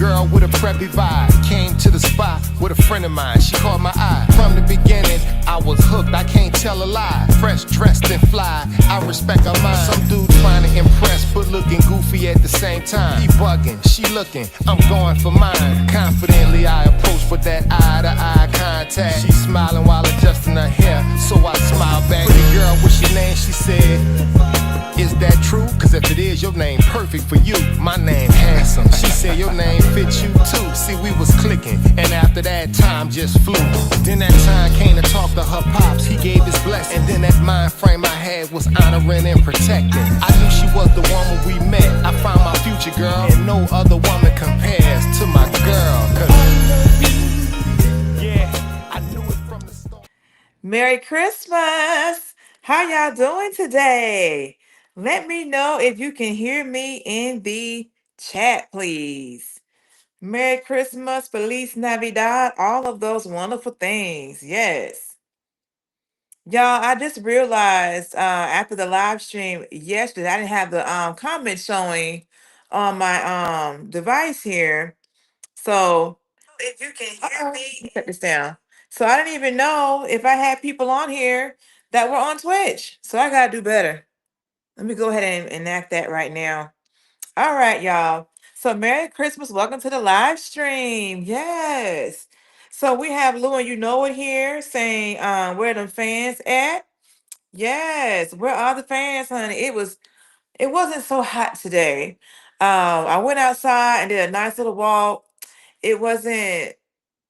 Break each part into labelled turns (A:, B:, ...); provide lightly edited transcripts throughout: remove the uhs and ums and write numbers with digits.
A: girl with a preppy vibe. Came to the spot with a friend of mine. She caught my eye. From the beginning, I was hooked. I can't tell a lie. Fresh, dressed, and fly. I respect her mind. Some dude trying to impress, but looking goofy at the same time. He bugging, she looking. I'm going for mine. Confidently, I approach with that eye-to-eye contact. She smiling while adjusting her hair, so I smile back. Pretty girl, what's your name? She said, is that true? Cause if it is, your name perfect for you. My name handsome. She said your name fits you too. See, we was clicking, and after that, time just flew. Then that time came to talk to her pops. He gave his blessing. And then that mind frame I had was honoring and protecting. I knew she was the woman we met. I found my future girl, and no other woman compares to my girl. Cause yeah, I knew it from the start.
B: Merry Christmas. How y'all doing today? Let me know if you can hear me in the chat, please. Merry Christmas, Feliz Navidad, all of those wonderful things. Yes. Y'all, I just realized after the live stream yesterday, I didn't have the comment showing on my device here. So if you can hear me, cut this down. So I didn't even know if I had people on here that were on Twitch. So I gotta do better. Let me go ahead and enact that right now. All right, y'all. So Merry Christmas. Welcome to the live stream. Yes. So we have Lou and you know it here saying where them fans at? Yes, where are the fans, honey? It wasn't so hot today. I went outside and did a nice little walk. It wasn't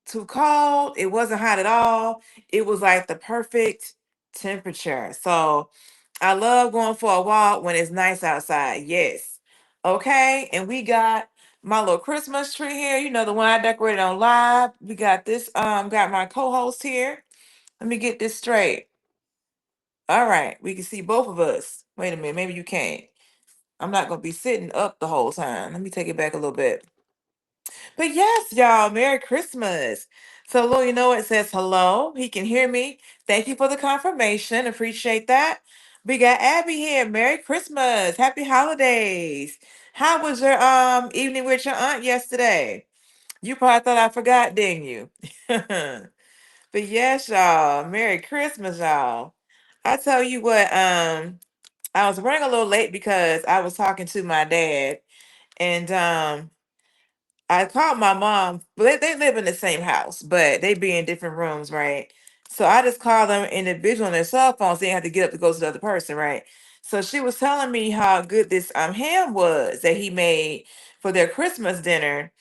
B: too cold. It wasn't hot at all. It was like the perfect temperature. So I love going for a walk when it's nice outside. Yes. Okay. And we got my little Christmas tree here. You know, the one I decorated on live. We got this, got my co-host here. Let me get this straight. All right. We can see both of us. Wait a minute. Maybe you can't. I'm not gonna be sitting up the whole time. Let me take it back a little bit. But yes, y'all, Merry Christmas. So, Lou, you know it says hello. He can hear me. Thank you for the confirmation. Appreciate that. We got Abby here. Merry Christmas. Happy holidays. How was your evening with your aunt yesterday? You probably thought I forgot, didn't you? But yes, y'all. Merry Christmas, y'all. I tell you what, I was running a little late because I was talking to my dad and I called my mom. Well, they live in the same house, but they be in different rooms, right? So I just called them individual on their cell phones. They didn't have to get up to go to the other person, right? So she was telling me how good this ham was that he made for their Christmas dinner.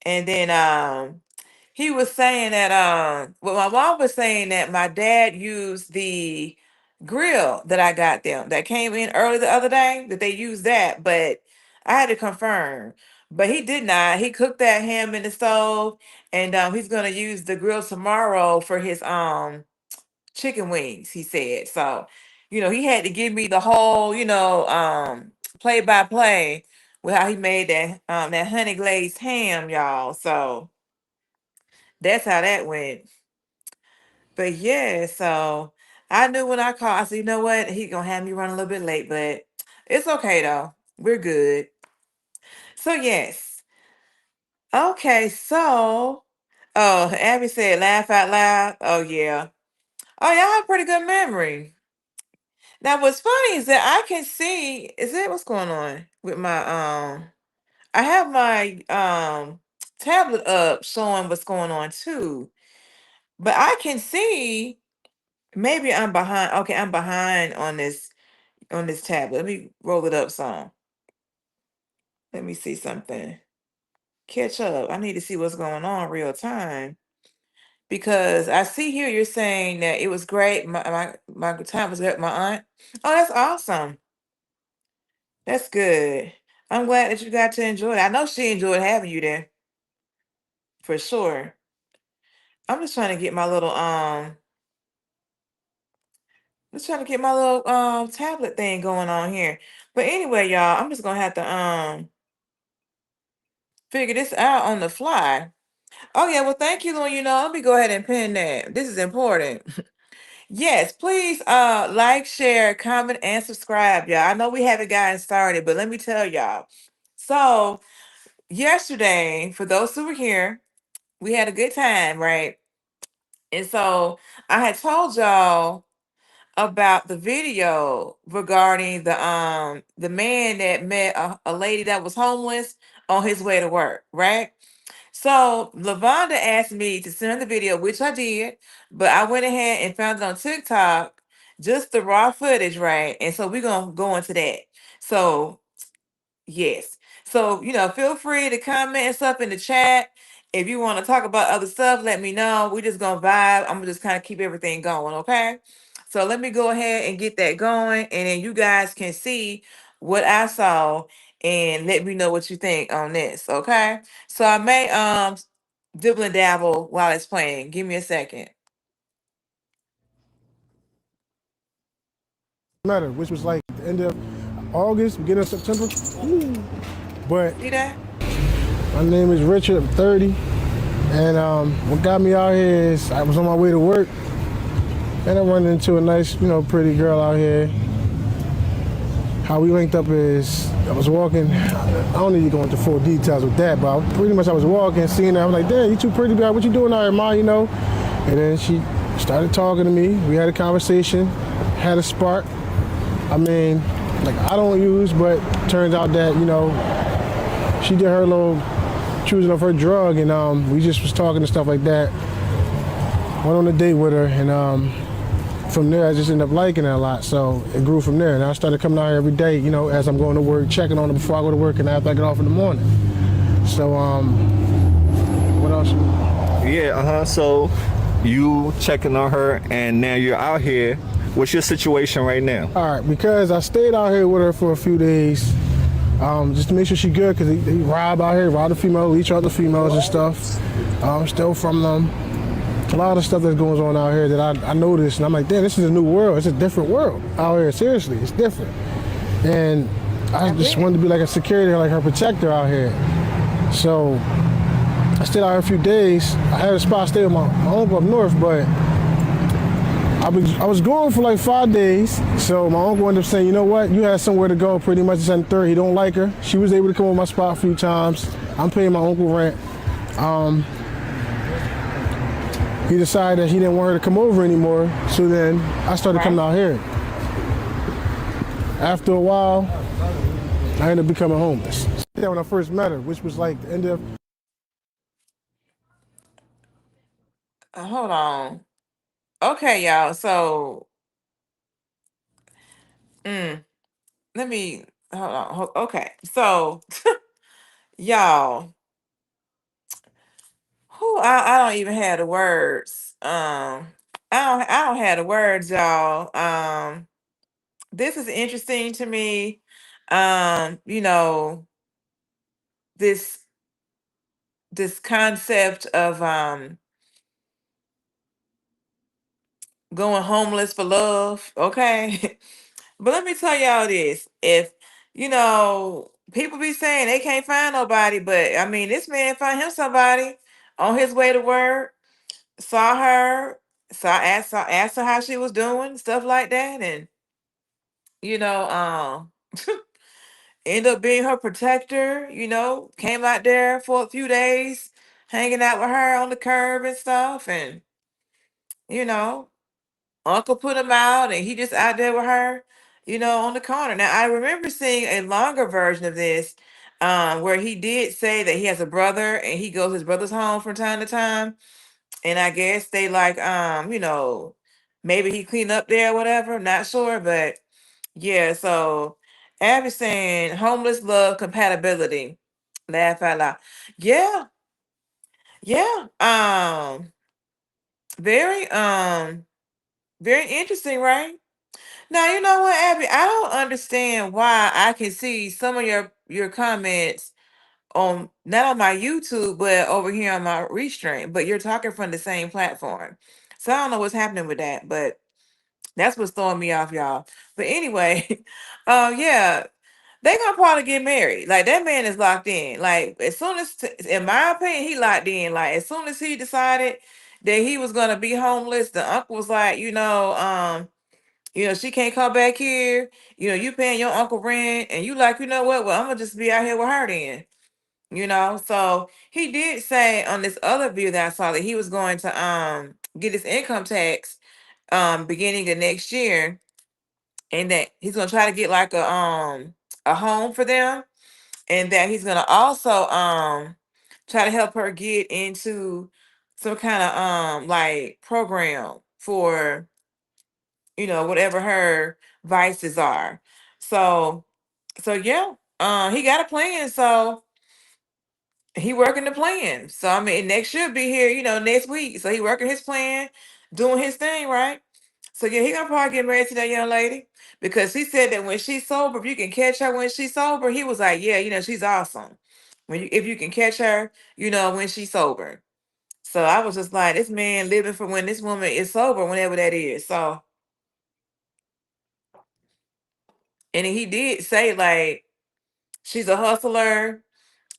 B: And then he was saying that well, my mom was saying that my dad used the grill that I got them that came in early the other day, that they used that, but I had to confirm. But he did not. He cooked that ham in the stove, and he's gonna use the grill tomorrow for his chicken wings, he said. So, he had to give me the whole, play by play with how he made that honey glazed ham, y'all. So that's how that went. But yeah, so I knew when I called, I said, you know what? He gonna have me run a little bit late, but it's okay though. We're good. So yes. Okay, so Abby said laugh out loud. Oh yeah. Oh, y'all have pretty good memory. Now what's funny is that I can see, is it what's going on with my I have my tablet up showing what's going on too. But I can see maybe I'm behind. Okay, I'm behind on this tablet. Let me roll it up some. Let me see something. Catch up. I need to see what's going on real time because I see here you're saying that it was great. My time was good. With my aunt. Oh, that's awesome. That's good. I'm glad that you got to enjoy it. I know she enjoyed having you there for sure. I'm just trying to get my little just trying to get my little tablet thing going on here. But anyway, y'all, I'm just gonna have to figure this out on the fly. Oh yeah, well thank you, Lou. Let me go ahead and pin that. This is important. Yes, please like, share, comment, and subscribe, y'all. I know we haven't gotten started, but let me tell y'all. So yesterday, for those who were here, we had a good time, right? And so I had told y'all about the video regarding the man that met a lady that was homeless on his way to work, right? So Lavonda asked me to send her the video, which I did, but I went ahead and found it on TikTok, just the raw footage, right? And so we're gonna go into that. So yes. So, feel free to comment and stuff in the chat. If you want to talk about other stuff, let me know. We just gonna vibe. I'm gonna just kind of keep everything going, okay? So let me go ahead and get that going, and then you guys can see what I saw and let me know what you think on this, okay? So I may dibble and dabble while it's playing. Give me a second.
C: Matter, which was like the end of August, beginning of September. But
B: See that?
C: my name is Richard, I'm 30, and what got me out here is I was on my way to work, and I run into a nice, pretty girl out here. How we linked up is I was walking. I don't need to go into full details with that, but pretty much I was walking, seeing her. I was like, "Damn, you too pretty, guy. What you doing out here, ma?" And then she started talking to me. We had a conversation, had a spark. I mean, like I don't use, but turns out that she did her little choosing of her drug, and we just was talking and stuff like that. Went on a date with her, and from there I just ended up liking her a lot. So it grew from there, and I started coming out here every day, as I'm going to work, checking on her before I go to work, and after I get off in the morning. So what else?
D: Yeah, So you checking on her, and now you're out here. What's your situation right now?
C: All right, because I stayed out here with her for a few days, just to make sure she's good, because they rob out here, rob the female, leech out the females and stuff, steal from them. A lot of stuff that goes on out here that I noticed, and I'm like, damn, this is a new world. It's a different world out here. Seriously, it's different. And I just wanted to be like a security, like her protector out here. So I stayed out here a few days. I had a spot to stay with my uncle up north, but I was gone for like 5 days. So my uncle ended up saying, you know what, you had somewhere to go pretty much. It's on the third. He don't like her. She was able to come on my spot a few times. I'm paying my uncle rent. He decided that he didn't want her to come over anymore, so then I started coming out here. After a while, I ended up becoming homeless. When I first met her, which was like the end of...
B: Hold on. Okay, y'all. So, let me hold on. Okay, so y'all, I don't even have the words. I don't have the words, y'all. This is interesting to me. You know, this this concept of going homeless for love, okay? But let me tell y'all this. If people be saying they can't find nobody, but I mean this man found him somebody on his way to work, saw her, asked her how she was doing, stuff like that, and you know, ended up being her protector, came out there for a few days, hanging out with her on the curb and stuff, and you know, Uncle put him out and he just out there with her, on the corner. Now I remember seeing a longer version of this, where he did say that he has a brother and he goes to his brother's home from time to time. And I guess they like maybe he cleaned up there or whatever. Not sure, but yeah, so Abby saying homeless love compatibility. Laugh out loud. Yeah, yeah. Very very interesting, right? Now, you know what, Abby? I don't understand why I can see some of your comments on not on my YouTube, but over here on my restream. But you're talking from the same platform, so I don't know what's happening with that. But that's what's throwing me off, y'all. But anyway, yeah, they gonna probably get married. Like that man is locked in. Like as soon as, in my opinion, he locked in. Like as soon as he decided that he was gonna be homeless, the uncle was like, she can't come back here. You paying your uncle rent, and you like, you know what? Well, I'm gonna just be out here with her then. you know. So he did say on this other view that I saw that he was going to get his income tax beginning of next year, and that he's gonna try to get like a home for them, and that he's gonna also try to help her get into some kind of like program for, you know, whatever her vices are. So yeah, he got a plan. So he working the plan. So I mean, next should be here, you know, next week. So he working his plan, doing his thing, right? So yeah, he gonna probably get married to that young lady because he said that when she's sober, if you can catch her when she's sober, he was like, yeah, you know, she's awesome. When you, if you can catch her, you know, when she's sober. So I was just like, this man living for when this woman is sober, whenever that is. So, and he did say like she's a hustler.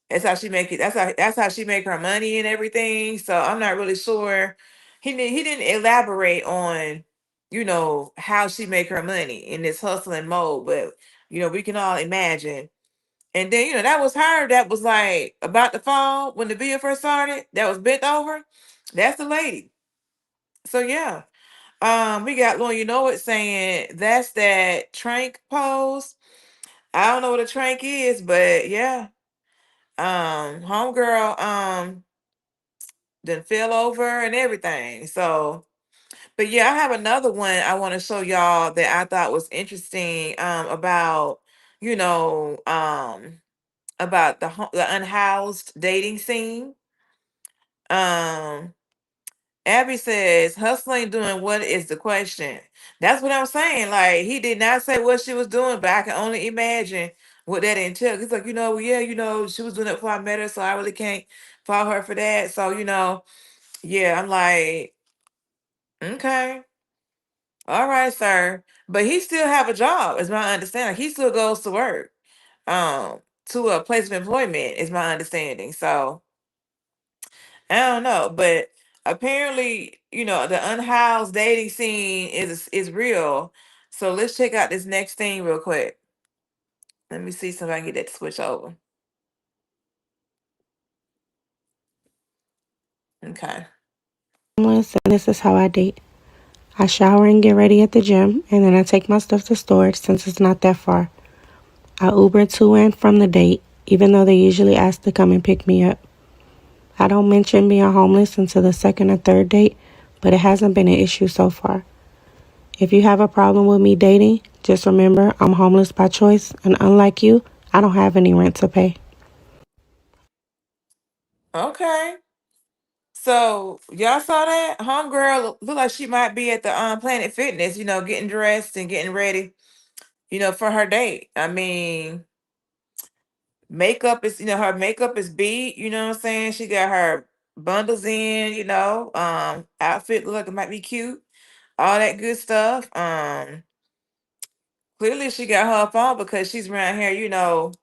B: That's how she make it. That's how she make her money and everything. So I'm not really sure. He didn't elaborate on, you know, how she make her money in this hustling mode, but you know, we can all imagine. And then, you know, that was her that was like about to fall when the video first started, that was bent over. That's the lady. So yeah. We got Lord, you know it, saying that's that trank pose. I don't know what a trank is, but yeah. Homegirl then fell over and everything. So, but yeah, I have another one I want to show y'all that I thought was interesting about, you know, about the unhoused dating scene. Um Abby says, hustling doing what is the question? That's what I'm saying. Like, he did not say what she was doing, but I can only imagine what that entailed. He's like, you know, well, yeah, you know, she was doing it before I met her, so I really can't fault her for that. So, you know, yeah, I'm like, okay, all right, sir. But he still have a job, is my understanding. He still goes to work, to a place of employment, is my understanding. So I don't know, but apparently, you know, the unhoused dating scene is real. So let's check out this next thing real quick. Let me see if I can get that to switch over. Okay.
E: Homeless, and this is how I date. I shower and get ready at the gym, and then I take my stuff to storage since it's not that far. I Uber to and from the date, even though they usually ask to come and pick me up. I don't mention being homeless until the second or third date, but it hasn't been an issue so far. If you have a problem with me dating, just remember I'm homeless by choice, and unlike you, I don't have any rent to pay.
B: Okay. So y'all saw that? Homegirl look like she might be at the Planet Fitness, you know, getting dressed and getting ready, you know, for her date. I mean, makeup is, you know, her makeup is beat, you know what I'm saying? She got her bundles in, you know, outfit look like it might be cute, all that good stuff. Clearly she got her phone because she's around here, you know,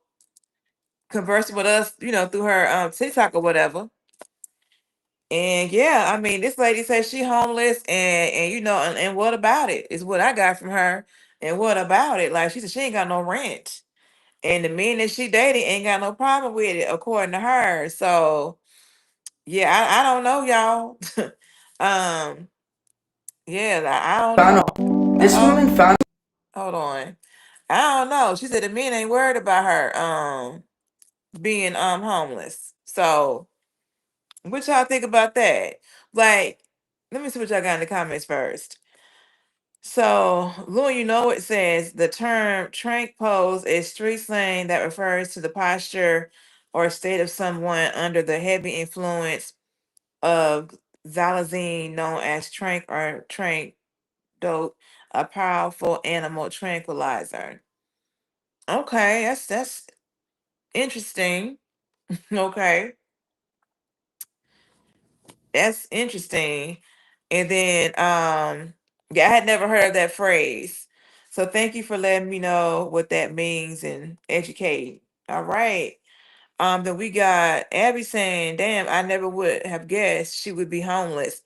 B: conversing with us, you know, through her TikTok or whatever. And yeah, I mean, this lady says she homeless, and you know, and what about it is what I got from her. And what about it? Like she said, she ain't got no rent, and the men that she dating ain't got no problem with it, according to her. So yeah, I don't know, y'all. um, yeah, I don't know. Uh
F: This
B: oh,
F: woman found
B: hold on. I don't know. She said the men ain't worried about her being homeless. So what y'all think about that? Like, let me see what y'all got in the comments first. So, Lou, you know, it says the term trank pose is street slang that refers to the posture or state of someone under the heavy influence of xylazine, known as trank or trank dope, a powerful animal tranquilizer. Okay, that's interesting. Okay, that's interesting. And then, yeah, I had never heard of that phrase. So thank you for letting me know what that means and educate. All right. Then we got Abby saying, "Damn, I never would have guessed she would be homeless.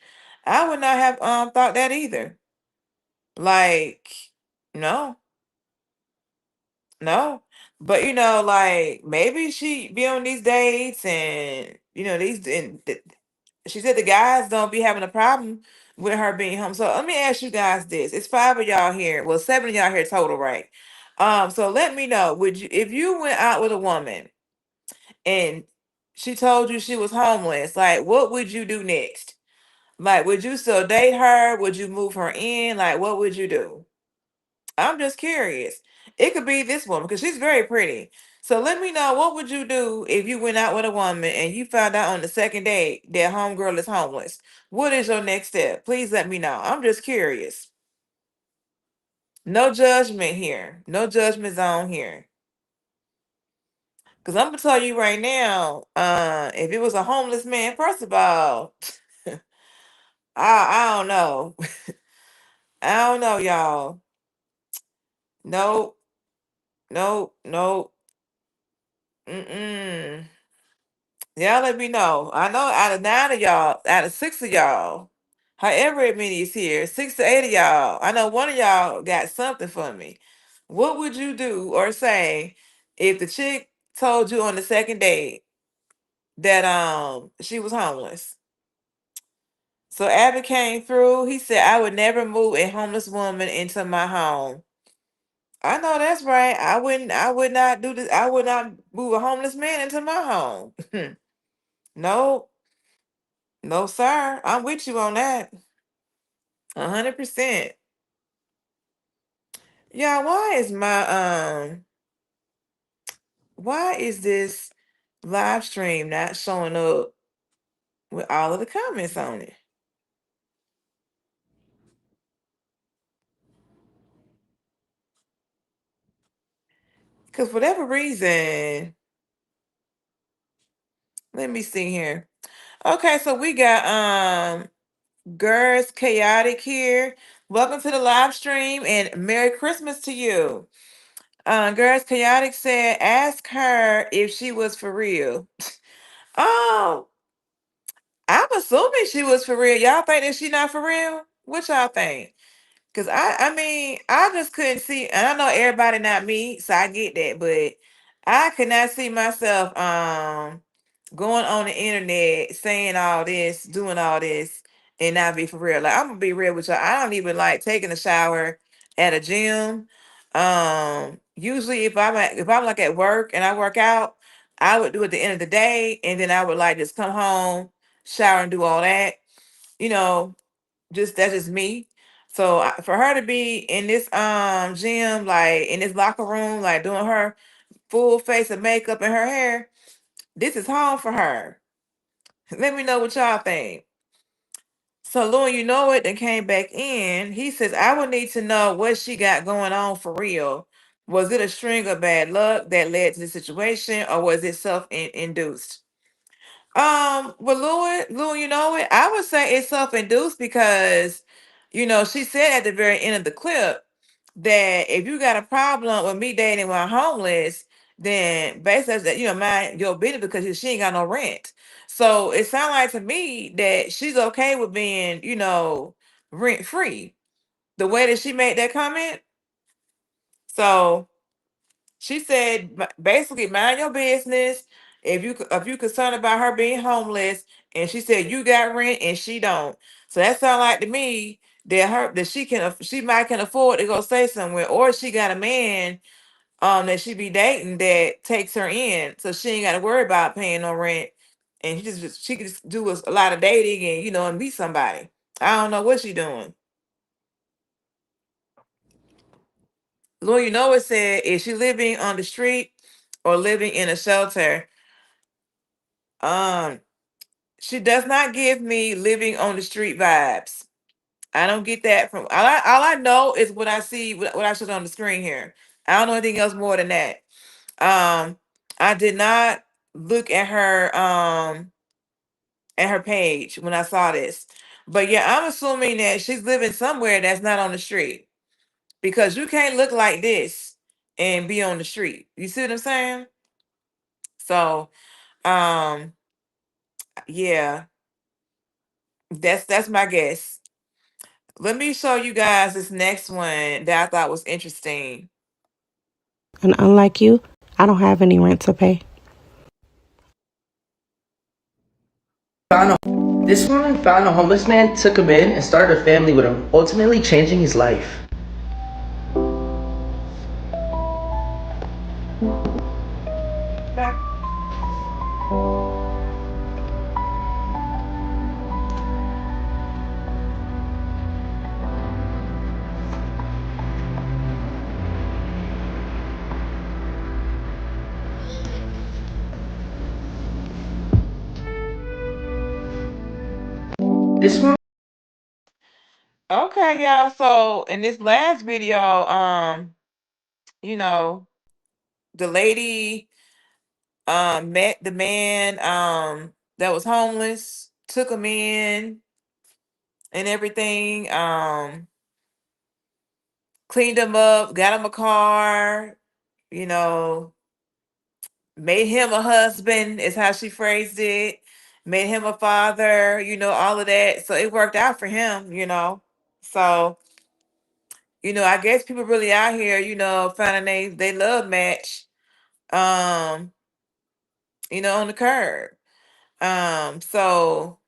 B: I would not have thought that either. Like, no, no. But like maybe she be on these dates, and these and she said the guys don't be having a problem with her being home. So let me ask you guys this: it's five of y'all here, well, seven of y'all here total, right? So let me know, would you, if you went out with a woman and she told you she was homeless, like what would you do next? Like, would you still date her? Would you move her in? Like, what would you do? I'm just curious. It could be this woman because she's very pretty. So let me know, what would you do if you went out with a woman and you found out on the second date that homegirl is homeless? What is your next step? Please let me know. I'm just curious. No judgment here. No judgment zone here. Because I'm gonna tell you right now, if it was a homeless man, first of all, I don't know. I don't know, y'all. Nope, nope, nope. Mm-mm. Y'all let me know. I know out of nine of y'all, out of six of y'all, however many is here, six to eight of y'all, I know one of y'all got something for me. What would you do or say if the chick told you on the second date that she was homeless? So Abby came through. He said, I would never move a homeless woman into my home. I know that's right. I would not do this. I would not move a homeless man into my home. No, no, sir. I'm with you on that. 100%. Yeah, why is this live stream not showing up with all of the comments on it? Because for whatever reason, let me see here. Okay, so we got Girls Chaotic here. Welcome to the live stream and Merry Christmas to you. Girls Chaotic said, ask her if she was for real. Oh, I'm assuming she was for real. Y'all think that she not for real? What y'all think? Cause I mean, I just couldn't see, and I know everybody not me, so I get that, but I could not see myself going on the internet saying all this, doing all this, and not be for real. Like, I'm gonna be real with y'all. I don't even like taking a shower at a gym. Usually if I'm like at work and I work out, I would do it at the end of the day, and then I would like just come home, shower, and do all that. You know, just that's just me. So for her to be in this gym, like in this locker room, like doing her full face of makeup and her hair, this is home for her. Let me know what y'all think. So Louis, you know it, then came back in. He says, I would need to know what she got going on for real. Was it a string of bad luck that led to the situation, or was it self-induced? Well, Louis, you know what? I would say it's self-induced because, she said at the very end of the clip that if you got a problem with me dating while homeless, then basically, mind your business because she ain't got no rent. So it sounds like to me that she's okay with being, rent free. The way that she made that comment. So she said basically, mind your business. If you concerned about her being homeless, and she said you got rent and she don't. So that sounds like to me that she might can afford to go stay somewhere, or she got a man that she be dating that takes her in, so she ain't got to worry about paying no rent, and she can just do a lot of dating and and meet somebody. I don't know what she doing. Lord, it said, is she living on the street or living in a shelter? Um, she does not give me living on the street vibes. I don't get that from all I know is what I see, what I showed on the screen here. I don't know anything else more than that. I did not look at her page when I saw this. But yeah, I'm assuming that she's living somewhere that's not on the street, because you can't look like this and be on the street. You see what I'm saying? So, um, yeah, that's my guess. Let me show you guys this next one that I thought was interesting.
E: And unlike you, I don't have any rent to pay.
F: This woman found a homeless man, took him in, and started a family with him, ultimately changing his life. This woman.
B: Okay, y'all. So in this last video, you know, the lady met the man that was homeless, took him in and everything, cleaned him up, got him a car, you know, made him a husband, is how she phrased it, made him a father, all of that. So it worked out for him. So, I guess people really out here, finding they love match, um, on the curb. So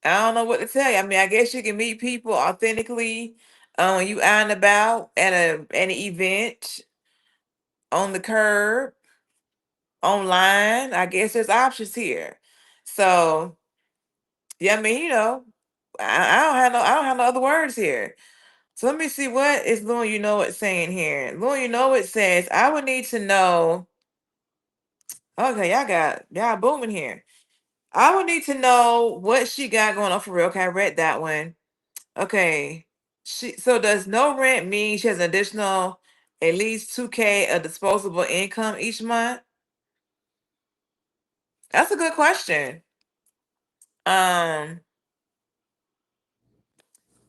B: I don't know what to tell you. I mean, I guess you can meet people authentically when you out and about at an event, on the curb, online. I guess there's options here. So yeah, I mean, I don't have no other words here. So let me see what is Lou You Know It saying here. Lou You Know It says, I would need to know. Okay, y'all booming here. I would need to know what she got going on for real. Okay, I read that one. Okay. So does no rent mean she has an additional at least 2K of disposable income each month? That's a good question. Um,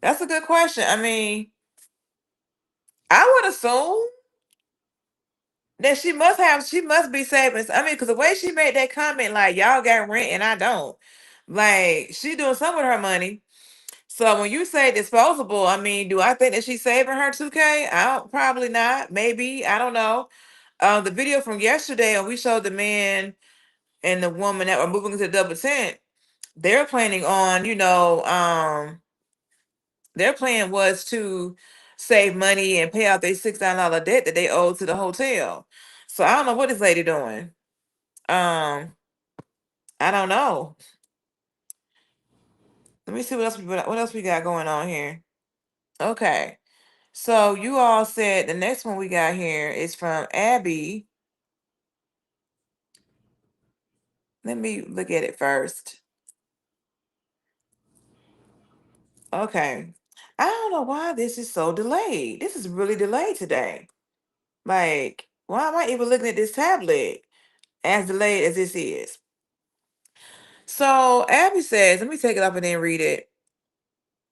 B: that's a good question. I mean, I would assume that she must be saving. I mean, because the way she made that comment, like, y'all got rent and I don't. Like, she doing something with her money. So when you say disposable, I mean, do I think that she's saving her 2K? Probably not. Maybe. I don't know. The video from yesterday, and we showed the man and the woman that were moving into the double tent. They're planning on, their plan was to save money and pay out their $6,000 debt that they owed to the hotel. So I don't know what this lady doing. Um, I don't know. Let me see what else we got going on here. Okay. So you all said the next one we got here is from Abby. Let me look at it first. Okay. I don't know why this is so delayed. This is really delayed today. Like, why am I even looking at this tablet as delayed as this is? So Abby says, let me take it up and then read it.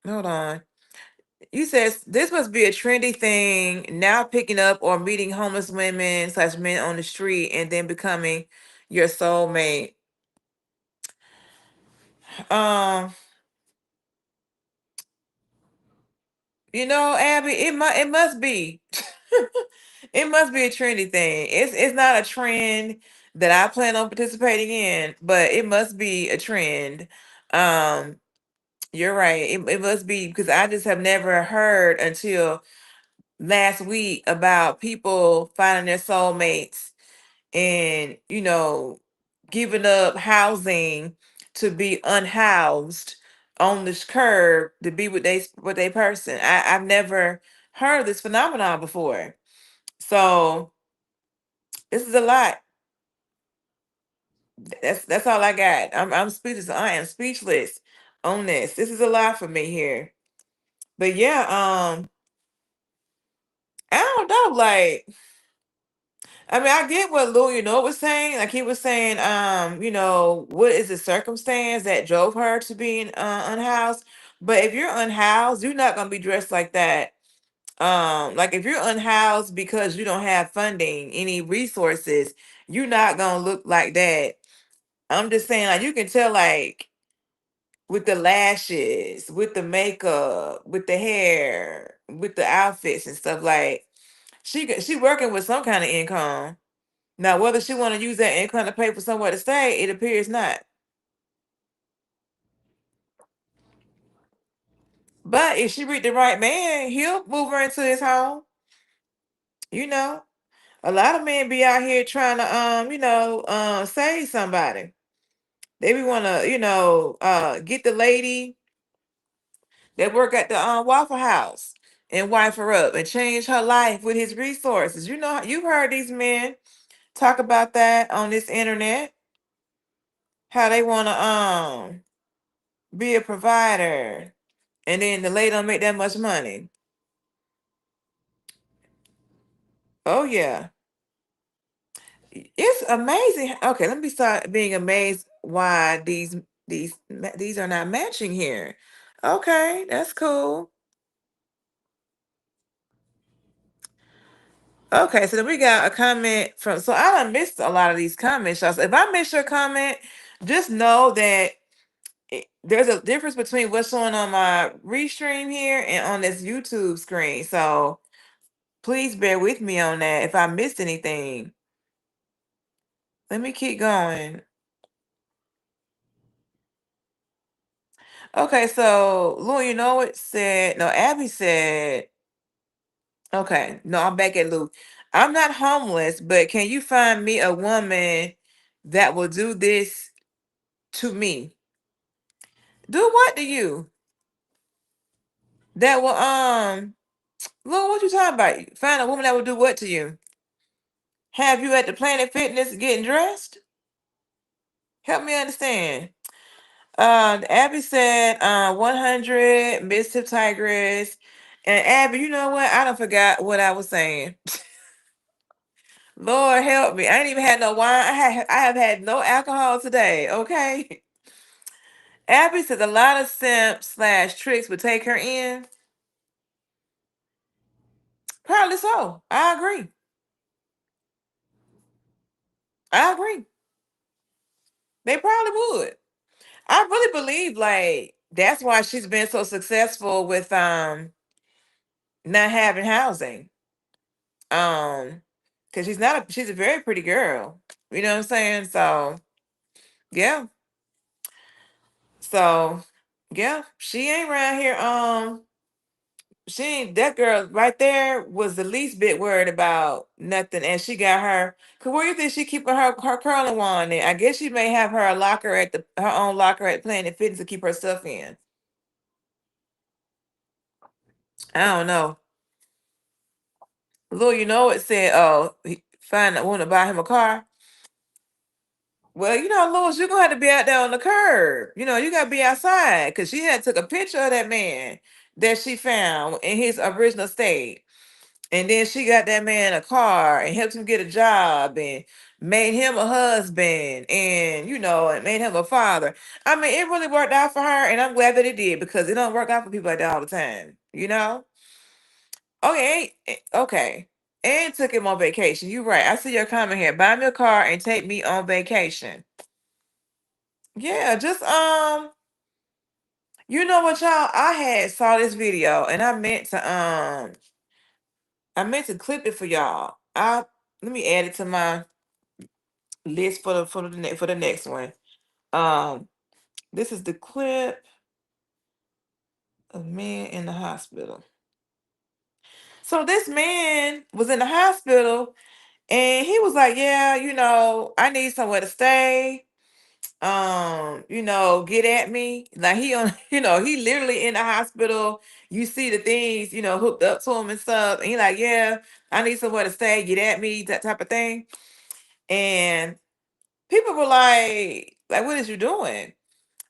B: Hold on. You says this must be a trendy thing now, picking up or meeting homeless women / men on the street and then becoming your soulmate. Um, Abby, it must be. It must be a trendy thing. It's not a trend that I plan on participating in, but it must be a trend. Um, you're right. It must be because I just have never heard until last week about people finding their soulmates and giving up housing to be unhoused on this curb to be with they person. I've never heard of this phenomenon before. So this is a lot. That's all I got. I'm speechless. I am speechless on this. This is a lot for me here. But yeah, I don't know. Like, I mean, I get what Lou, was saying. Like he was saying, what is the circumstance that drove her to being unhoused? But if you're unhoused, you're not gonna be dressed like that. Like if you're unhoused because you don't have funding, any resources, you're not gonna look like that. I'm just saying, like you can tell, like with the lashes, with the makeup, with the hair, with the outfits and stuff. Like she working with some kind of income. Now, whether she want to use that income to pay for somewhere to stay, it appears not. But if she read the right man, he'll move her into his home. You know, a lot of men be out here trying to, save somebody. They be want to, get the lady that work at the Waffle House and wife her up and change her life with his resources. You know, you've heard these men talk about that on this internet, how they want to be a provider, and then the lady don't make that much money. Oh yeah, it's amazing. Okay, let me start being amazed why these are not matching here. Okay, that's cool. Okay, so then we got a comment from. So I done missed a lot of these comments, y'all. So if I miss your comment, just know that there's a difference between what's showing on my restream here and on this YouTube screen. So please bear with me on that if I missed anything. Let me keep going. Okay, so Lou, you know what said? No, Abby said. Okay, no, I'm back at Lou. I'm not homeless, but can you find me a woman that will do this to me? Do what to you? That will Lou, what you talking about? Find a woman that will do what to you? Have you at the Planet Fitness getting dressed? Help me understand. Abby said 100 Mississippi Tigress. And Abby, you know what? I don't forgot what I was saying. Lord help me. I ain't even had no wine. I have had no alcohol today. Okay. Abby says a lot of simps slash tricks would take her in. Probably so. I agree. I agree. They probably would. I really believe like that's why she's been so successful with not having housing. Um, because she's a very pretty girl. You know what I'm saying? So yeah. So yeah, she ain't around here. She ain't that girl right there was the least bit worried about nothing, and she got her. Cause where you think she keeping her curling wand in? I guess she may have her locker at her own locker at Planet Fitness to keep her stuff in. I don't know. Lou, you know it said, "Oh, find a woman to buy him a car." Well, you know, Louis, you're gonna have to be out there on the curb. You know, you gotta be outside because she had took a picture of that man that she found in his original state. And then she got that man a car and helped him get a job and made him a husband and and made him a father. I mean, it really worked out for her, and I'm glad that it did because it don't work out for people like that all the time, you know? Okay, okay. And took him on vacation. You're right. I see your comment here. Buy me a car and take me on vacation. Yeah, just you know what, y'all? I had saw this video and I meant to clip it for y'all. Let me add it to my list for the next one. Um, this is the clip of man in the hospital. So this man was in the hospital and he was like, "Yeah, I need somewhere to stay. Get at me." Like he on, he literally in the hospital. You see the things, hooked up to him and stuff. And he like, "Yeah, I need somewhere to stay, get at me," that type of thing. And people were like, "What is you doing?"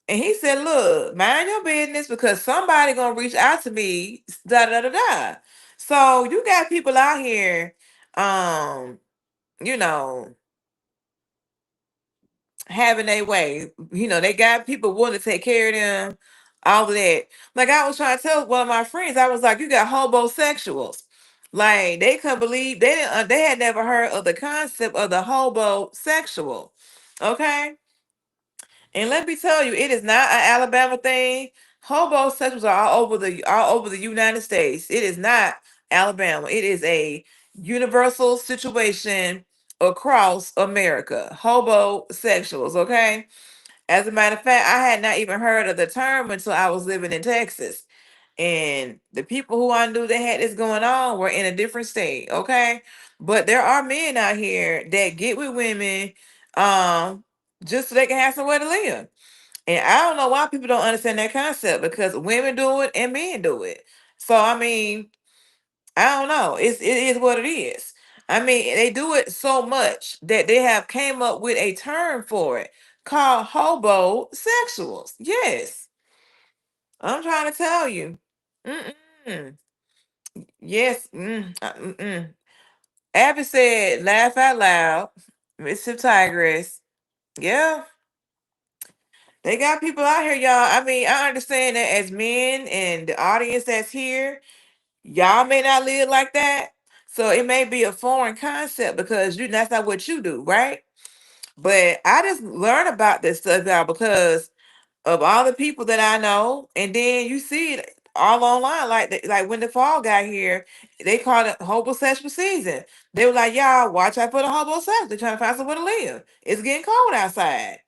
B: And he said, "Look, mind your business because somebody gonna reach out to me, da da da da." So you got people out here, um, you know, having their way. They got people willing to take care of them, all of that. Like I was trying to tell one of my friends, I was like, you got hobosexuals. Like they couldn't believe they didn't they had never heard of the concept of the hobosexual. Okay. And let me tell you, it is not an Alabama thing. Homosexuals are all over the United States. It is not Alabama. It is a universal situation across America. Hobosexuals, okay? As a matter of fact, I had not even heard of the term until I was living in Texas. And the people who I knew that had this going on were in a different state, okay? But there are men out here that get with women just so they can have somewhere to live. And I don't know why people don't understand that concept, because women do it and men do it. So I mean, I don't know. It is what it is. I mean, they do it so much that they have came up with a term for it called hobosexuals. Yes, I'm trying to tell you. Mm-mm. Yes. Mm-mm. Abby said, "Laugh out loud." Mississippi Tigress. Yeah, they got people out here, y'all. I mean, I understand that as men and the audience that's here, y'all may not live like that. So it may be a foreign concept because that's not what you do, right? But I just learned about this stuff, y'all, because of all the people that I know, and then you see it all online. Like when the fall got here, they called it homosexual season. They were like, "Y'all, watch out for the homosexuals. They're trying to find somewhere to live. It's getting cold outside."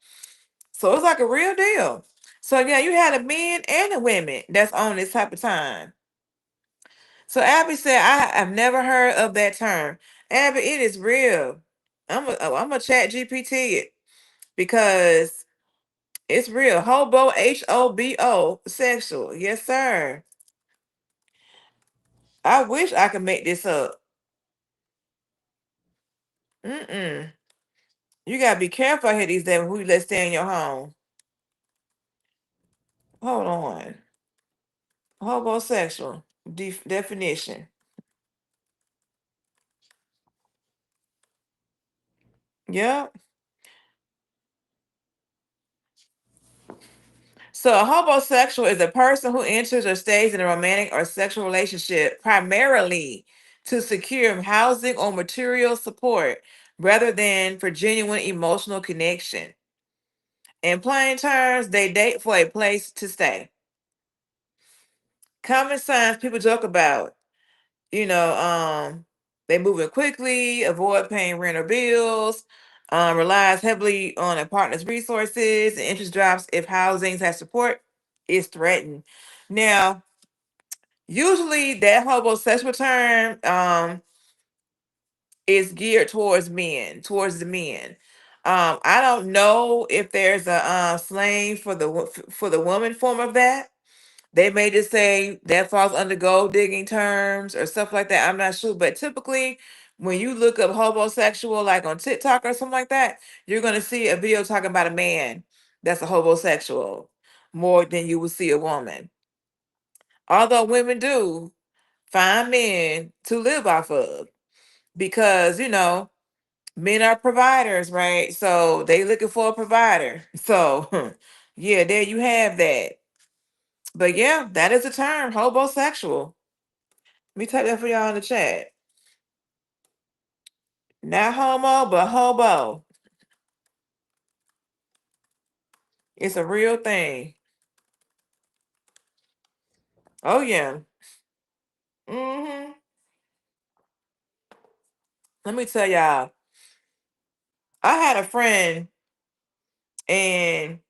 B: So it's like a real deal. So yeah, you had the men and the women that's on this type of time. So Abby said, "I have never heard of that term." Abby, it is real. I'm a chat GPT it because it's real. Hobo sexual. Yes, sir. I wish I could make this up. Mm-mm. You gotta be careful out here these days who you let stay in your home. Hold on. Hobosexual definition. Yep. So a homosexual is a person who enters or stays in a romantic or sexual relationship primarily to secure housing or material support rather than for genuine emotional connection. In plain terms, they date for a place to stay. Common signs people joke about, you know, they moving quickly, avoid paying rent or bills, relies heavily on a partner's resources, and interest drops if housing has support is threatened. Now, usually that homosexual term is geared towards men, towards the men. I don't know if there's a slang for for the woman form of that. They may just say that falls under gold digging terms or stuff like that. I'm not sure. But typically, when you look up homosexual, like on TikTok or something like that, you're going to see a video talking about a man that's a homosexual more than you will see a woman. Although women do find men to live off of because, men are providers, right? So they looking for a provider. So, yeah, there you have that. But yeah, that is a term, hobosexual. Let me type that for y'all in the chat. Not homo, but hobo. It's a real thing. Oh yeah. hmm Let me tell y'all. I had a friend, and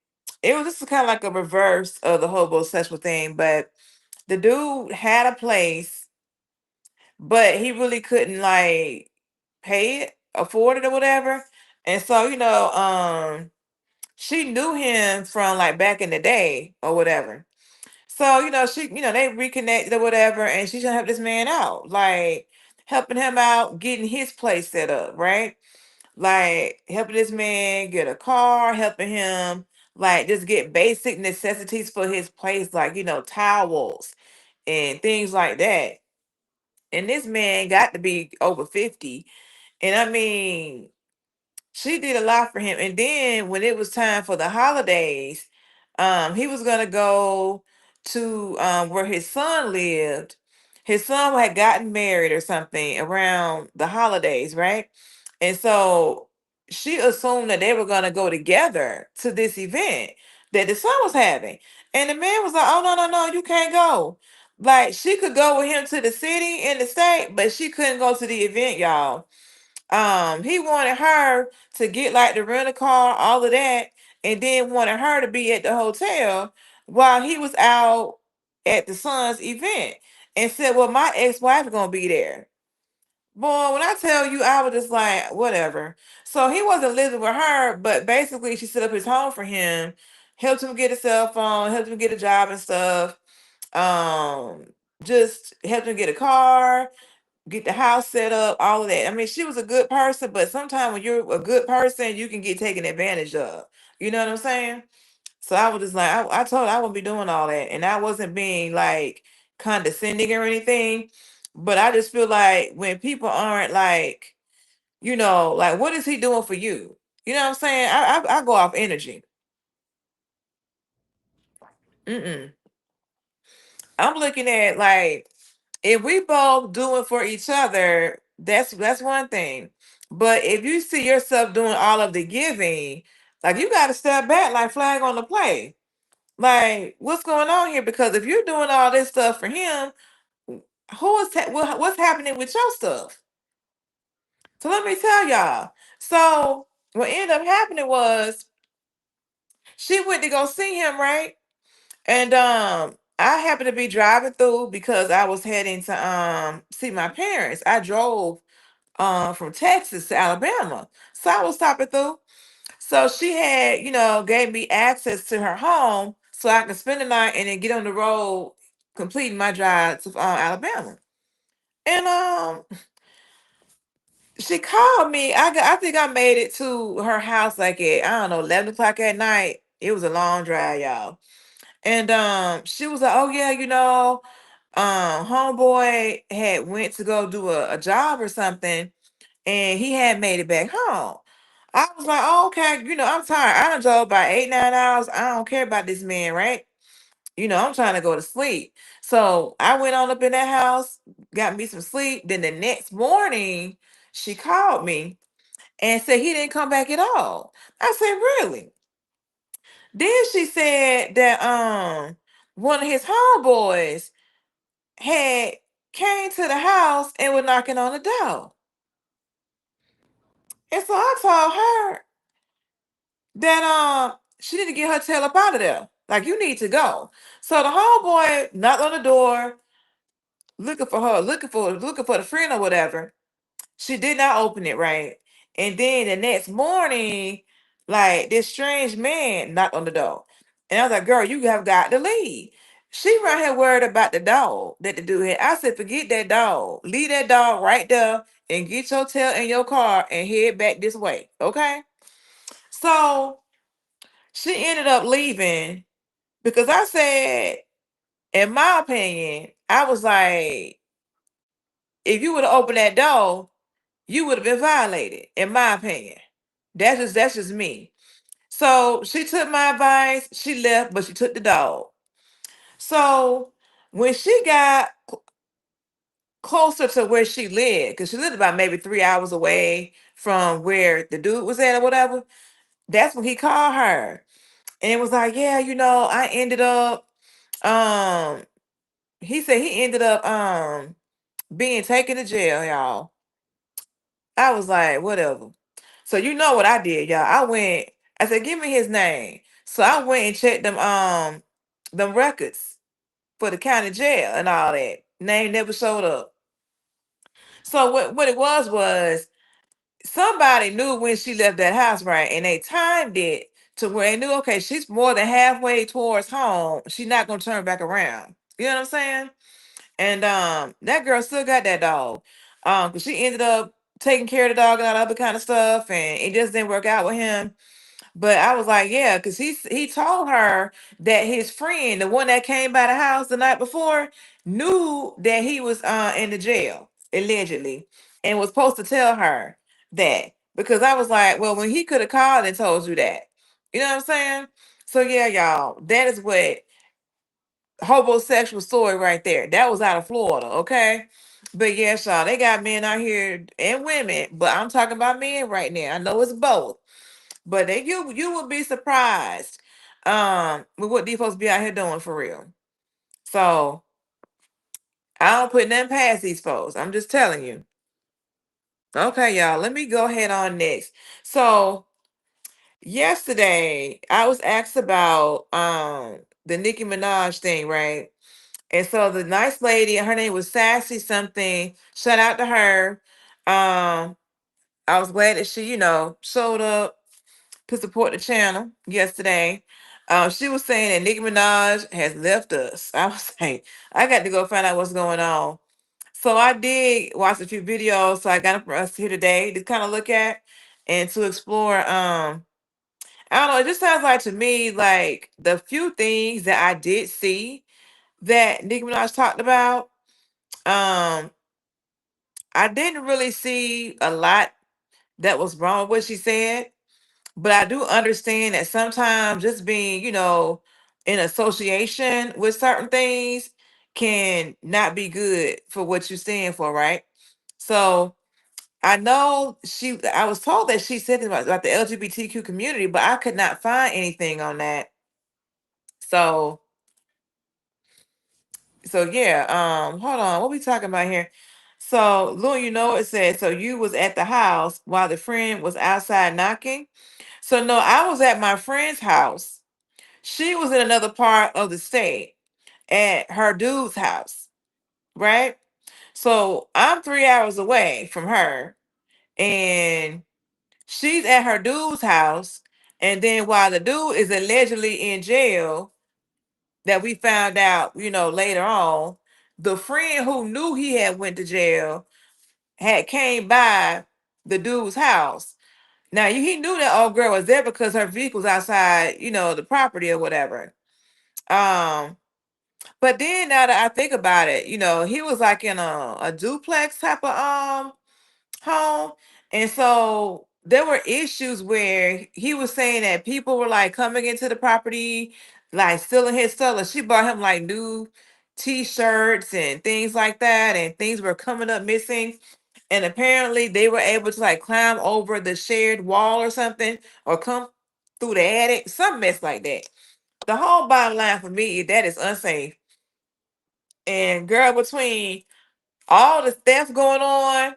B: it was just kind of like a reverse of the hobosexual thing. But the dude had a place, but he really couldn't like pay it, afford it, or whatever. And so, she knew him from like back in the day or whatever. So, they reconnected or whatever, and she's gonna help this man out, like helping him out, getting his place set up, right? Like helping this man get a car, helping him like just get basic necessities for his place, like towels and things like that. And this man got to be over 50. And I mean, she did a lot for him. And then when it was time for the holidays, he was gonna go to where his son lived. His son had gotten married or something around the holidays, right? And so she assumed that they were gonna go together to this event that the son was having. And the man was like, "Oh no, you can't go." Like she could go with him to the city in the state, but she couldn't go to the event, y'all. He wanted her to get like the rental car, all of that, and then wanted her to be at the hotel while he was out at the son's event, and said, "Well, my ex-wife gonna be there." Boy, when I tell you, I was just like, whatever. So he wasn't living with her, but basically, she set up his home for him, helped him get a cell phone, helped him get a job and stuff. Um, just helped him get a car, get the house set up, all of that. I mean, she was a good person, but sometimes when you're a good person, you can get taken advantage of. You know what I'm saying? So I was just like, I told her I wouldn't be doing all that. And I wasn't being like condescending or anything. But I just feel like when people aren't like, like what is he doing for you? You know what I'm saying? I go off energy. Mm-mm. I'm looking at like if we both doing for each other, that's one thing. But if you see yourself doing all of the giving, like you got to step back, like flag on the play. Like, what's going on here? Because if you're doing all this stuff for him, what's happening with your stuff? So let me tell y'all. So what ended up happening was she went to go see him, right? And I happened to be driving through because I was heading to see my parents. I drove from Texas to Alabama. So I was stopping through. So she had, gave me access to her home so I could spend the night and then get on the road, completing my drive to Alabama. And she called me. I think I made it to her house like at, I don't know, 11 o'clock at night. It was a long drive, y'all. And she was like, "Oh yeah, homeboy had went to go do a job or something, and he had made it back home." I was like, "Oh, okay, I'm tired. I done drove about 8, 9 hours. I don't care about this man, right? I'm trying to go to sleep." So I went on up in that house, got me some sleep. Then the next morning, she called me and said he didn't come back at all. I said, "Really?" Then she said that one of his homeboys had came to the house and was knocking on the door. And so I told her that she need to get her tail up out of there. Like, you need to go. So the homeboy knocked on the door, looking for her, looking for the friend or whatever. She did not open it, right. And then the next morning, like, this strange man knocked on the door. And I was like, "Girl, you have got to leave." She right here worried about the dog that the dude had. I said, "Forget that dog. Leave that dog right there and get your tail in your car and head back this way." Okay. So she ended up leaving because I said, in my opinion, I was like, if you would have opened that door, you would have been violated, in my opinion. That's just me. So she took my advice, she left, but she took the dog. So when she got closer to where she lived, because she lived about maybe 3 hours away from where the dude was at or whatever, that's when he called her. And it was like, "Yeah, I ended up um he said he ended up being taken to jail, y'all." I was like, whatever. So you know what I did, y'all. I said, "Give me his name." So I went and checked them records for the county jail and all that. Name never showed up. So what it was somebody knew when she left that house, right? And they timed it to where they knew, okay, she's more than halfway towards home. She's not gonna turn back around. You know what I'm saying? And that girl still got that dog. 'Cause she ended up taking care of the dog and all that other kind of stuff, and it just didn't work out with him. But I was like, yeah, because he told her that his friend, the one that came by the house the night before, knew that he was in the jail, allegedly, and was supposed to tell her that. Because I was like, well, when he could have called and told you that. You know what I'm saying? So yeah, y'all, that is what homosexual story right there. That was out of Florida, okay? But yes, y'all, they got men out here and women, but I'm talking about men right now. I know it's both. But you would be surprised with what these folks be out here doing for real. So I don't put nothing past these folks. I'm just telling you. Okay, y'all. Let me go ahead on next. So yesterday I was asked about the Nicki Minaj thing, right? And so the nice lady, her name was Sassy something. Shout out to her. I was glad that she, showed up to support the channel yesterday. She was saying that Nicki Minaj has left us. I was like, I got to go find out what's going on. So I did watch a few videos. So I got them for us here today to kind of look at and to explore. I don't know. It just sounds like to me like the few things that I did see that Nicki Minaj talked about. Um, I didn't really see a lot that was wrong with what she said. But I do understand that sometimes just being, in association with certain things can not be good for what you're standing for, right? So I know I was told that she said about the LGBTQ community, but I could not find anything on that. So, so yeah, hold on, what we talking about here? So, Lou, it said, so you was at the house while the friend was outside knocking. So no, I was at my friend's house. She was in another part of the state at her dude's house, right? So I'm 3 hours away from her, and she's at her dude's house. And then while the dude is allegedly in jail, that we found out, later on, the friend who knew he had went to jail had came by the dude's house. Now he knew that old girl was there because her vehicle's outside, the property or whatever. Um, But then now that I think about it, he was like in a duplex type of home. And so there were issues where he was saying that people were like coming into the property, like stealing his stuff. Like, she bought him like new t-shirts and things like that, and things were coming up missing. And apparently they were able to like climb over the shared wall or something, or come through the attic, some mess like that. The whole bottom line for me is that is unsafe. And girl, between all the theft going on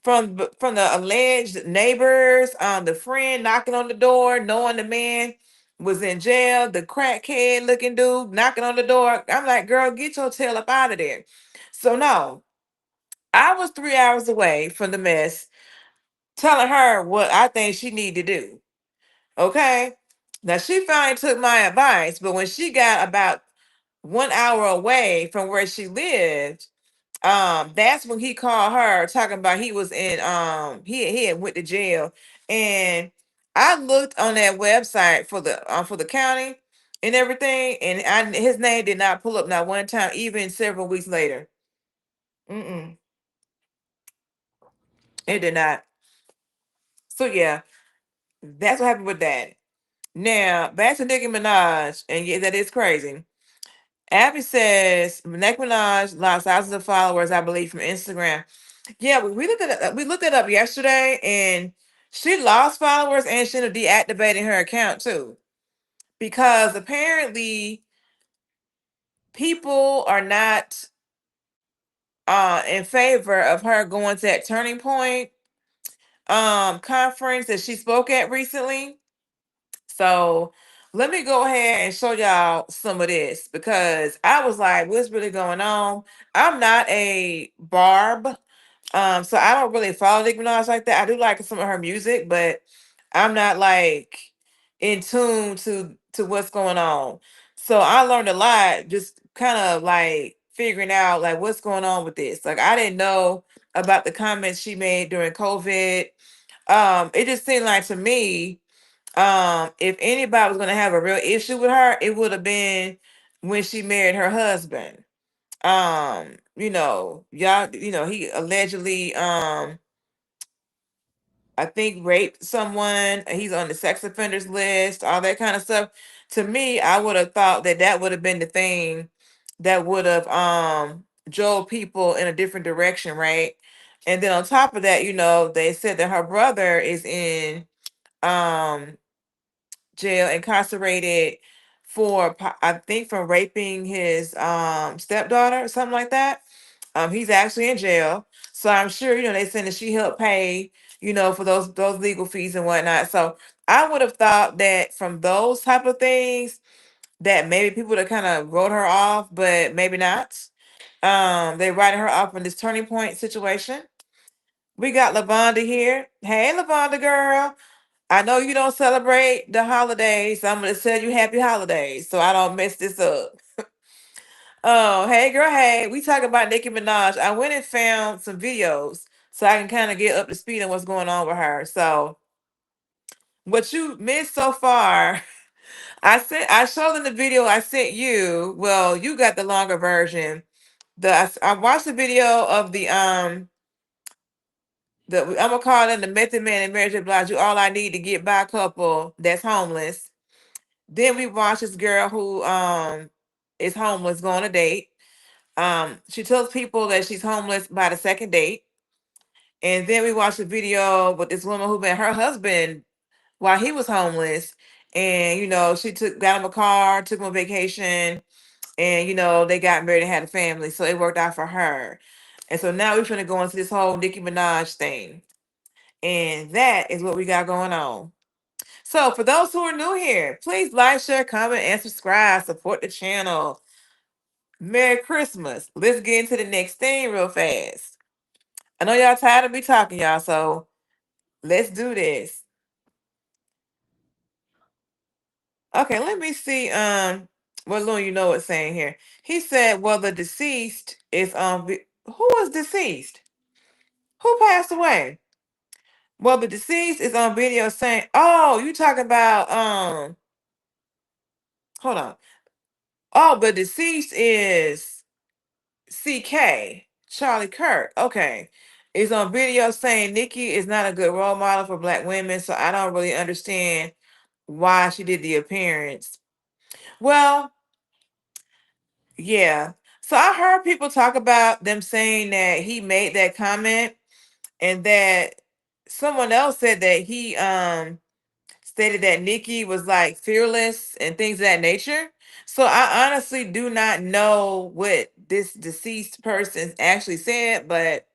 B: from the alleged neighbors, the friend knocking on the door, knowing the man was in jail, the crackhead looking dude knocking on the door, I'm like, girl, get your tail up out of there. So no, I was 3 hours away from the mess, telling her what I think she need to do. Okay. Now she finally took my advice, but when she got about 1 hour away from where she lived, that's when he called her talking about he was in he had went to jail. And I looked on that website for the county and everything, and his name did not pull up not one time, even several weeks later. Mm-mm, it did not. So yeah, that's what happened with that. Now back to Nicki Minaj, and yeah, that is crazy. Abby says Nicki Minaj lost thousands of followers, I believe, from Instagram. Yeah, we looked at it. We looked it up yesterday, and she lost followers, and she ended up deactivating her account too, because apparently people are not in favor of her going to that Turning Point conference that she spoke at recently. So let me go ahead and show y'all some of this, because I was like, what's really going on? I'm not a barb. So I don't really follow Nicki Minaj like that. I do like some of her music, but I'm not like in tune to what's going on. So I learned a lot just kind of like figuring out like what's going on with this. Like I didn't know about the comments she made during COVID. It just seemed like to me, if anybody was gonna have a real issue with her, it would have been when she married her husband. Y'all, he allegedly I think raped someone. He's on the sex offenders list, all that kind of stuff. To me, I would have thought that that would have been the thing that would have drove people in a different direction, right? And then on top of that, they said that her brother is in um jail, incarcerated for I think for raping his stepdaughter or something like that. He's actually in jail. So I'm sure, they saying that she helped pay, for those legal fees and whatnot. So I would have thought that from those type of things that maybe people that kind of wrote her off, but maybe not. They writing her off in this turning point situation. We got Lavonda here. Hey, Lavonda girl. I know you don't celebrate the holidays, so I'm gonna tell you happy holidays so I don't mess this up. Oh, hey girl, hey. We talking about Nicki Minaj. I went and found some videos so I can kind of get up to speed on what's going on with her. So what you missed so far, I showed in the video I sent you. Well, you got the longer version. I watched the video of I'm gonna call them the Method Man and Mary J. Blige. You all I need to get by couple that's homeless. Then we watched this girl who is homeless go on a date. She tells people that she's homeless by the second date. And then we watched a video with this woman who met her husband while he was homeless. And she got him a car, took him on vacation, and they got married and had a family. So it worked out for her. And so now we're gonna go into this whole Nicki Minaj thing. And that is what we got going on. So for those who are new here, please like, share, comment, and subscribe. Support the channel. Merry Christmas. Let's get into the next thing real fast. I know y'all tired of me talking, y'all, so let's do this. Okay, let me see. What Lou, what's saying here. He said, well, the deceased is who was deceased? Who passed away? Well, the deceased is on video saying, oh, you talking about hold on. Oh, but deceased is CK, Charlie Kirk. Okay. Is on video saying Nicki is not a good role model for black women, so I don't really understand why she did the appearance. Well, yeah. So I heard people talk about them saying that he made that comment and that someone else said that he stated that Nicki was like fearless and things of that nature. So I honestly do not know what this deceased person actually said, but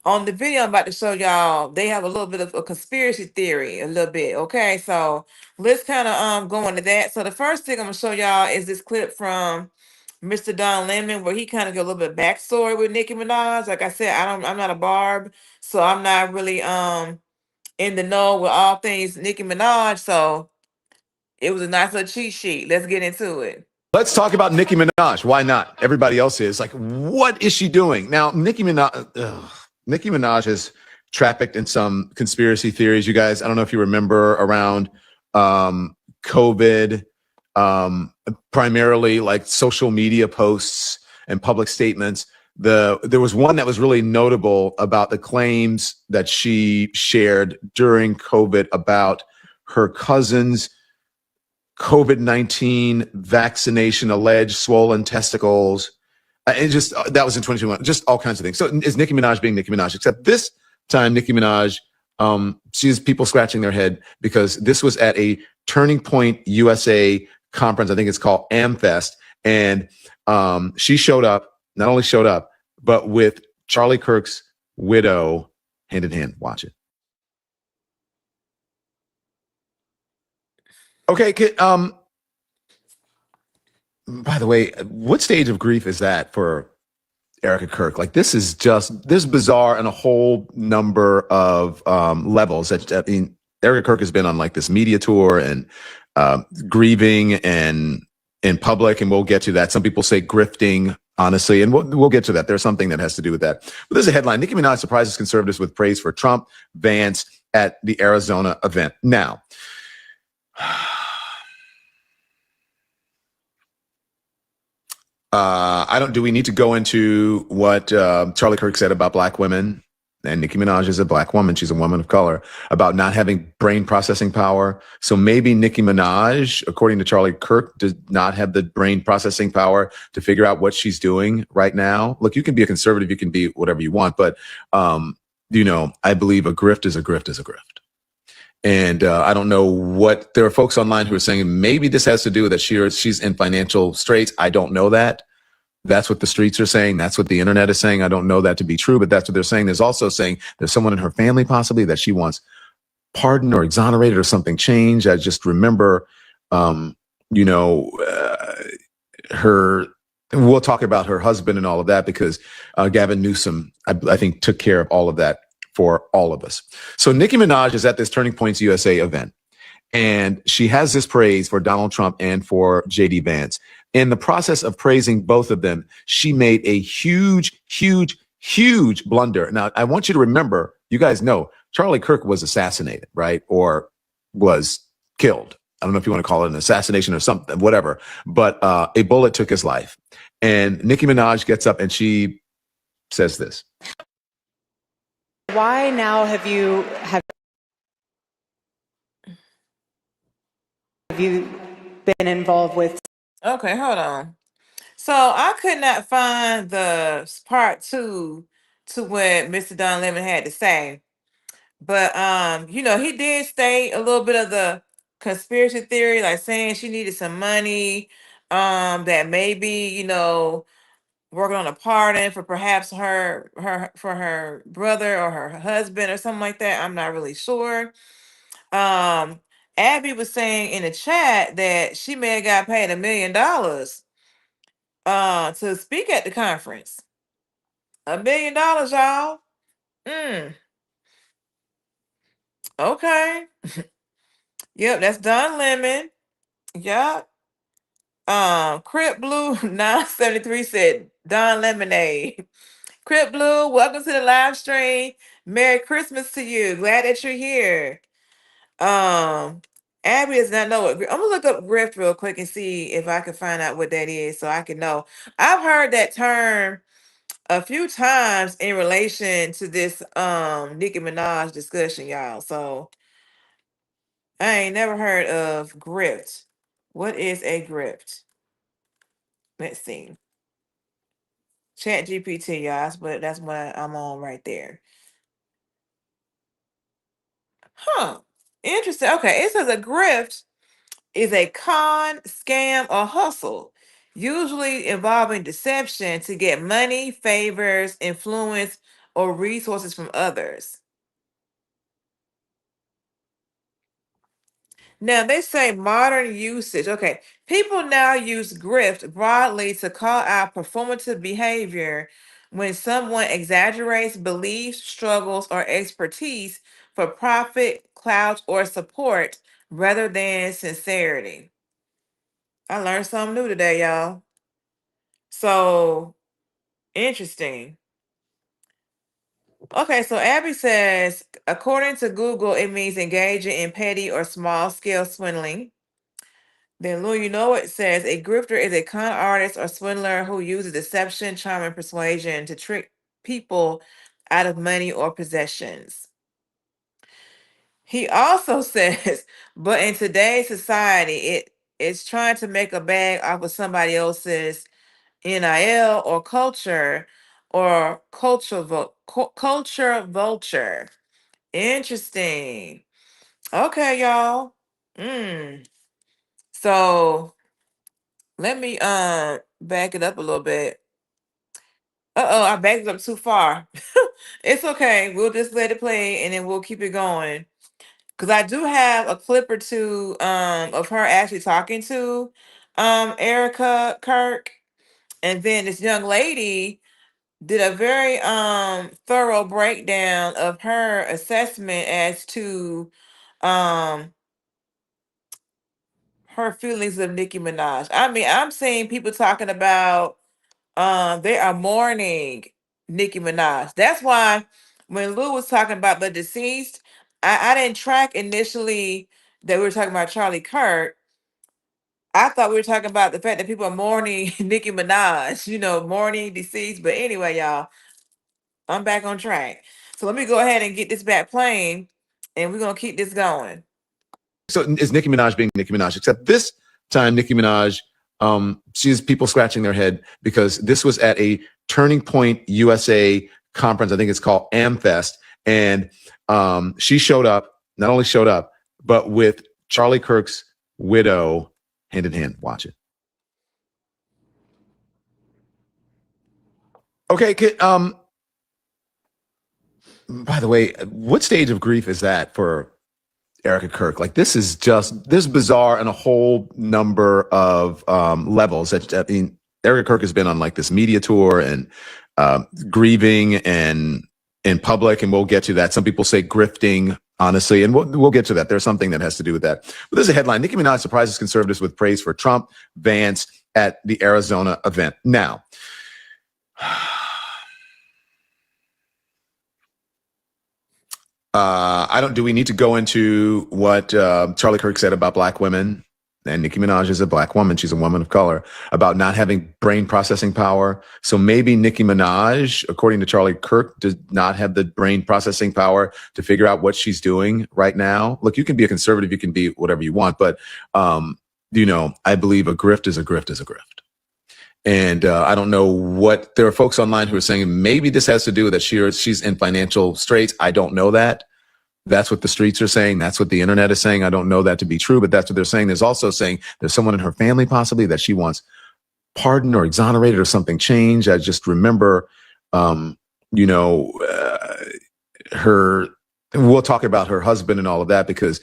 B: on the video I'm about to show y'all, they have a little bit of a conspiracy theory, a little bit. Okay, so let's kind of go into that. So the first thing I'm gonna show y'all is this clip from Mr. Don Lemon, where he kind of get a little bit backstory with Nicki Minaj. Like I said, I'm not a barb, so I'm not really in the know with all things Nicki Minaj. So it was a nice little cheat sheet. Let's get into it.
G: Let's talk about Nicki Minaj. Why not? Everybody else is like, what is she doing now? Nicki Minaj has trafficked in some conspiracy theories. You guys, I don't know if you remember around COVID, primarily like social media posts and public statements. There was one that was really notable about the claims that she shared during COVID about her cousin's COVID-19 vaccination, alleged swollen testicles. That was in 2021, just all kinds of things. So is Nicki Minaj being Nicki Minaj, except this time Nicki Minaj, sees people scratching their head because this was at a Turning Point USA conference. I think it's called AmFest. And she not only showed up, but with Charlie Kirk's widow hand in hand. Watch it. Okay, by the way, what stage of grief is that for Erica Kirk? Like, this is bizarre on a whole number of levels. I mean, Erica Kirk has been on like this media tour and grieving and in public, and we'll get to that. Some people say grifting, honestly, and we'll get to that. There's something that has to do with that. But there's a headline: Nicki Minaj surprises conservatives with praise for Trump, Vance at the Arizona event. Now, do we need to go into what Charlie Kirk said about black women? And Nicki Minaj is a black woman. She's a woman of color, about not having brain processing power. So maybe Nicki Minaj, according to Charlie Kirk, does not have the brain processing power to figure out what she's doing right now. Look, you can be a conservative, you can be whatever you want, but I believe a grift is a grift is a grift. And I don't know what, there are folks online who are saying maybe this has to do with that she's in financial straits. I don't know that. That's what the streets are saying. That's what the internet is saying. I don't know that to be true, but that's what they're saying. There's also saying there's someone in her family possibly that she wants pardoned or exonerated or something changed. I just remember, you know, her. We'll talk about her husband and all of that because Gavin Newsom, I think, took care of all of that for all of us. So Nicki Minaj is at this Turning Points USA event, and she has this praise for Donald Trump and for JD Vance. In the process of praising both of them, she made a huge, huge, huge blunder. Now, I want you to remember, you guys know, Charlie Kirk was assassinated, right? Or was killed. I don't know if you want to call it an assassination or something, whatever. But a bullet took his life. And Nicki Minaj gets up and she says this.
H: Why now have you been involved with?
B: Okay, hold on. So I could not find the part 2 to what Mr. Don Lemon had to say. But you know, he did state a little bit of the conspiracy theory, like saying she needed some money, that maybe, you know, working on a pardon for perhaps her brother or her husband or something like that. I'm not really sure. Abby was saying in the chat that she may have got paid $1 million to speak at the conference. $1 million, y'all. Okay. Yep, that's Don Lemon. Yep. Crip Blue 973 said Don Lemonade. Crip Blue, welcome to the live stream. Merry Christmas to you. Glad that you're here. Abby does not know what I'm gonna look up grift real quick and see if I can find out what that is so I can know. I've heard that term a few times in relation to this Nicki Minaj discussion, y'all. So I ain't never heard of grift. What is a grift? Let's see. Chat GPT, y'all. But that's what I'm on right there. Huh. Interesting. Okay. It says a grift is a con, scam, or hustle, usually involving deception to get money, favors, influence, or resources from others. Now they say modern usage. Okay, people now use grift broadly to call out performative behavior when someone exaggerates beliefs, struggles, or expertise for profit, clout, or support rather than sincerity. I learned something new today, y'all. So interesting. Okay, so Abby says, according to Google, it means engaging in petty or small scale swindling. Then Lou, you know it says a grifter is a con artist or swindler who uses deception, charm, and persuasion to trick people out of money or possessions. He also says, but in today's society, it's trying to make a bag off of somebody else's NIL or culture or culture vulture. Interesting. Okay, y'all. So let me back it up a little bit. Uh-oh, I backed it up too far. It's okay. We'll just let it play and then we'll keep it going. Because I do have a clip or two of her actually talking to Erica Kirk. And then this young lady did a very thorough breakdown of her assessment as to um her feelings of Nicki Minaj. I mean, I'm seeing people talking about they are mourning Nicki Minaj. That's why when Lou was talking about the deceased, I didn't track initially that we were talking about Charlie Kirk. I thought we were talking about the fact that people are mourning Nicki Minaj, you know, mourning deceased. But anyway, y'all, I'm back on track. So let me go ahead and get this back playing, and we're gonna keep this going.
G: So is Nicki Minaj being Nicki Minaj? Except this time, Nicki Minaj, she's people scratching their head because this was at a Turning Point USA conference. I think it's called AmFest. And she showed up, not only showed up, but with Charlie Kirk's widow hand in hand. Watch it. Okay. By the way, what stage of grief is that for Erica Kirk? Like, this is bizarre on a whole number of levels. I mean, Erica Kirk has been on like this media tour and grieving and in public, and we'll get to that. Some people say grifting, honestly, and we'll get to that. There's something that has to do with that. But there's a headline: Nicki Minaj surprises conservatives with praise for Trump, Vance at the Arizona event. Now, do we need to go into what Charlie Kirk said about black women? And Nicki Minaj is a black woman. She's a woman of color, about not having brain processing power. So maybe Nicki Minaj, according to Charlie Kirk, does not have the brain processing power to figure out what she's doing right now. Look, you can be a conservative, you can be whatever you want, but I believe a grift is a grift is a grift. And I don't know what, there are folks online who are saying maybe this has to do with that she's in financial straits. I don't know that. That's what the streets are saying. That's what the internet is saying. I don't know that to be true, but that's what they're saying. There's also saying there's someone in her family possibly that she wants pardoned or exonerated or something changed. I just remember, we'll talk about her husband and all of that because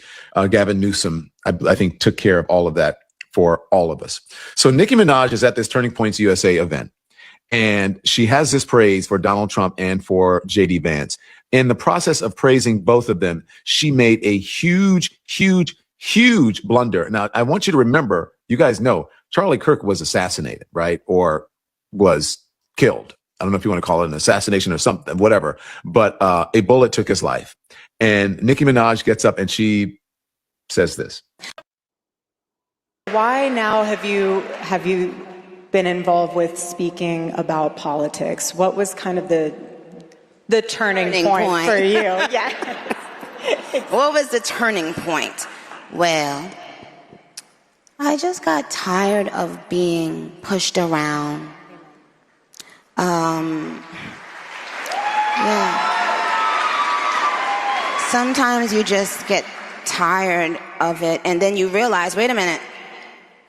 G: Gavin Newsom, I think, took care of all of that for all of us. So Nicki Minaj is at this Turning Points USA event, and she has this praise for Donald Trump and for JD Vance. In the process of praising both of them, she made a huge, huge, huge blunder. Now, I want you to remember, you guys know, Charlie Kirk was assassinated, right? Or was killed. I don't know if you want to call it an assassination or something, whatever. But a bullet took his life. And Nicki Minaj gets up and she says this.
H: Why now have you been involved with speaking about politics? What was kind of the turning point for you? Yeah.
I: What was the turning point? Well, I just got tired of being pushed around. Sometimes you just get tired of it, and then you realize, wait a minute,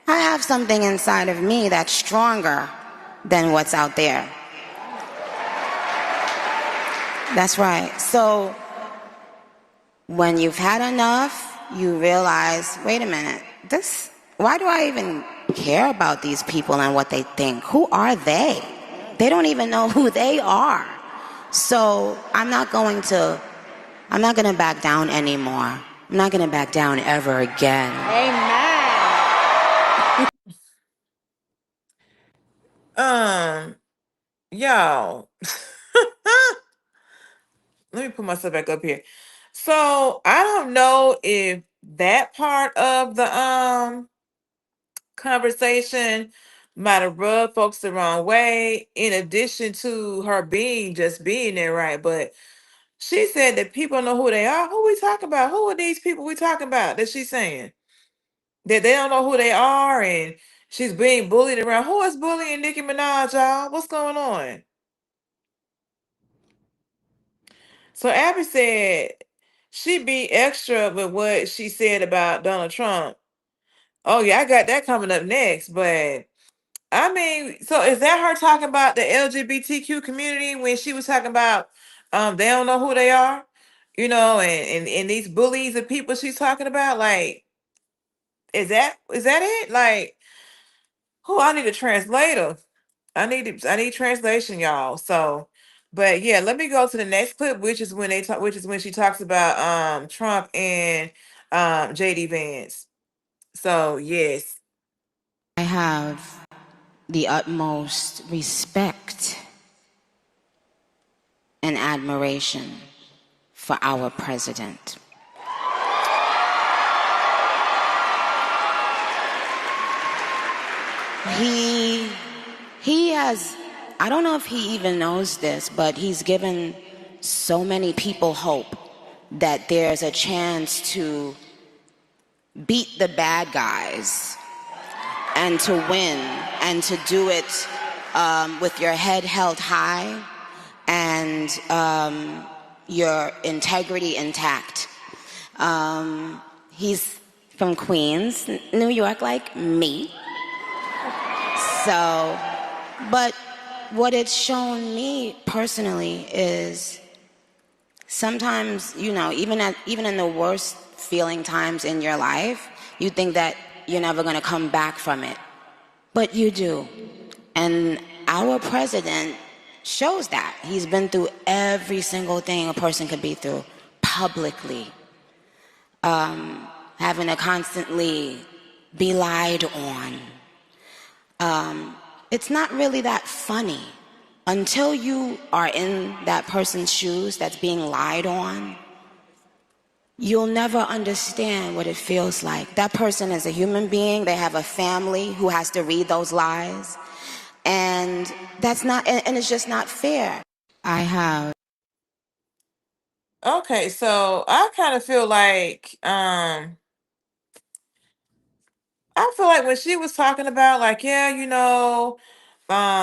I: I have something inside of me that's stronger than what's out there. That's right. So when you've had enough, you realize, wait a minute, why do I even care about these people and what they think? Who are they? They don't even know who they are. So I'm not going to back down anymore. I'm not going to back down ever again.
H: Amen.
B: Y'all. Let me put myself back up here. So I don't know if that part of the conversation might have rubbed folks the wrong way, in addition to her being there, right? But she said that people know who they are. Who we talking about? Who are these people we talking about that she's saying? That they don't know who they are, and she's being bullied around. Who is bullying Nicki Minaj, y'all? What's going on? So Abby said she be extra with what she said about Donald Trump. Oh yeah, I got that coming up next. But I mean, so is that her talking about the LGBTQ community when she was talking about they don't know who they are? And these bullies of people she's talking about? Like, is that it? Like, I need a translator. I need translation, y'all. So, but yeah, let me go to the next clip, which is when she talks about Trump and JD Vance. So yes.
I: I have the utmost respect and admiration for our president. He has, I don't know if he even knows this, but he's given so many people hope that there's a chance to beat the bad guys and to win, and to do it with your head held high and your integrity intact. He's from Queens, New York, like me. So, but what it's shown me personally is sometimes, even in the worst feeling times in your life, you think that you're never going to come back from it. But you do. And our president shows that. He's been through every single thing a person could be through publicly. Having to constantly be lied on. It's not really that funny. Until you are in that person's shoes that's being lied on, you'll never understand what it feels like. That person is a human being. They have a family who has to read those lies. And that's not, and it's just not fair.
B: Okay, so I kind of feel like I feel like when she was talking about like, yeah,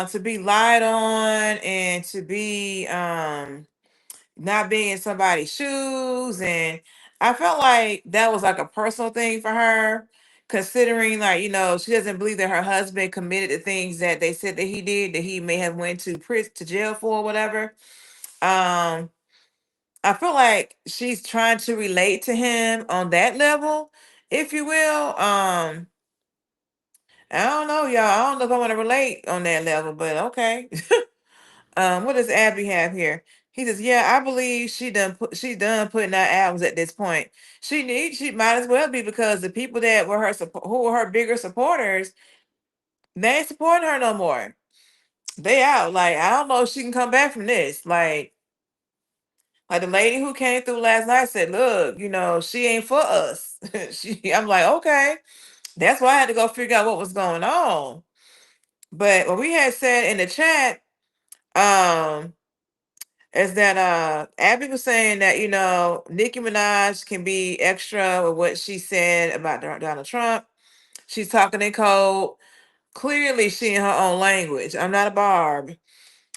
B: to be lied on and to be not being in somebody's shoes, and I felt like that was like a personal thing for her, considering like, she doesn't believe that her husband committed the things that they said that he did, that he may have went to prison to jail for or whatever. I feel like she's trying to relate to him on that level, if you will. I don't know, y'all. I don't know if I want to relate on that level, but okay. What does Abby have here? He says, "Yeah, I believe she done putting out albums at this point. She might as well be, because the people that were who were her bigger supporters, they ain't supporting her no more. They out. Like, I don't know if she can come back from this. Like the lady who came through last night said, look, she ain't for us. I'm like, okay. That's why I had to go figure out what was going on. But what we had said in the chat, is that Abby was saying that, Nicki Minaj can be extra with what she said about Donald Trump. She's talking in code. Clearly she in her own language. I'm not a Barb.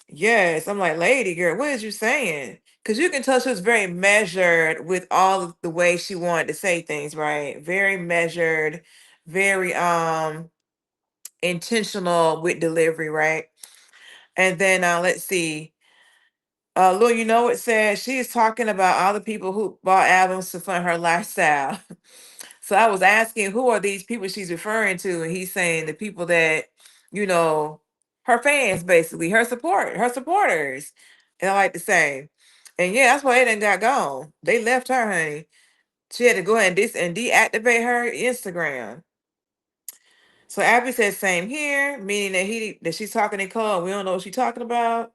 B: Yes. I'm like, lady girl, what is you saying? Because you can tell she was very measured with all of the way she wanted to say things, right? Very measured, very intentional with delivery, right? And then let's see. Lil, it says she's talking about all the people who bought albums to fund her lifestyle. So I was asking, who are these people she's referring to? And he's saying the people that, you know, her fans, basically, her supporters. And I like to say, and yeah, that's why they done got gone. They left her, honey. She had to go ahead and deactivate her Instagram. So Abby says same here, meaning that she's talking in code. We don't know what she's talking about.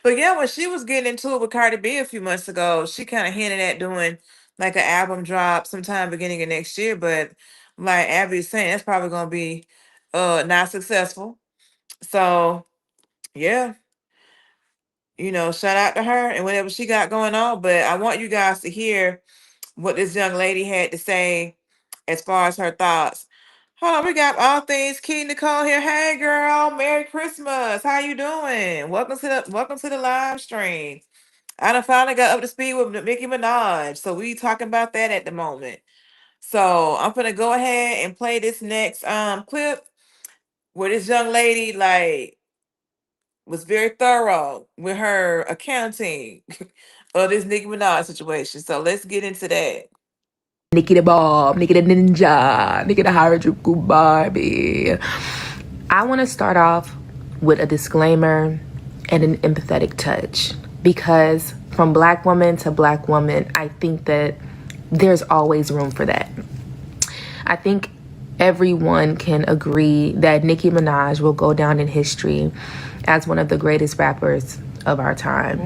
B: But yeah, when she was getting into it with Cardi B a few months ago, she kind of hinted at doing like an album drop sometime beginning of next year. But like Abby's saying, that's probably gonna be not successful. So yeah, shout out to her and whatever she got going on. But I want you guys to hear what this young lady had to say as far as her thoughts. Hold on, we got all things Key Nicole here. Hey girl, Merry Christmas. How you doing? Welcome to the live stream. I done finally got up to speed with Nicki Minaj. So we talking about that at the moment. So I'm gonna go ahead and play this next clip where this young lady was very thorough with her accounting of this Nicki Minaj situation. So let's get into that.
J: Nicki the Bob, Nicki the Ninja, Nicki the Harajuku Barbie. I want to start off with a disclaimer and an empathetic touch, because from black woman to black woman, I think that there's always room for that. I think everyone can agree that Nicki Minaj will go down in history as one of the greatest rappers of our time.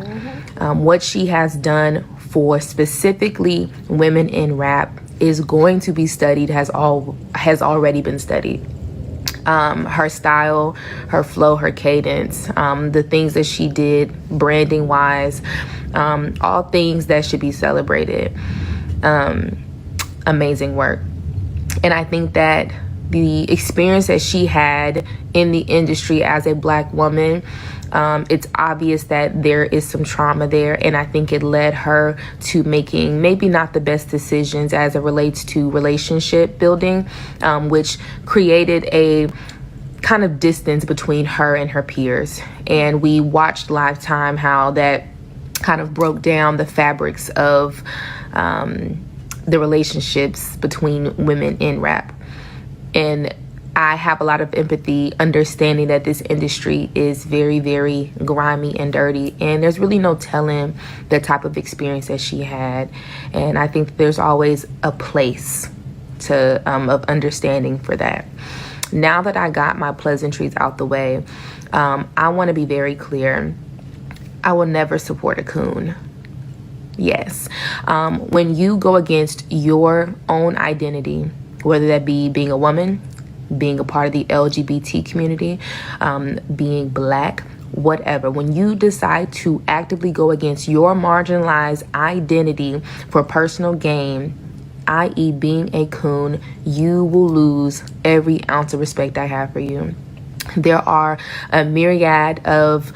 J: What she has done for specifically women in rap is going to be studied, has already been studied. Her style, her flow, her cadence, the things that she did branding wise, all things that should be celebrated. Amazing work. And I think that the experience that she had in the industry as a black woman, it's obvious that there is some trauma there. And I think it led her to making maybe not the best decisions as it relates to relationship building, which created a kind of distance between her and her peers. And we watched Lifetime, how that kind of broke down the fabrics of the relationships between women in rap. And I have a lot of empathy, understanding that this industry is very, very grimy and dirty, and there's really no telling the type of experience that she had. And I think there's always a place to of understanding for that. Now that I got my pleasantries out the way, I want to be very clear. I will never support a coon. Yes. When you go against your own identity, whether that be being a woman, being a part of the LGBT community, being black, whatever, when you decide to actively go against your marginalized identity for personal gain, i.e. being a coon, you will lose every ounce of respect I have for you. There are a myriad of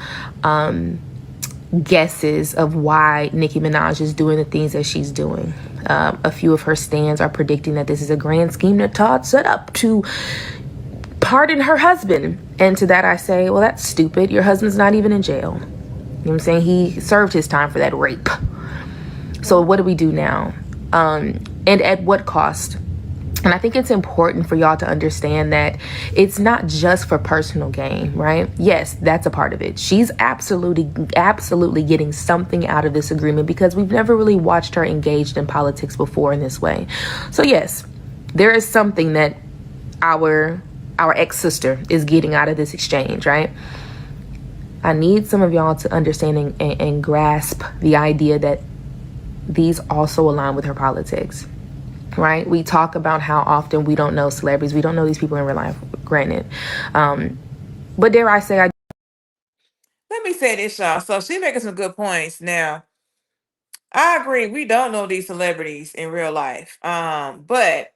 J: guesses of why Nicki Minaj is doing the things that she's doing. A few of her stans are predicting that this is a grand scheme that Todd set up to pardon her husband. And to that I say, well, that's stupid. Your husband's not even in jail. You know what I'm saying? He served his time for that rape. So what do we do now? And at what cost? And I think it's important for y'all to understand that it's not just for personal gain, right? Yes, that's a part of it. She's absolutely getting something out of this agreement, because we've never really watched her engaged in politics before in this way. So yes, there is something that our ex-sister is getting out of this exchange, right? I need some of y'all to understand and grasp the idea that these also align with her politics. Right? We talk about how often we don't know celebrities. We don't know these people in real life, granted. But dare I say,
B: Let me say this, y'all. So she making some good points. Now, I agree. We don't know these celebrities in real life. But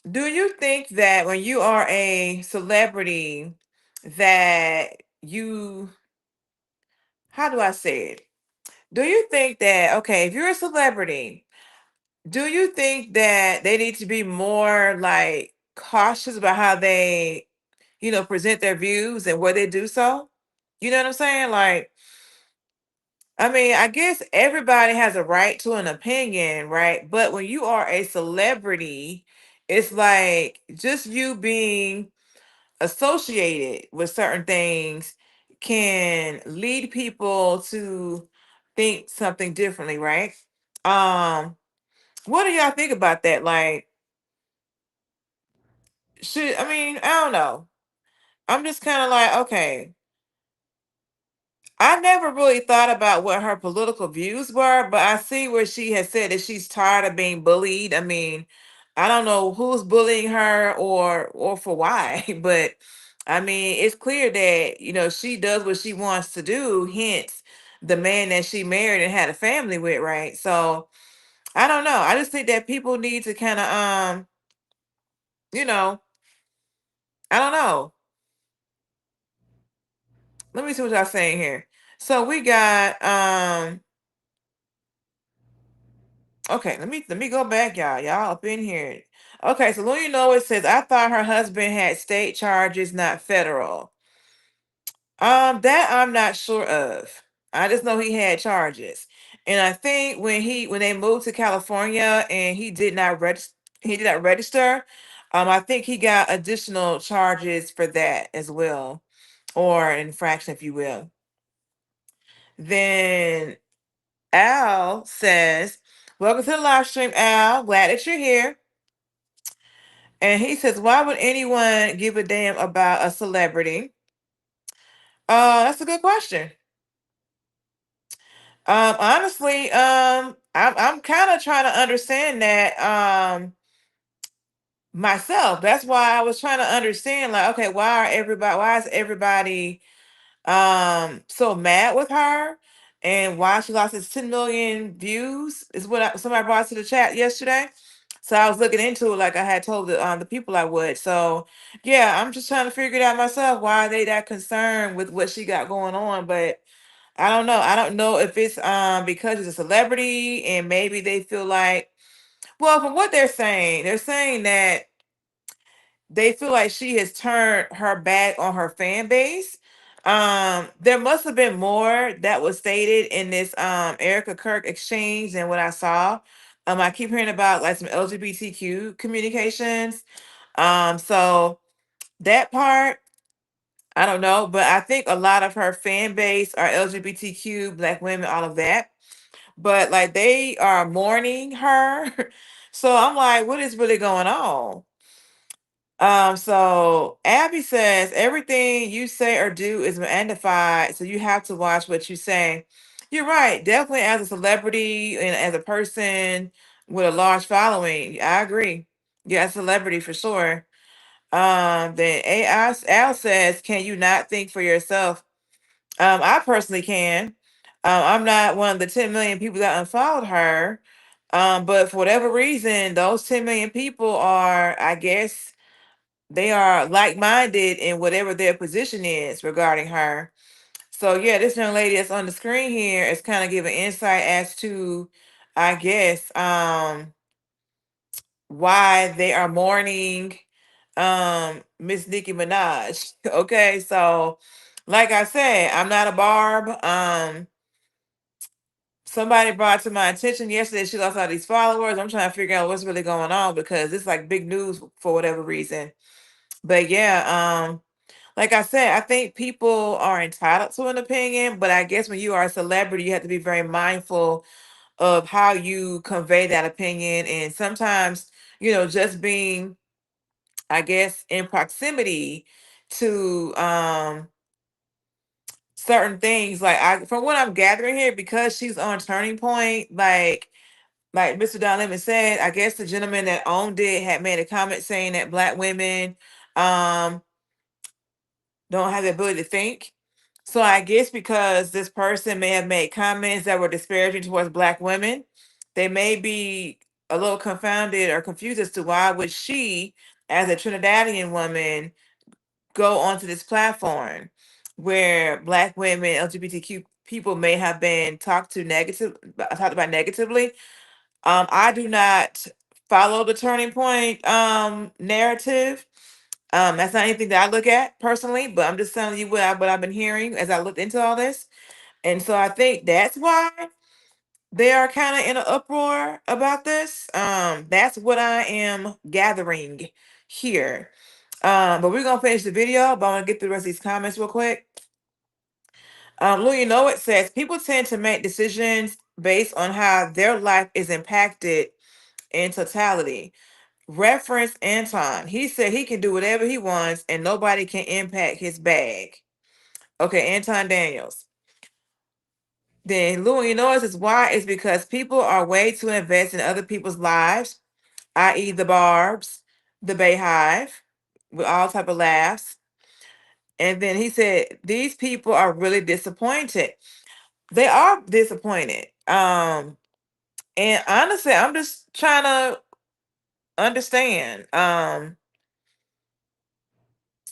B: do you think that when you are a celebrity that you, how do I say it? Do you think that, okay, if you're a celebrity, do you think that they need to be more like cautious about how they, present their views and where they do so? You know what I'm saying? Like, I mean, I guess everybody has a right to an opinion, right? But when you are a celebrity, it's like just you being associated with certain things can lead people to think something differently, right? Um, what do y'all think about that? Like, I don't know. I'm just kind of like, okay, I never really thought about what her political views were, but I see where she has said that she's tired of being bullied. I mean, I don't know who's bullying her or for why, but I mean, it's clear that, she does what she wants to do, hence the man that she married and had a family with, right? So, I don't know. I just think that people need to kind of you know, I don't know. Let me see what y'all saying here. So we got okay, let me go back, y'all. Y'all up in here. Okay, so Lou, it says I thought her husband had state charges, not federal. That I'm not sure of. I just know he had charges. And I think when they moved to California and he did not register, I think he got additional charges for that as well, or infraction, if you will. Then Al says, welcome to the live stream, Al. Glad that you're here. And he says, why would anyone give a damn about a celebrity? That's a good question. Honestly, I'm kind of trying to understand that myself. That's why I was trying to understand, like, okay, why is everybody so mad with her, and why she lost its 10 million views is what somebody brought to the chat yesterday. So I was looking into it like I had told the people I would. So yeah, I'm just trying to figure it out myself. Why are they that concerned with what she got going on? But I don't know. I don't know if it's because she's a celebrity and maybe they feel like, well, from what they're saying that they feel like she has turned her back on her fan base. There must have been more that was stated in this Erica Kirk exchange than what I saw. I keep hearing about like some LGBTQ communications. So that part, I don't know, but I think a lot of her fan base are LGBTQ, black women, all of that. But like they are mourning her. So I'm like, what is really going on? So Abby says everything you say or do is magnified, so you have to watch what you say. You're right, definitely as a celebrity and as a person with a large following. I agree. Yeah, a celebrity for sure. Then AI Al says, can you not think for yourself? I personally can. I'm not one of the 10 million people that unfollowed her. But for whatever reason, those 10 million people are, I guess, they are like-minded in whatever their position is regarding her. So yeah, this young lady that's on the screen here is kind of giving insight as to, I guess, why they are mourning Miss Nicki Minaj. Okay, so like I said, I'm not a barb. Somebody brought to my attention yesterday she lost all these followers. I'm trying to figure out what's really going on because it's like big news for whatever reason. But yeah, like I said, I think people are entitled to an opinion, but I guess when you are a celebrity, you have to be very mindful of how you convey that opinion. And sometimes, just being, I guess, in proximity to certain things, like from what I'm gathering here, because she's on Turning Point, like Mr. Don Lemon said, I guess the gentleman that owned it had made a comment saying that black women um don't have the ability to think. So I guess because this person may have made comments that were disparaging towards black women, they may be a little confounded or confused as to why would she, as a Trinidadian woman, go onto this platform where black women, LGBTQ people may have been talked about negatively. I do not follow the Turning Point narrative. That's not anything that I look at personally, but I'm just telling you what I've been hearing as I looked into all this. And so I think that's why they are kind of in an uproar about this. That's what I am gathering here. But we're gonna finish the video, but I want to get through the rest of these comments real quick. Lou, it says people tend to make decisions based on how their life is impacted in totality. Reference Anton. He said he can do whatever he wants and nobody can impact his bag. Okay, Anton Daniels. Then Louis Noise is why is because people are way too invested in other people's lives, i.e. the Barbs, the Bayhive, with all type of laughs. And then he said these people are really disappointed. They are disappointed. And honestly, I'm just trying to understand.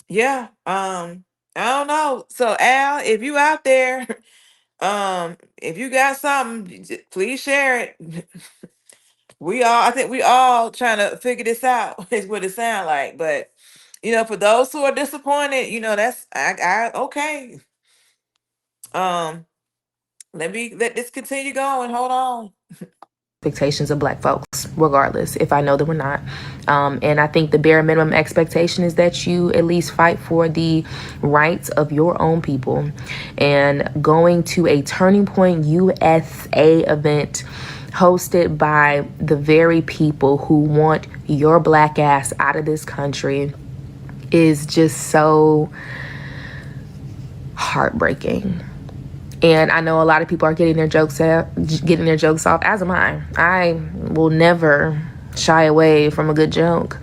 B: Yeah. I don't know. So Al, if you out there, if you got something, please share it. I think we all trying to figure this out is what it sounds like. But for those who are disappointed, that's I okay. Um, let this continue going. Hold on.
J: Expectations of black folks, regardless if I know them or not. And I think the bare minimum expectation is that you at least fight for the rights of your own people. And going to a Turning Point USA event hosted by the very people who want your black ass out of this country is just so heartbreaking. And I know a lot of people are getting their jokes off, as am I. I will never shy away from a good joke.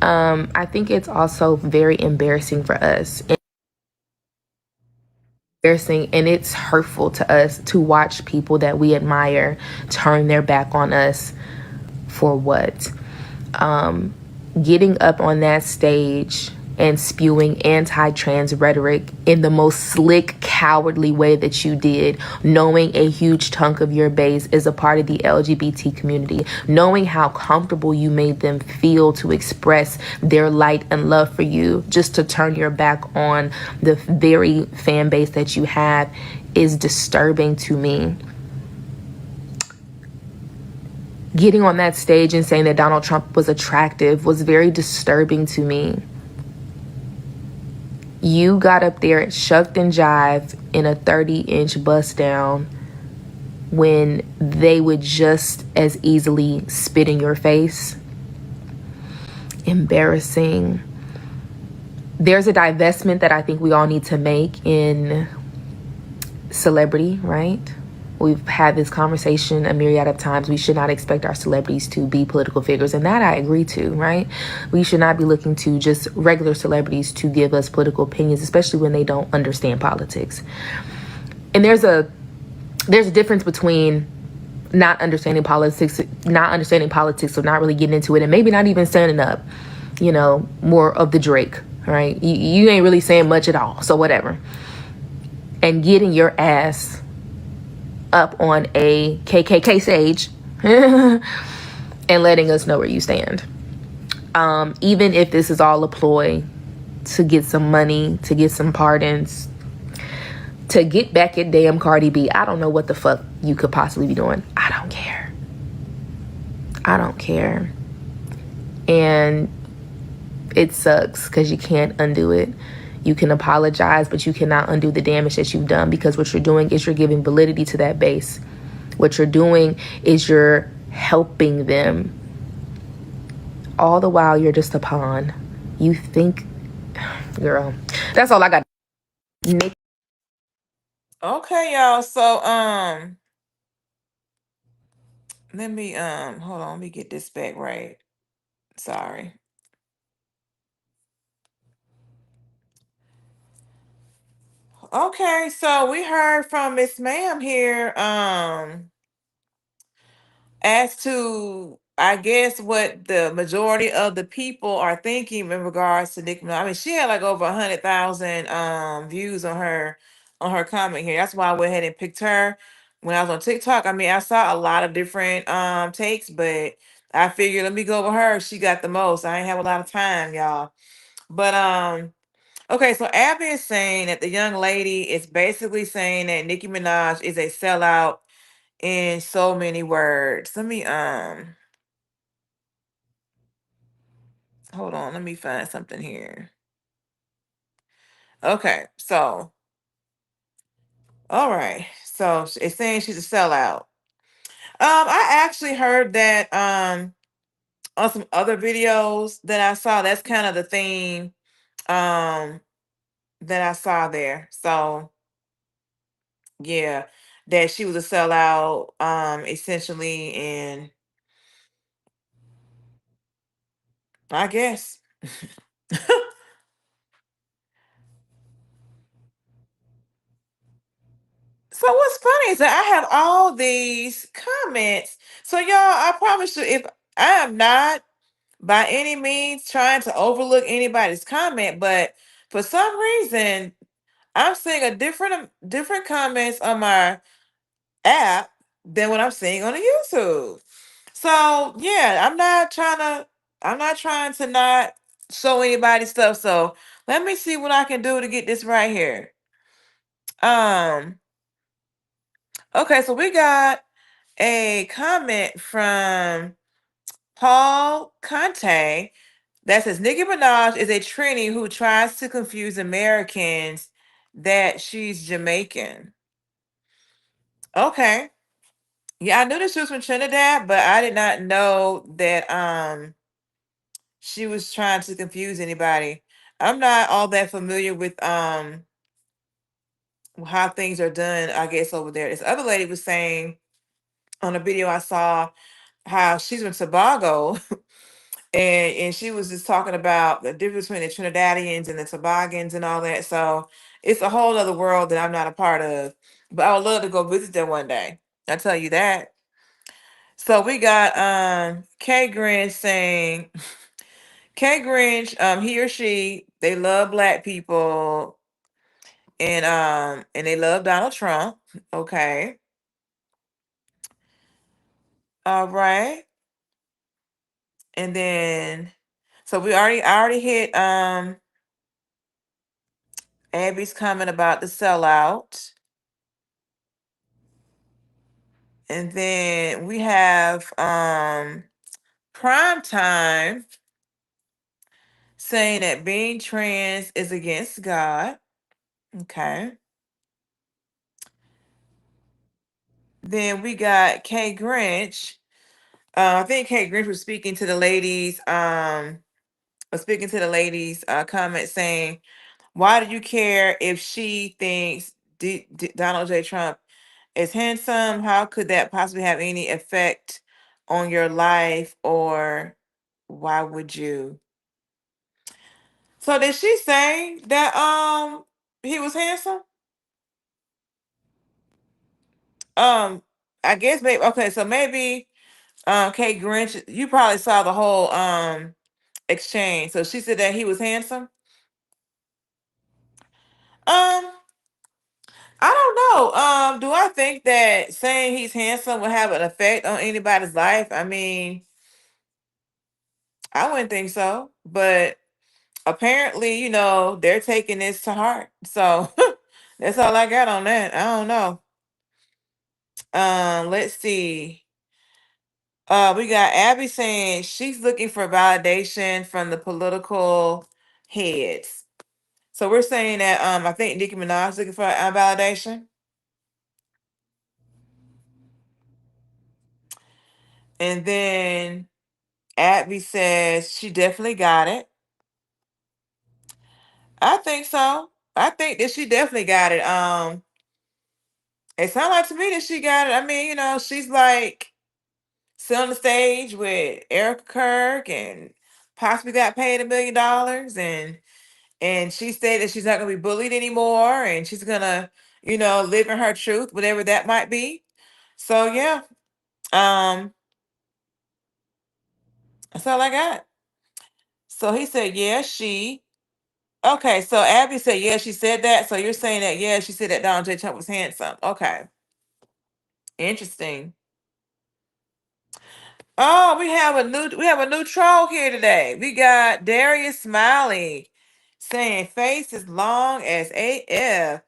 J: I think it's also very embarrassing for us. Embarrassing, and it's hurtful to us to watch people that we admire turn their back on us for what? Getting up on that stage and spewing anti-trans rhetoric in the most slick, cowardly way that you did, knowing a huge chunk of your base is a part of the LGBT community, knowing how comfortable you made them feel to express their light and love for you, just to turn your back on the very fan base that you have, is disturbing to me. Getting on that stage and saying that Donald Trump was attractive was very disturbing to me. You got up there, shucked and jived in a 30-inch bust down when they would just as easily spit in your face. Embarrassing. There's a divestment that I think we all need to make in celebrity, right? We've had this conversation a myriad of times. We should not expect our celebrities to be political figures, and that I agree to, right? We should not be looking to just regular celebrities to give us political opinions, especially when they don't understand politics. And there's a difference between not understanding politics, or not really getting into it, and maybe not even standing up, more of the Drake, right? You ain't really saying much at all, so whatever. And getting your ass up on a KKK stage and letting us know where you stand. Even if this is all a ploy to get some money, to get some pardons, to get back at damn Cardi B. I don't know what the fuck you could possibly be doing. I don't care. And it sucks because you can't undo it. You can apologize, but you cannot undo the damage that you've done, because what you're doing is you're giving validity to that base. What you're doing is you're helping them. All the while, you're just a pawn. You think, girl, that's all I got. Nick.
B: Okay, y'all. So, let me, hold on. Let me get this back right. Sorry. Okay, so we heard from Miss Ma'am here, as to, I guess, what the majority of the people are thinking in regards to Nicki Minaj. I mean, she had like over 100,000 views on her comment here. That's why I went ahead and picked her when I was on TikTok. I mean, I saw a lot of different takes, but I figured let me go with her. She got the most. I ain't have a lot of time, y'all. But okay, so Abby is saying that the young lady is basically saying that Nicki Minaj is a sellout in so many words. Let me hold on, let me find something here. Okay, so all right. So it's saying she's a sellout. I actually heard that on some other videos that I saw. That's kind of the theme um that I saw there. So yeah, that she was a sellout, essentially, and I guess. So what's funny is that I have all these comments. So y'all, I promise you, if I am not by any means trying to overlook anybody's comment, but for some reason I'm seeing a different comments on my app than what I'm seeing on the YouTube. So yeah, I'm not trying to not show anybody stuff. So let me see what I can do to get this right here. Um, okay, so we got a comment from Paul Conte that says Nicki Minaj is a Trini who tries to confuse Americans that she's Jamaican. Okay. Yeah, I knew that she was from Trinidad, but I did not know that she was trying to confuse anybody. I'm not all that familiar with how things are done, I guess, over there. This other lady was saying on a video I saw how she's from Tobago and she was just talking about the difference between the Trinidadians and the Tobagans and all that. So it's a whole other world that I'm not a part of. But I would love to go visit them one day. I tell you that. So we got K Grinch saying K Grinch, he or she They love black people, and they love Donald Trump. Okay. All right. And then so I already hit Abby's comment about the sellout. And then we have Prime Time saying that being trans is against God. Okay. Then we got Kay Grinch. I think Kay Grinch was speaking to the ladies, comment saying, why do you care if she thinks Donald J. Trump is handsome? How could that possibly have any effect on your life? Or why would you? So did she say that he was handsome? I guess maybe okay, so maybe Kate Grinch, you probably saw the whole exchange. So she said that he was handsome. Um, I don't know. Do I think that saying he's handsome will have an effect on anybody's life? I mean, I wouldn't think so, but apparently, they're taking this to heart. So that's all I got on that. I don't know. Let's see. We got Abby saying she's looking for validation from the political heads. So we're saying that I think Nicki Minaj is looking for validation. And then Abby says she definitely got it. I think so. I think that she definitely got it. It sounds like to me that she got it. I mean, she's like still on the stage with Erica Kirk and possibly got paid $1 million, and she said that she's not gonna be bullied anymore, and she's gonna, live in her truth, whatever that might be. So yeah, that's all I got. So he said, yeah, she. Okay, so Abby said, yeah, she said that. So you're saying that, yeah, she said that Donald J. Trump was handsome. Okay, interesting. Oh, we have a new troll here today. We got Darius Smiley saying face is long as AF.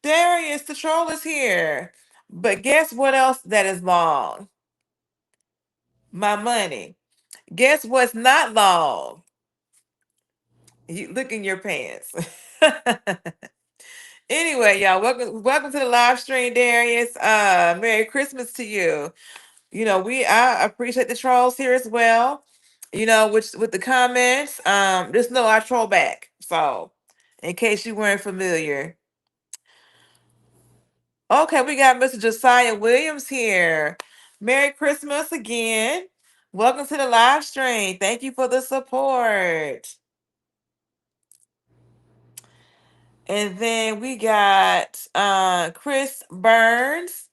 B: Darius, the troll is here. But guess what else that is long? My money. Guess what's not long? You look in your pants. Anyway, y'all, welcome to the live stream, Darius. Merry Christmas to you. I appreciate the trolls here as well. Which with the comments, just know I troll back. So, in case you weren't familiar. Okay, we got Mr. Josiah Williams here. Merry Christmas again. Welcome to the live stream. Thank you for the support. And then we got Chris Burns.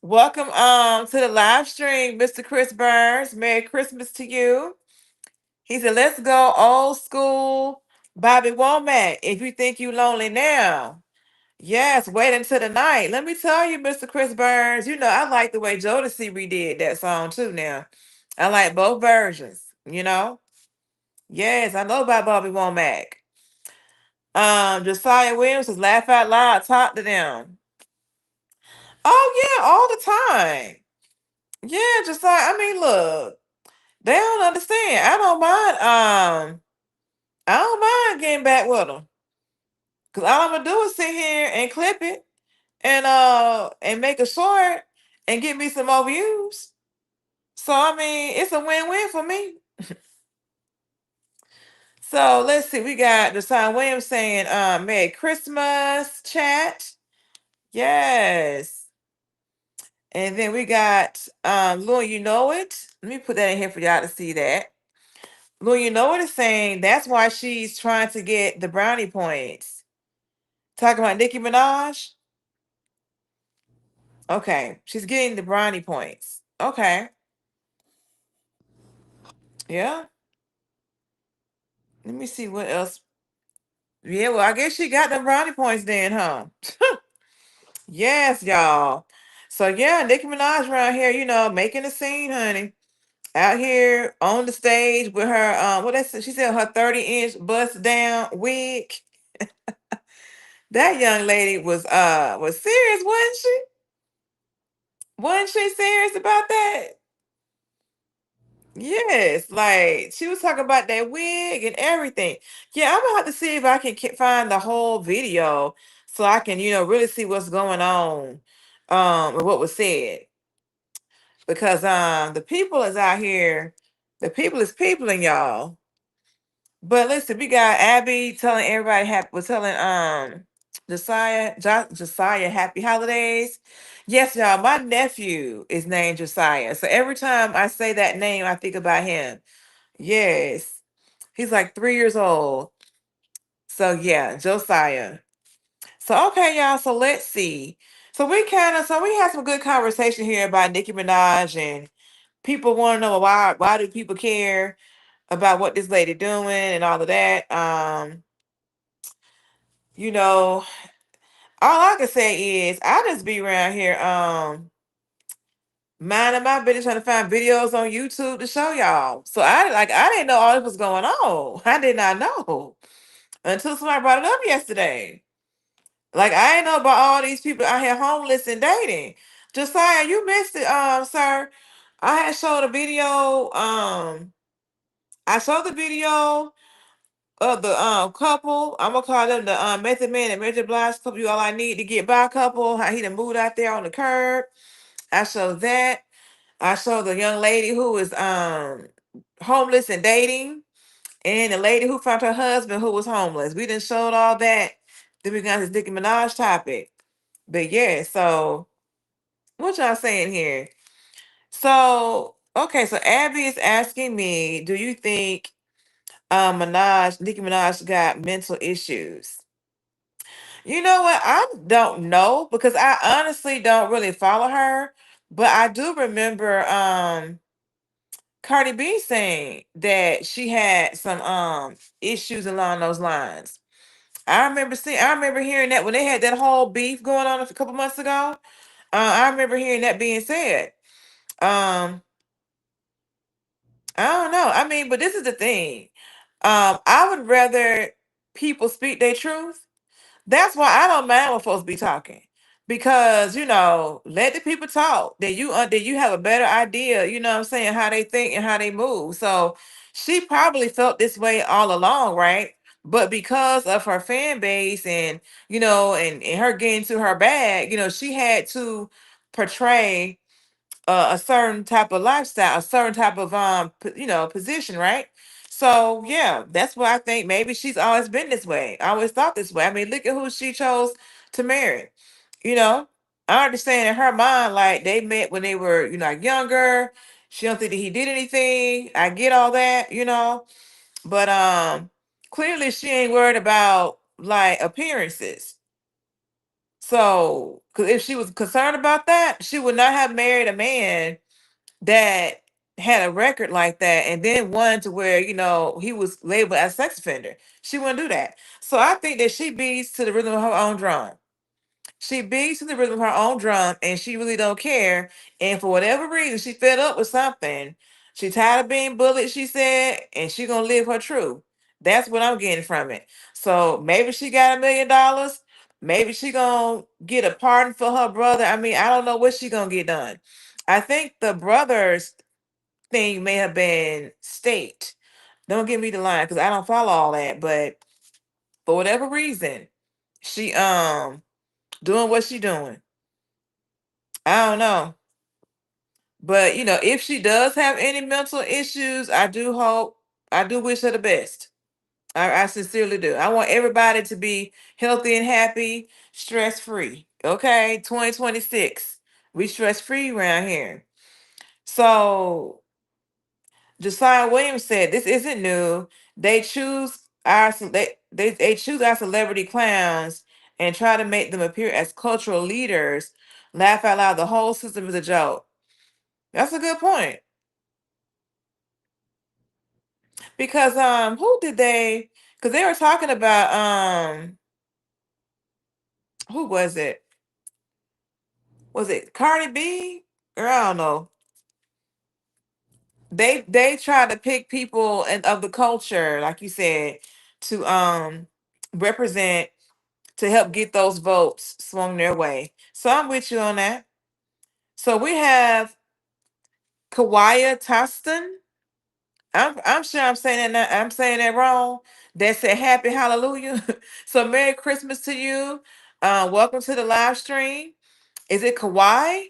B: Welcome to the live stream, Mr. Chris Burns. Merry Christmas to you. He said, let's go old school Bobby Womack. If you think you lonely now. Yes, wait until the night. Let me tell you, Mr. Chris Burns, I like the way Jodeci redid that song too now. I like both versions. Yes, I know about Bobby Womack. Josiah Williams says, laugh out loud, talk to them. Oh yeah, all the time. Yeah, Josiah. I mean, look, they don't understand. I don't mind getting back with them. Cause all I'm gonna do is sit here and clip it and make a short and get me some more views. So I mean, it's a win-win for me. So let's see. We got Deshaun Williams saying, Merry Christmas, chat. Yes. And then we got Lou, you know it. Let me put that in here for y'all to see that. Lou, you know what it's saying. That's why she's trying to get the brownie points. Talking about Nicki Minaj. Okay, she's getting the brownie points. Okay, yeah. Let me see what else. Yeah, well, I guess she got them brownie points then, huh? Yes, y'all. So yeah, Nicki Minaj around here, making a scene, honey. Out here on the stage with her she said her 30-inch bust down wig. That young lady was serious, wasn't she? Wasn't she serious about that? Yes, like she was talking about that wig and everything. Yeah, I'm gonna have to see if I can find the whole video so I can, really see what's going on, and what was said. Because the people is out here, the people is peopling, y'all. But listen, we got Abby telling everybody was telling Josiah happy holidays. Yes, y'all, my nephew is named Josiah. So every time I say that name, I think about him. Yes. He's like 3 years old. So yeah, Josiah. So okay, y'all. So let's see. So we had some good conversation here about Nicki Minaj, and people want to know why do people care about what this lady doing and all of that. You know, all I can say is I just be around here minding my business trying to find videos on YouTube to show y'all. So I didn't know all this was going on. I did not know until somebody brought it up yesterday. Like I didn't know about all these people out here homeless and dating. Josiah, you missed it, sir. I had showed a video. I showed the video of the couple. I'm gonna call them the Method Man and Method Blige couple. You all I need to get by couple. How he done moved out there on the curb. I showed that. I showed the young lady who is homeless and dating, and the lady who found her husband who was homeless. We done showed all that. Then we got this Nicki Minaj topic. But yeah, so what y'all saying here? So okay, so Abby is asking me, do you think Nicki Minaj got mental issues? You know what? I don't know because I honestly don't really follow her, but I do remember Cardi B saying that she had some issues along those lines. I remember hearing that when they had that whole beef going on a couple months ago. I remember hearing that being said. Um, I don't know. I mean, but this is the thing. I would rather people speak their truth. That's why I don't mind when folks be talking. Because, let the people talk. Then you have a better idea, what I'm saying, how they think and how they move. So she probably felt this way all along, right? But because of her fan base and and her getting to her bag, she had to portray a certain type of lifestyle, a certain type of position, right? So yeah, that's why I think maybe she's always been this way. I always thought this way. I mean, look at who she chose to marry. You know, I understand in her mind, like they met when they were, younger. She don't think that he did anything. I get all that, but clearly she ain't worried about like appearances. So, because if she was concerned about that, she would not have married a man that had a record like that and then one to where he was labeled as a sex offender. She wouldn't do that. So I think that she beats to the rhythm of her own drum. She beats to the rhythm of her own drum, and she really don't care. And for whatever reason, she fed up with something. She tired of being bullied, she said, and she gonna live her truth. That's what I'm getting from it. So maybe she got $1 million. Maybe she gonna get a pardon for her brother. I mean, I don't know what she gonna get done. I think the brother's thing may have been state. Don't give me the line because I don't follow all that. But for whatever reason, she doing what she doing. I don't know. But if she does have any mental issues, I do wish her the best. I sincerely do. I want everybody to be healthy and happy, stress free. Okay, 2026. We stress free around here. So Josiah Williams said, "This isn't new. They choose they choose our celebrity clowns and try to make them appear as cultural leaders. Laugh out loud. The whole system is a joke." That's a good point. Because who did they? Because they were talking about who was it? Was it Cardi B? Or I don't know. They try to pick people and of the culture, like you said, to represent, to help get those votes swung their way. So I'm with you on that. So we have Kawaya Toston. I'm sure I'm saying that wrong. That said happy hallelujah. So Merry Christmas to you. Welcome to the live stream. Is it Kawhi?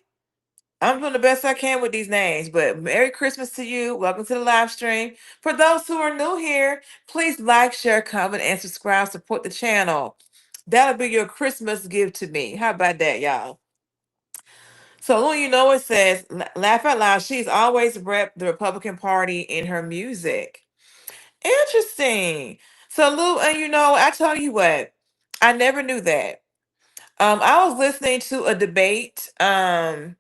B: I'm doing the best I can with these names, but Merry Christmas to you. Welcome to the live stream. For those who are new here, please like, share, comment, and subscribe. Support the channel. That'll be your Christmas gift to me. How about that, y'all? So, when you know it says, laugh out loud, she's always rep the Republican Party in her music. Interesting. So, Lou, and I tell you what, I never knew that. I was listening to a debate. When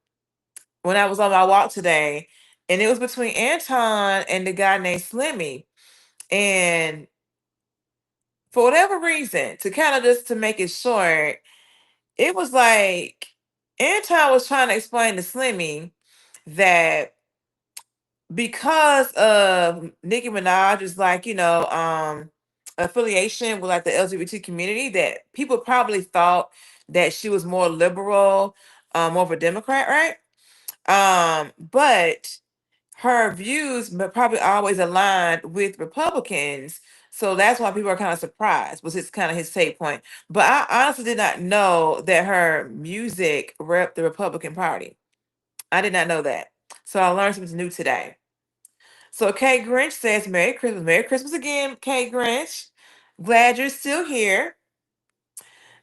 B: I was on my walk today, and it was between Anton and the guy named Slimmy. And for whatever reason, to kind of just to make it short, it was like Anton was trying to explain to Slimmy that because of Nicki Minaj's affiliation with like the LGBT community, that people probably thought that she was more liberal, more of a Democrat, right? But her views probably always aligned with Republicans. So that's why people are kind of surprised, was his kind of his take point. But I honestly did not know that her music rep the Republican Party. I did not know that. So I learned something new today. So Kay Grinch says, Merry Christmas. Merry Christmas again, Kay Grinch. Glad you're still here.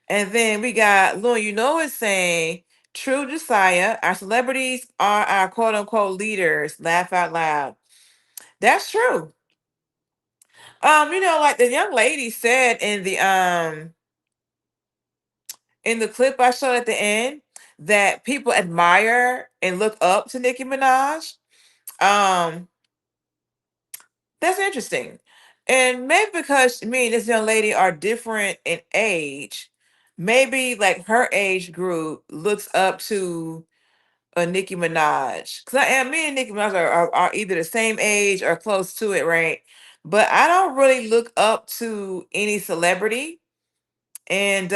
B: And then we got Lou, is saying, True Josiah, our celebrities are our quote unquote leaders. Laugh out loud. That's true. Like the young lady said in the clip I showed at the end, that people admire and look up to Nicki Minaj. Um, that's interesting. And maybe because me and this young lady are different in age, maybe like her age group looks up to a Nicki Minaj. Because me and Nicki Minaj are either the same age or close to it, right? But I don't really look up to any celebrity. And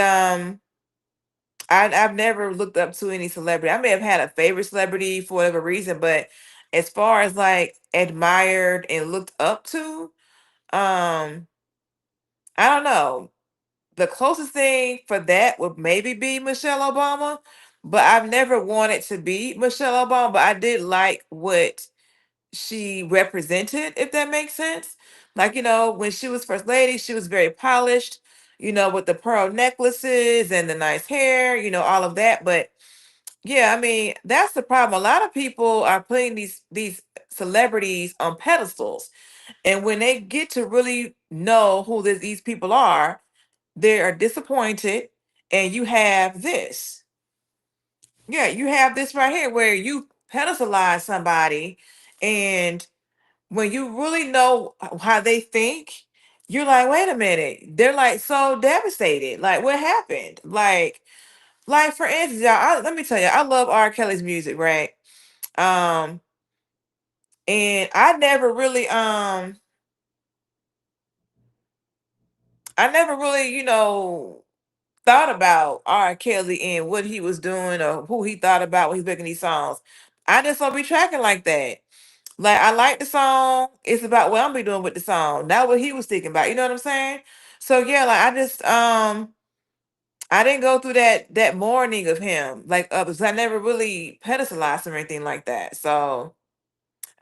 B: I've never looked up to any celebrity. I may have had a favorite celebrity for whatever reason, but as far as like admired and looked up to, um, I don't know. The closest thing for that would maybe be Michelle Obama, but I've never wanted to be Michelle Obama, but I did like what she represented, if that makes sense. Like, when she was first lady, she was very polished, with the pearl necklaces and the nice hair, all of that. But yeah, I mean, that's the problem. A lot of people are putting these celebrities on pedestals. And when they get to really know who these people are, they are disappointed. And you have this. Yeah, you have this right here where you pedestalize somebody, and when you really know how they think, you're like, wait a minute. They're like so devastated. Like, what happened? Like for instance, y'all, let me tell you, I love R. Kelly's music, right? Um, and I never really, thought about R. Kelly and what he was doing or who he thought about when he's making these songs. I just don't be tracking like that. Like I like the song. It's about what I'm be doing with the song, not what he was thinking about. You know what I'm saying? So yeah, like I just I didn't go through that mourning of him like others. I never really pedestalized him or anything like that. So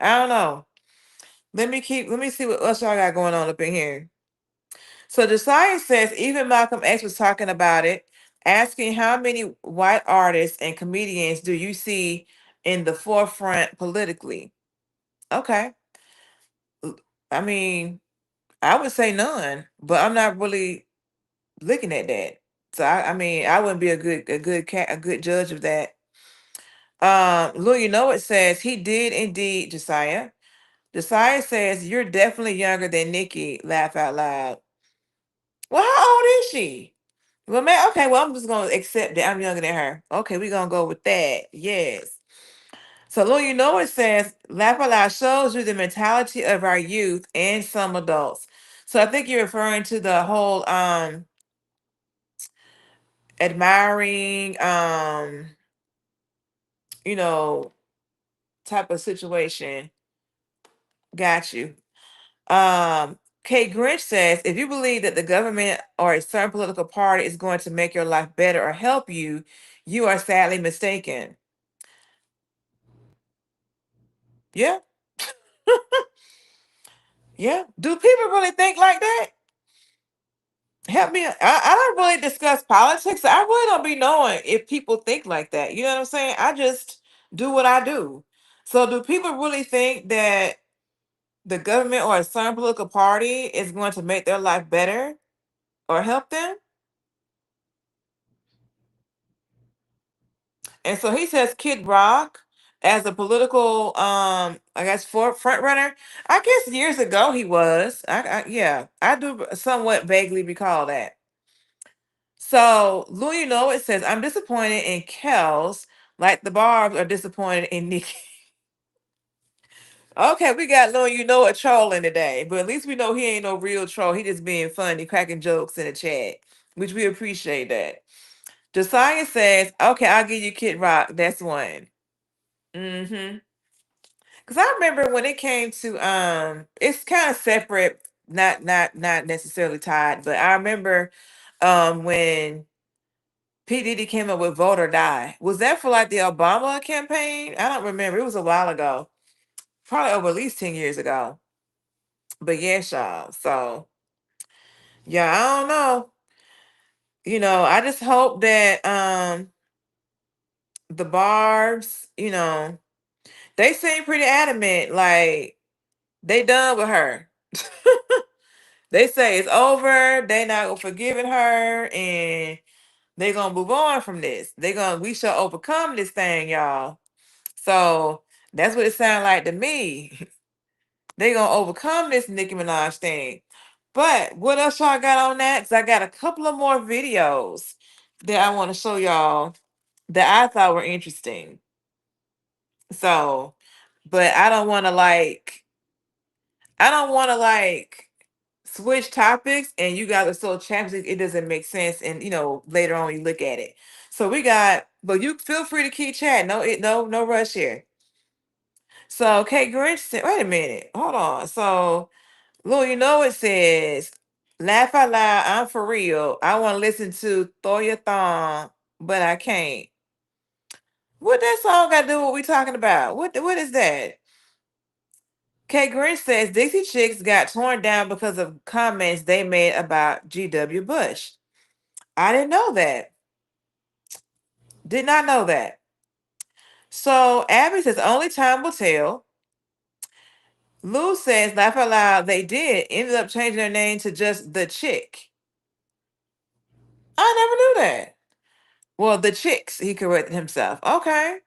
B: I don't know. Let me see what else y'all got going on up in here. So the science says even Malcolm X was talking about it, asking how many white artists and comedians do you see in the forefront politically? Okay. I mean, I would say none, but I'm not really looking at that. So I mean, I wouldn't be a good judge of that. Lou, it says he did indeed, Josiah. Josiah says you're definitely younger than Nikki. Laugh out loud. Well, how old is she? Well, man, okay, well, I'm just gonna accept that I'm younger than her. Okay, we're gonna go with that. Yes. So, Lord, you know it says, Laugh Out Loud shows you the mentality of our youth and some adults. So I think you're referring to the whole admiring you know, type of situation. Got you. Kate Grinch says, if you believe that the government or a certain political party is going to make your life better or help you, you are sadly mistaken. Yeah. Yeah. Do people really think like that? Help me. I don't really discuss politics. I really don't be knowing if people think like that. You know what I'm saying? I just do what I do. So do people really think that the government or a certain political party is going to make their life better or help them? And so he says Kid Rock as a political I guess for front runner. I guess years ago he was. Yeah, I do somewhat vaguely recall that. So Louis know it says I'm disappointed in Kels like the Barbs are disappointed in Nicki. Okay, we got Louis, you know, a trolling today, but at least we know he ain't no real troll. He just being funny, cracking jokes in the chat, which we appreciate that. Josiah says, okay, I'll give you Kid Rock. That's one. Mm-hmm. Because I remember when it came to it's kind of separate, not necessarily tied, but I remember when P. Diddy came up with Vote or Die. Was that for like the Obama campaign? I don't remember. It was a while ago. Probably over at least 10 years ago. But yes, y'all. So yeah, I don't know. You know, I just hope that the Barbs, you know, they seem pretty adamant, like they done with her. They say it's over, they not forgiving her, and they gonna move on from this. We shall overcome this thing, y'all. So that's what it sounds like to me. They gonna overcome this Nicki Minaj thing. But what else y'all got on that? Because I got a couple of more videos that I want to show y'all that I thought were interesting. So, but I don't want to like switch topics and you guys are so chapstick it doesn't make sense and you know later on you look at it. So we got, but you feel free to keep chatting. No rush here. So Kate Grinch said, wait a minute, hold on. So Lou, you know it says, laugh out loud, I'm for real. I want to listen to Throw Your Thong, but I can't. What that song got to do with what we talking about? What is that? Kay Grinch says Dixie Chicks got torn down because of comments they made about G.W. Bush. I didn't know that. Did not know that. So Abby says only time will tell. Lou says laugh out loud. They did ended up changing their name to just the Chick. I never knew that. Well, the Chicks. He corrected himself. Okay.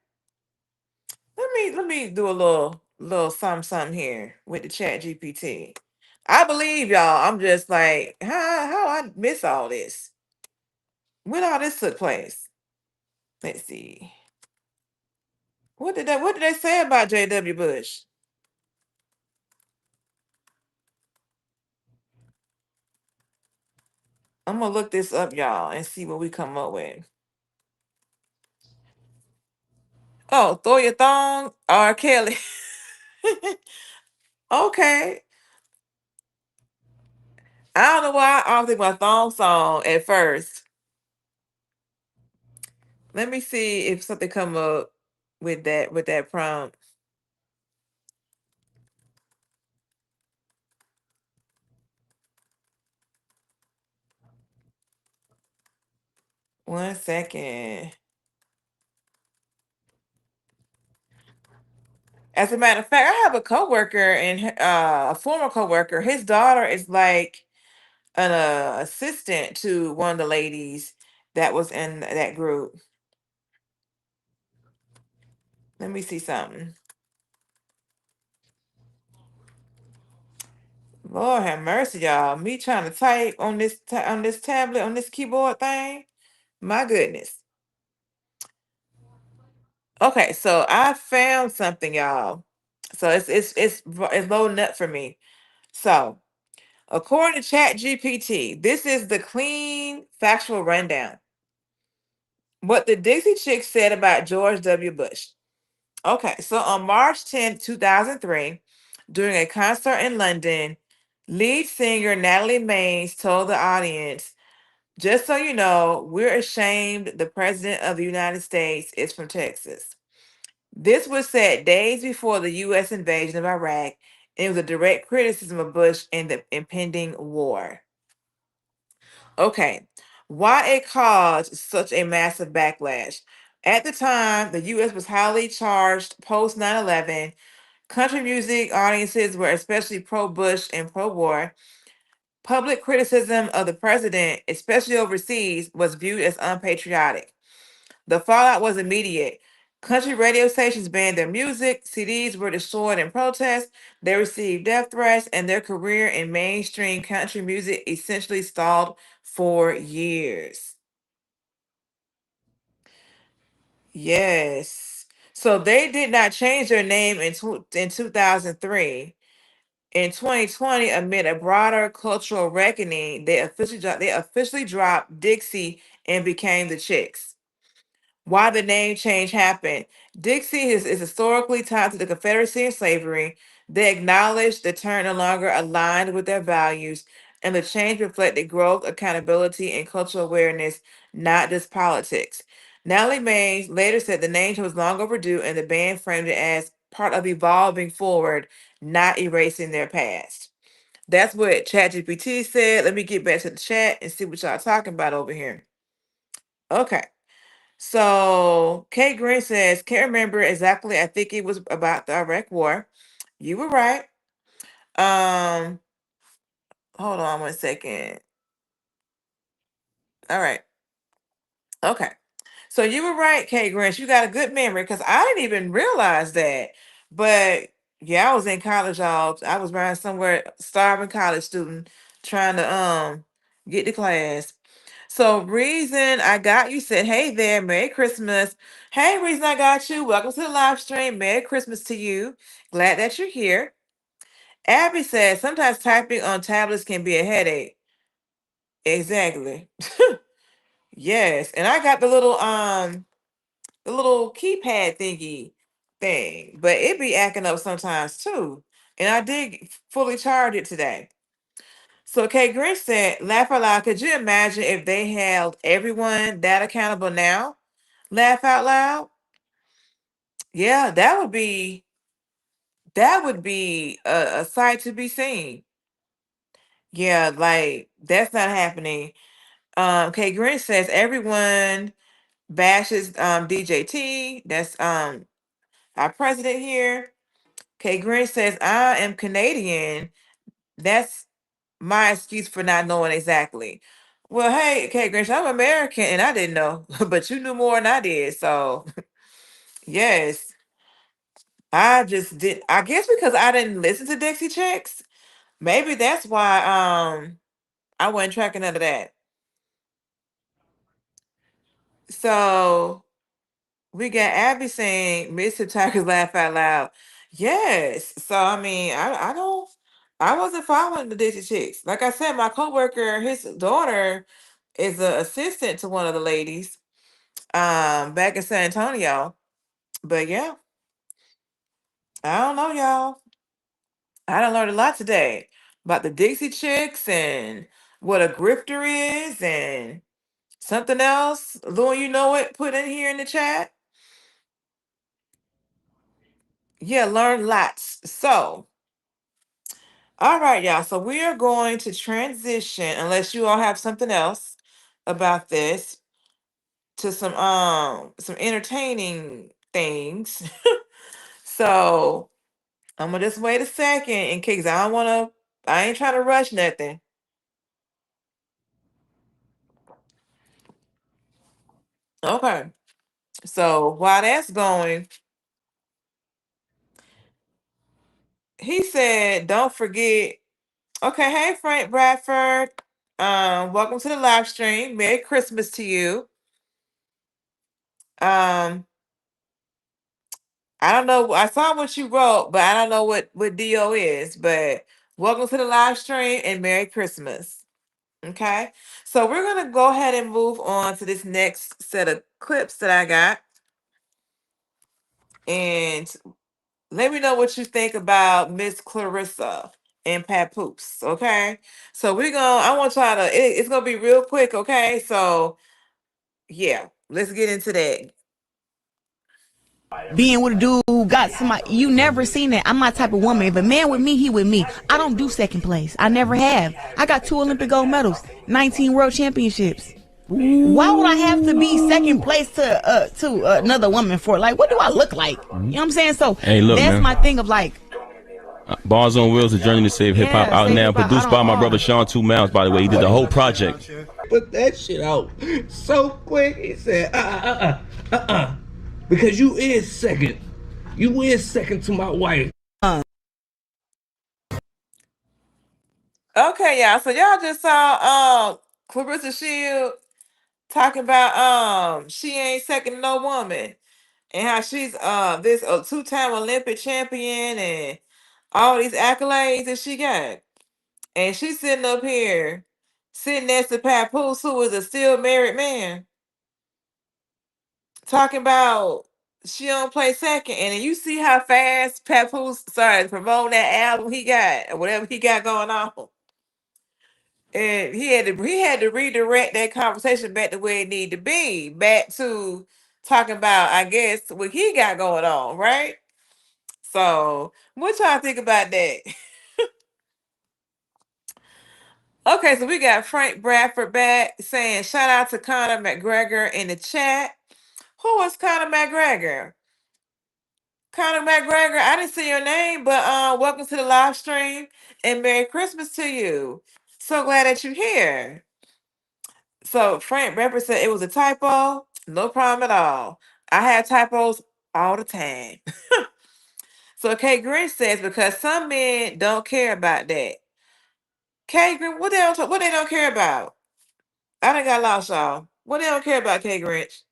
B: Let me do a little something here with the Chat GPT. I believe y'all. I'm just like how I miss all this. When all this took place. Let's see. What did they say about J.W. Bush? I'm gonna look this up, y'all, and see what we come up with. Oh, throw your thong, R. Kelly. Okay. I don't know why I don't think my thong song at first. Let me see if something come up with that prompt. One second. As a matter of fact, I have a coworker and a former coworker. His daughter is like an assistant to one of the ladies that was in that group. Let me see something. Lord have mercy, y'all. Me trying to type on this on this tablet on this keyboard thing. My goodness. Okay, so I found something, y'all. So it's loading up for me. So according to ChatGPT, this is the clean factual rundown. What the Dixie Chicks said about George W. Bush. Okay, so on March 10th, 2003, during a concert in London, lead singer Natalie Maines told the audience, "Just so you know, we're ashamed the President of the United States is from Texas." This was said days before the U.S. invasion of Iraq, and it was a direct criticism of Bush and the impending war. Okay, why it caused such a massive backlash? At the time, the U.S. was highly charged post 9/11. Country music audiences were especially pro Bush and pro war. Public criticism of the president, especially overseas, was viewed as unpatriotic. The fallout was immediate. Country radio stations banned their music, CDs were destroyed in protest, they received death threats, and their career in mainstream country music essentially stalled for years. Yes. So they did not change their name in 2003. In 2020, amid a broader cultural reckoning, they officially dropped Dixie and became the Chicks. Why the name change happened? Dixie is historically tied to the Confederacy and slavery. They acknowledged the term no longer aligned with their values, and the change reflected growth, accountability, and cultural awareness, not just politics. Natalie Maines later said the name was long overdue, and the band framed it as part of evolving forward, not erasing their past. That's what ChatGPT said. Let me get back to the chat and see what y'all talking about over here. Okay. So Kate Green says, can't remember exactly. I think it was about the Iraq War. You were right. Um, hold on 1 second. All right. Okay. So you were right, Kate Grant. You got a good memory because I didn't even realize that. But yeah, I was in college, y'all. I was around somewhere, starving college student trying to get to class. So reason I got you said, hey there, Merry Christmas. Hey, reason I got you. Welcome to the live stream. Merry Christmas to you. Glad that you're here. Abby says sometimes typing on tablets can be a headache. Exactly. Yes. And I got the little keypad thingy thing, but it be acting up sometimes too. And I did fully charge it today. So Kay Grinch said, laugh out loud. Could you imagine if they held everyone that accountable now? Laugh out loud. Yeah, that would be a sight to be seen. Yeah, like that's not happening. Kay Grinch says everyone bashes DJT. That's our president here. Kay Grinch says, I am Canadian. That's my excuse for not knowing exactly. Well, hey, Kay Grinch, I'm American and I didn't know, but you knew more than I did. So, yes, I just did. I guess because I didn't listen to Dixie Chicks, maybe that's why I wasn't tracking none of that. So, we got Abby saying Mr. Tigers laugh out loud. Yes. So I mean, I wasn't following the Dixie Chicks. Like I said, my coworker, his daughter is an assistant to one of the ladies back in San Antonio. But yeah, I don't know, y'all. I done learned a lot today about the Dixie Chicks and what a grifter is and something else. Lou, you know it, put in here in the chat. Yeah, learn lots. So all right, y'all. So we are going to transition, unless you all have something else about this, to some entertaining things. So I'm gonna just wait a second in case I ain't trying to rush nothing. Okay. So while that's going, he said, don't forget Okay, hey Frank Bradford. Welcome to the live stream. Merry Christmas to you. I don't know. I saw what you wrote, but I don't know what DO is. But welcome to the live stream and Merry Christmas. Okay, so we're gonna go ahead and move on to this next set of clips that I got, and let me know what you think about Miss Clarissa and Papoose. Okay, so we're gonna. I want y'all to. It's gonna be real quick. Okay, so yeah, let's get into that.
K: Being with a dude who got somebody, you never seen that. I'm my type of woman. If a man with me, he with me. I don't do second place. I never have. I got 2 Olympic gold medals, 19 world championships. Why would I have to be second place to another woman for? Like, what do I look like? You know what I'm saying? So
L: Hey, look,
K: that's
L: man.
K: my thing of like,
L: Bars on Wheels, a journey to save hip hop,
K: Yeah,
L: out
K: save
L: now,
K: hip-hop,
L: produced
K: out
L: by
K: on
L: my
K: all.
L: brother Sean 2 Mounds, by the way. He did the whole project.
M: Put that shit out so quick. He said, because you is second. You is second to my wife.
B: Okay, y'all. So y'all just saw Claressa Shields talking about she ain't second to no woman, and how she's this a 2-time Olympic champion and all these accolades that she got. And she's sitting up here, sitting next to Papoose, who is a still married man, talking about she don't play second. And then you see how fast Papoose started promoting that album he got, or whatever he got going on. And he had to redirect that conversation back to where it needed to be, back to talking about, I guess, what he got going on, right? So what y'all think about that? Okay, so we got Frank Bradford back saying shout out to Conor McGregor in the chat. Who is Conor McGregor? Conor McGregor, I didn't see your name, but welcome to the live stream and Merry Christmas to you. So glad that you're here. So Frank Bradford said it was a typo. No problem at all. I have typos all the time. So Kay Grinch says because some men don't care about that. Kay Grinch, what they don't care about? I done got lost, y'all. What they don't care about, Kay Grinch?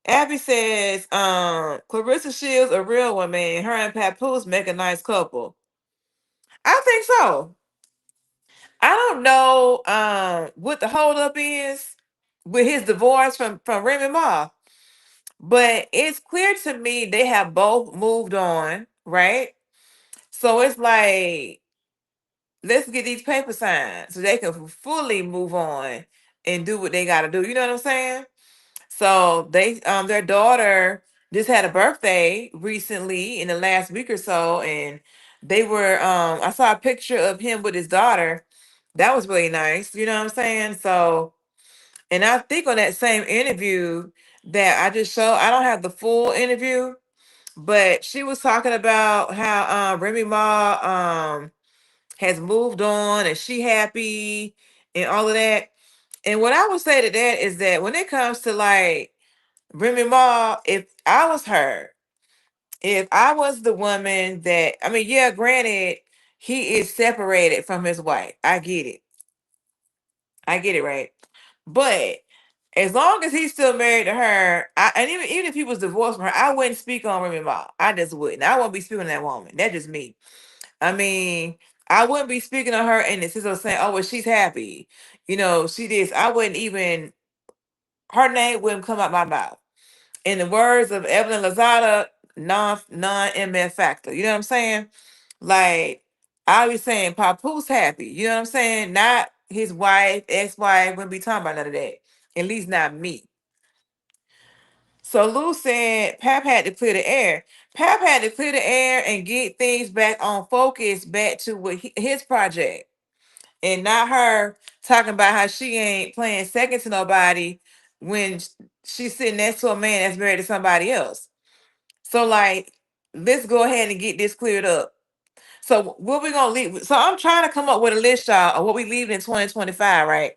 B: Abby says, Claressa Shields a real one, man. Her and Papoose make a nice couple. I think so. I don't know what the holdup is with his divorce from Remy Ma, but it's clear to me they have both moved on, right? So it's like, let's get these papers signed so they can fully move on and do what they got to do. You know what I'm saying? So they their daughter just had a birthday recently in the last week or so, and they were I saw a picture of him with his daughter. That was really nice, you know what I'm saying? So, and I think on that same interview that I just showed, I don't have the full interview, but she was talking about how Remy Ma has moved on and she happy and all of that. And what I would say to that is that when it comes to like Remy Ma, if I was her, if I was the woman that, I mean, yeah, granted, he is separated from his wife. I get it. I get it, right? But as long as he's still married to her, and even if he was divorced from her, I wouldn't speak on Remy Ma. I just wouldn't. I wouldn't be speaking on that woman. That's just me. I mean, I wouldn't be speaking on her in the sense of saying, oh, well, she's happy. You know, she did. I wouldn't even, her name wouldn't come out my mouth. In the words of Evelyn Lozada, non MF factor. You know what I'm saying? Like I was saying, Papoose happy. You know what I'm saying? Not his wife, ex-wife. Wouldn't be talking about none of that. At least not me. So Lou said Pap had to clear the air. Pap had to clear the air and get things back on focus, back to what his project, and not her talking about how she ain't playing second to nobody when she's sitting next to a man that's married to somebody else. So like, let's go ahead and get this cleared up. So what we gonna leave? So I'm trying to come up with a list, y'all, of what we leave in 2025, right?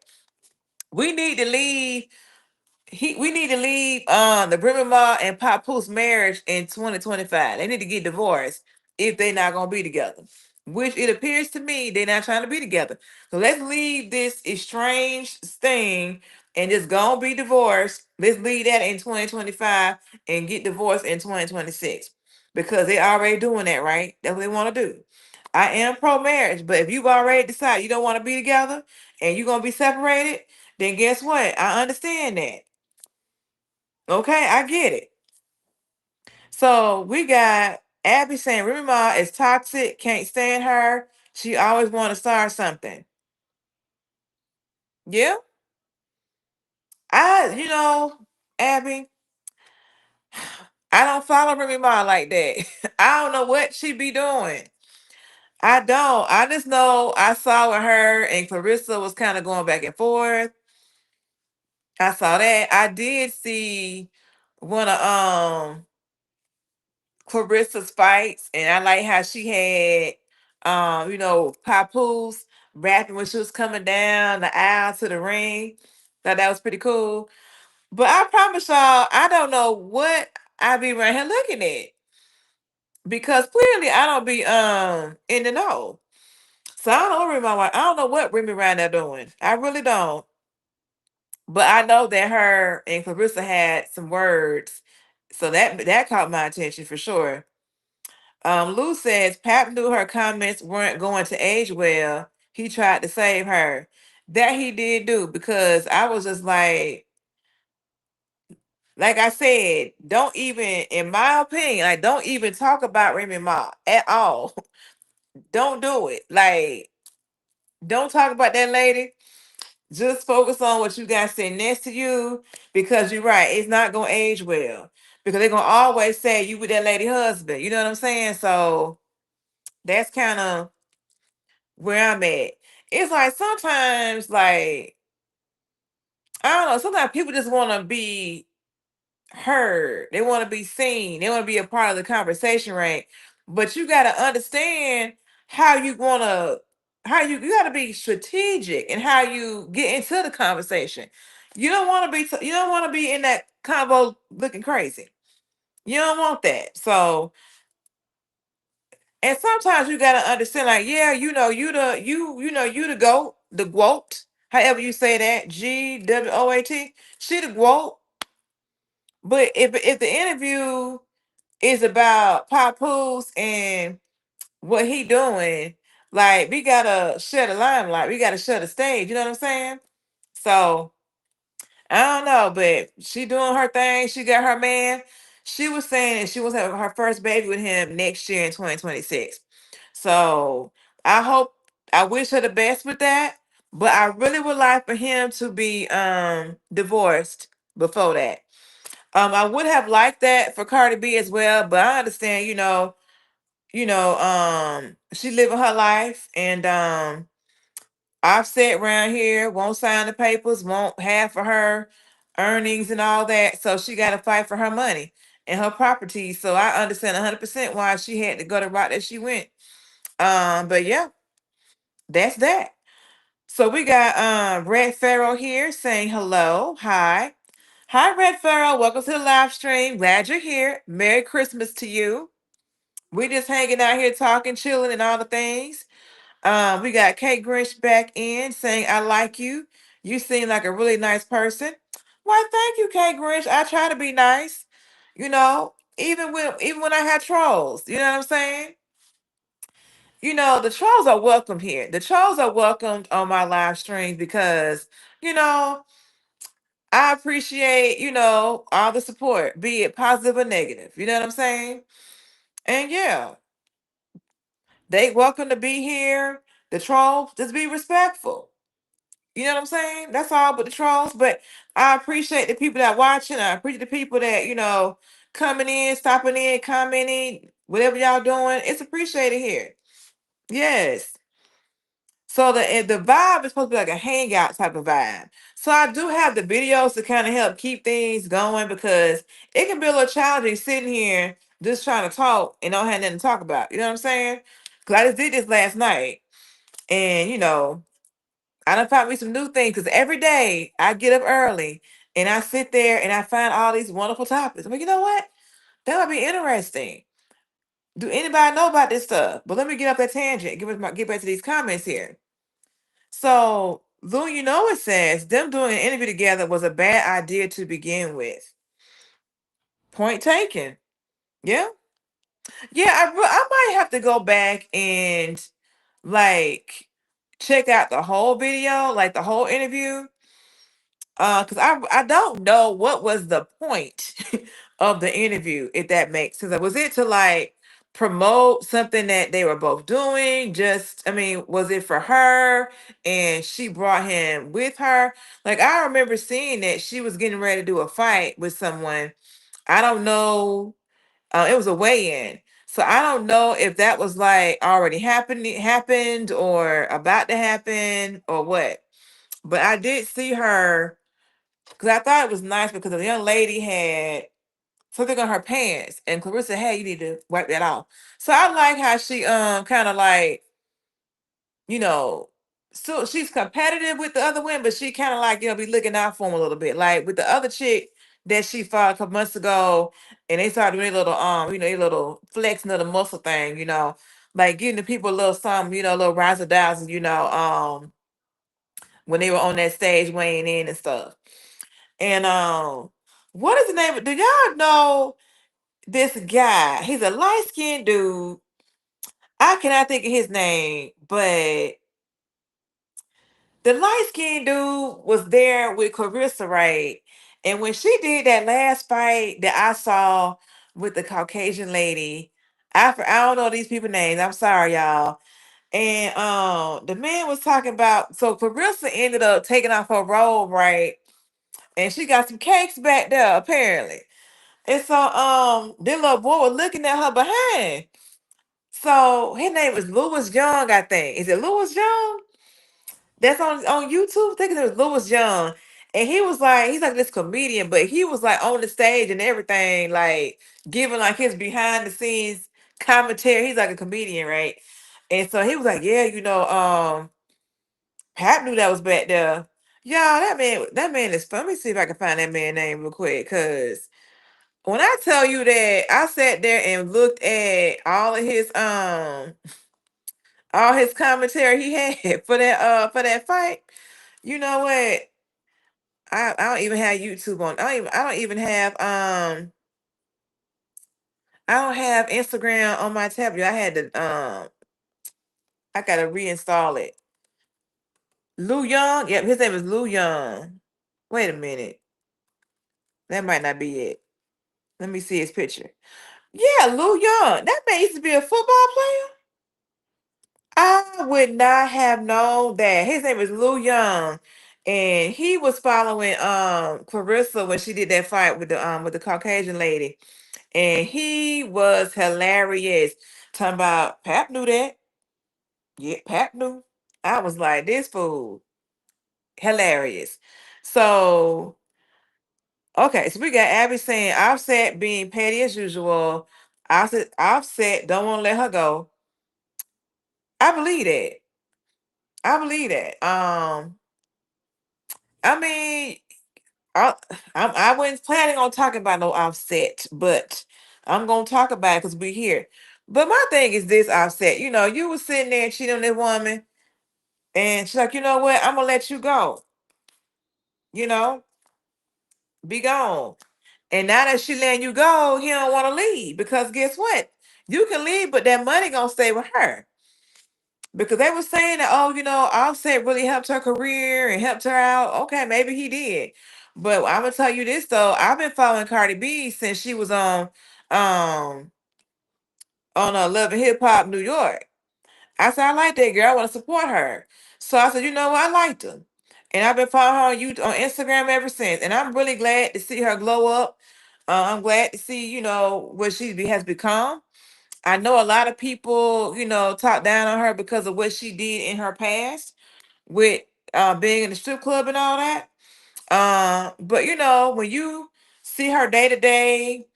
B: We need to leave. We need to leave the Brimmer and Papoose marriage in 2025. They need to get divorced if they're not gonna be together. which it appears to me they're not trying to be together. So let's leave this estranged thing and just go and be divorced. Let's leave that in 2025 and get divorced in 2026 because they're already doing that, right? That's what they want to do. I am pro marriage, but if you've already decided you don't want to be together and you're going to be separated, then guess what? I understand that. Okay, I get it. So we got Abby saying Remy Ma is toxic, can't stand her. She always want to start something. Yeah. Abby, I don't follow Remy Ma like that. I don't know what she be doing. I don't. I just know I saw with her and Clarissa was kind of going back and forth. I saw that. I did see one of Clarissa's fights, and I like how she had Papoose rapping when she was coming down the aisle to the ring. Thought that was pretty cool. But I promise y'all, I don't know what I be around here looking at. Because clearly I don't be in the know. So I don't know I don't know what Remy around there doing. I really don't. But I know that her and Clarissa had some words. So that caught my attention for sure. Lou says Pap knew her comments weren't going to age well. He tried to save her. That he did do because I was just like I said, don't even, in my opinion, like don't even talk about Remy Ma at all. Don't do it. Like, don't talk about that lady. Just focus on what you got sitting next to you because you're right. It's not gonna age well because they're gonna always say you with that lady husband. You know what I'm saying? So that's kind of where I'm at. It's like sometimes, like, I don't know, sometimes people just want to be heard. They want to be seen. They want to be a part of the conversation, right? But you got to understand how you want to, you got to be strategic in how you get into the conversation. You don't want to be, you don't want to be in that convo looking crazy. You don't want that. So, and sometimes you gotta understand, like, yeah, you the goat, the GWOAT, however you say that, GWOAT, she the GWOAT. But if the interview is about Papoose and what he doing, like we gotta shut the limelight, we gotta shut the stage. You know what I'm saying? So I don't know, but she doing her thing. She got her man. She was saying that she was having her first baby with him next year in 2026. So I wish her the best with that. But I really would like for him to be divorced before that. I would have liked that for Cardi B as well, but I understand, she living her life and Offset around here won't sign the papers, won't have for her earnings and all that. So she got to fight for her money and her property. So I understand 100% why she had to go the route that she went. But yeah, that's that. So we got Red Pharaoh here saying hello. Hi. Hi, Red Pharaoh. Welcome to the live stream. Glad you're here. Merry Christmas to you. We just hanging out here talking, chilling, and all the things. We got Kate Grinch back in saying, I like you. You seem like a really nice person. Why, thank you, Kate Grinch. I try to be nice, even when I had trolls. You know what I'm saying? The trolls are welcome here. The trolls are welcomed on my live streams because, you know, I appreciate, all the support, be it positive or negative. You know what I'm saying? And yeah, they welcome to be here. The trolls, just be respectful. You know what I'm saying? That's all but the trolls. But I appreciate the people that watching. I appreciate the people that, coming in, stopping in, commenting, whatever y'all doing. It's appreciated here. Yes. So the vibe is supposed to be like a hangout type of vibe. So I do have the videos to kind of help keep things going because it can be a little challenging sitting here just trying to talk and don't have nothing to talk about. You know what I'm saying? Because I just did this last night. And, I done found me some new things because every day I get up early and I sit there and I find all these wonderful topics. I'm like, you know what? That would be interesting. Do anybody know about this stuff? But let me get off that tangent. Get back to these comments here. So Lou, you know, it says them doing an interview together was a bad idea to begin with. Point taken. Yeah. Yeah, I might have to go back and like check out the whole video, like the whole interview. Because I don't know what was the point of the interview, if that makes sense. Like, was it to like promote something that they were both doing? Just, I mean, was it for her and she brought him with her? Like, I remember seeing that she was getting ready to do a fight with someone. I don't know. It was a weigh-in. So I don't know if that was like already happened or about to happen or what. But I did see her because I thought it was nice because the young lady had something on her pants, and Clarissa, hey, you need to wipe that off. So I like how she kind of like, you know, so she's competitive with the other women, but she kind of like, be looking out for him a little bit. Like with the other chick that she fought a couple months ago, and they started doing a little a little flexing of the muscle thing, like giving the people a little something, a little razzle dazzle, when they were on that stage weighing in and stuff. And what is the name? Do y'all know this guy? He's a light skinned dude. I cannot think of his name, but the light skinned dude was there with Clarissa, right? And when she did that last fight that I saw with the Caucasian lady, I don't know these people's names. I'm sorry, y'all. And the man was talking about, so Clarissa ended up taking off her robe, right? And she got some cakes back there, apparently. And so the little boy was looking at her behind. So his name is Lewis Young, I think. Is it Lewis Young? That's on YouTube. I think it was Lewis Young. And he's like this comedian, but he was like on the stage and everything, like giving like his behind the scenes commentary. He's like a comedian, right? And so he was like, yeah, Pat knew that was back there. Y'all, that man is fun. Let me see if I can find that man name real quick. Cause when I tell you that I sat there and looked at all his commentary he had for that fight, you know what? I don't even have YouTube on. I don't even have I don't have Instagram on my tablet. I gotta reinstall it. Lou Young. Yep, his name is Lou Young. Wait a minute. That might not be it. Let me see his picture. Yeah, Lou Young. That man used to be a football player. I would not have known that. His name is Lou Young. And he was following Clarissa when she did that fight with the Caucasian lady. And he was hilarious. Talking about Pap knew that. Yeah, Pap knew. I was like, this fool. Hilarious. So, okay, so we got Abby saying Offset being petty as usual. Offset don't want to let her go. I believe that. I believe that. I mean, I wasn't planning on talking about no Offset, but I'm gonna talk about it because we're here. But my thing is this, Offset. You was sitting there cheating on this woman, and she's like, you know what? I'm gonna let you go. You know, be gone. And now that she letting you go, he don't want to leave because guess what? You can leave, but that money gonna stay with her. Because they were saying that, oh, Offset really helped her career and helped her out. Okay, maybe he did. But I'm gonna tell you this though, I've been following Cardi B since she was um on Love and Hip Hop New York. I said, I like that girl, I want to support her. So I said, you know what, I liked her. And I've been following her on Instagram ever since. And I'm really glad to see her glow up. I'm glad to see, what has become. I know a lot of people, talk down on her because of what she did in her past with being in the strip club and all that. But when you see her day to day,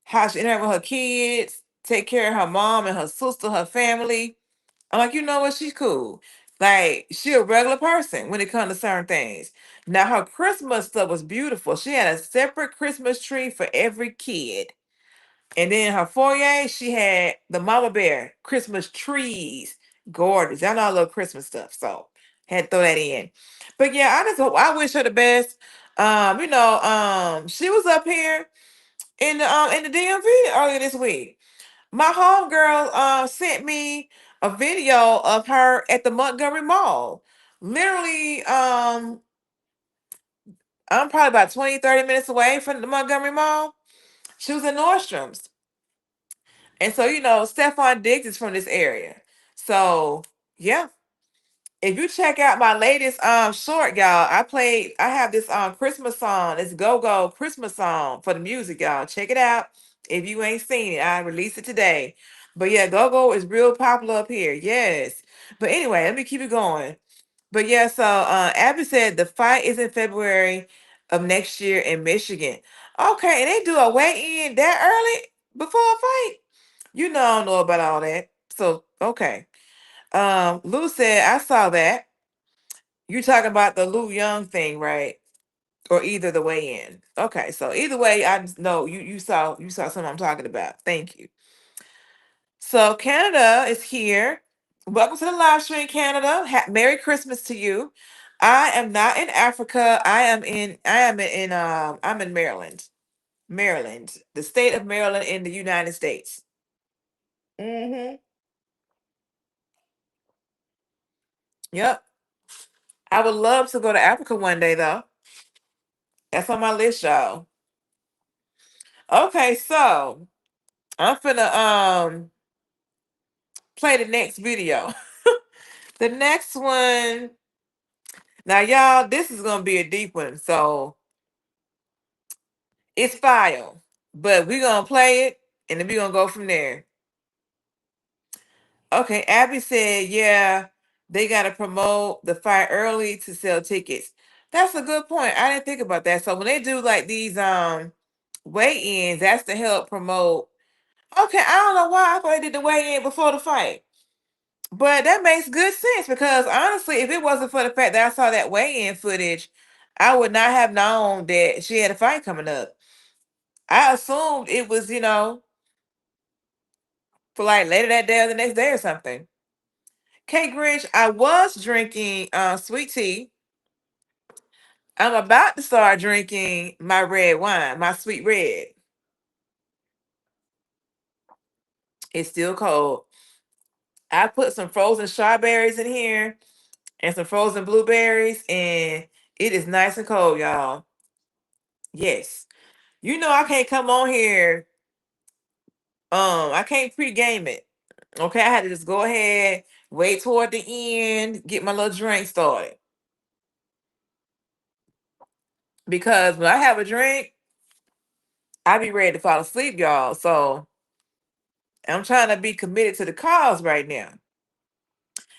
B: how she interact with her kids, take care of her mom and her sister, her family, I'm like, you know what? She's cool. Like, she a regular person when it comes to certain things. Now, her Christmas stuff was beautiful. She had a separate Christmas tree for every kid. And then her foyer, she had the mama bear Christmas trees, gorgeous. Y'all know I love Christmas stuff, so had to throw that in. But yeah, I just hope I wish her the best. She was up here in the DMV earlier this week. My homegirl sent me a video of her at the Montgomery Mall. Literally, I'm probably about 20, 30 minutes away from the Montgomery Mall. She was in Nordstrom's. And so, Stefan Diggs is from this area. So, yeah. If you check out my latest short, y'all, I have this Christmas song. It's Go-Go Christmas song for the music, y'all. Check it out. If you ain't seen it, I released it today. But yeah, Go-Go is real popular up here. Yes. But anyway, let me keep it going. But yeah, so Abby said the fight is in February of next year in Michigan. Okay, and they do a weigh-in that early before a fight? I don't know about all that. So, okay. Lou said, I saw that. You're talking about the Lou Young thing, right? Or either the way in. Okay, so either way, I just know you saw something I'm talking about. Thank you. So Canada is here. Welcome to the live stream, Canada. Merry Christmas to you. I am not in Africa. I'm in Maryland. Maryland, the state of Maryland in the United States. Mm-hmm. Yep. I would love to go to Africa one day though. That's on my list, y'all. Okay, so I'm finna play the next video. The next one. Now, y'all, this is gonna be a deep one, so it's fire. But we're gonna play it and then we're gonna go from there. Okay, Abby said, yeah, they gotta promote the fight early to sell tickets. That's a good point. I didn't think about that. So when they do like these weigh-ins, that's to help promote. Okay, I don't know why I thought they did the weigh-in before the fight. But that makes good sense because honestly, if it wasn't for the fact that I saw that weigh-in footage, I would not have known that she had a fight coming up. I assumed it was, for like later that day or the next day or something. K Grinch, I was drinking sweet tea. I'm about to start drinking my red wine, my sweet red. It's still cold. I put some frozen strawberries in here and some frozen blueberries, and it is nice and cold, y'all. Yes. I can't come on here. I can't pre-game it. Okay, I had to just go ahead, wait toward the end, get my little drink started. Because when I have a drink, I be ready to fall asleep, y'all. So I'm trying to be committed to the cause right now.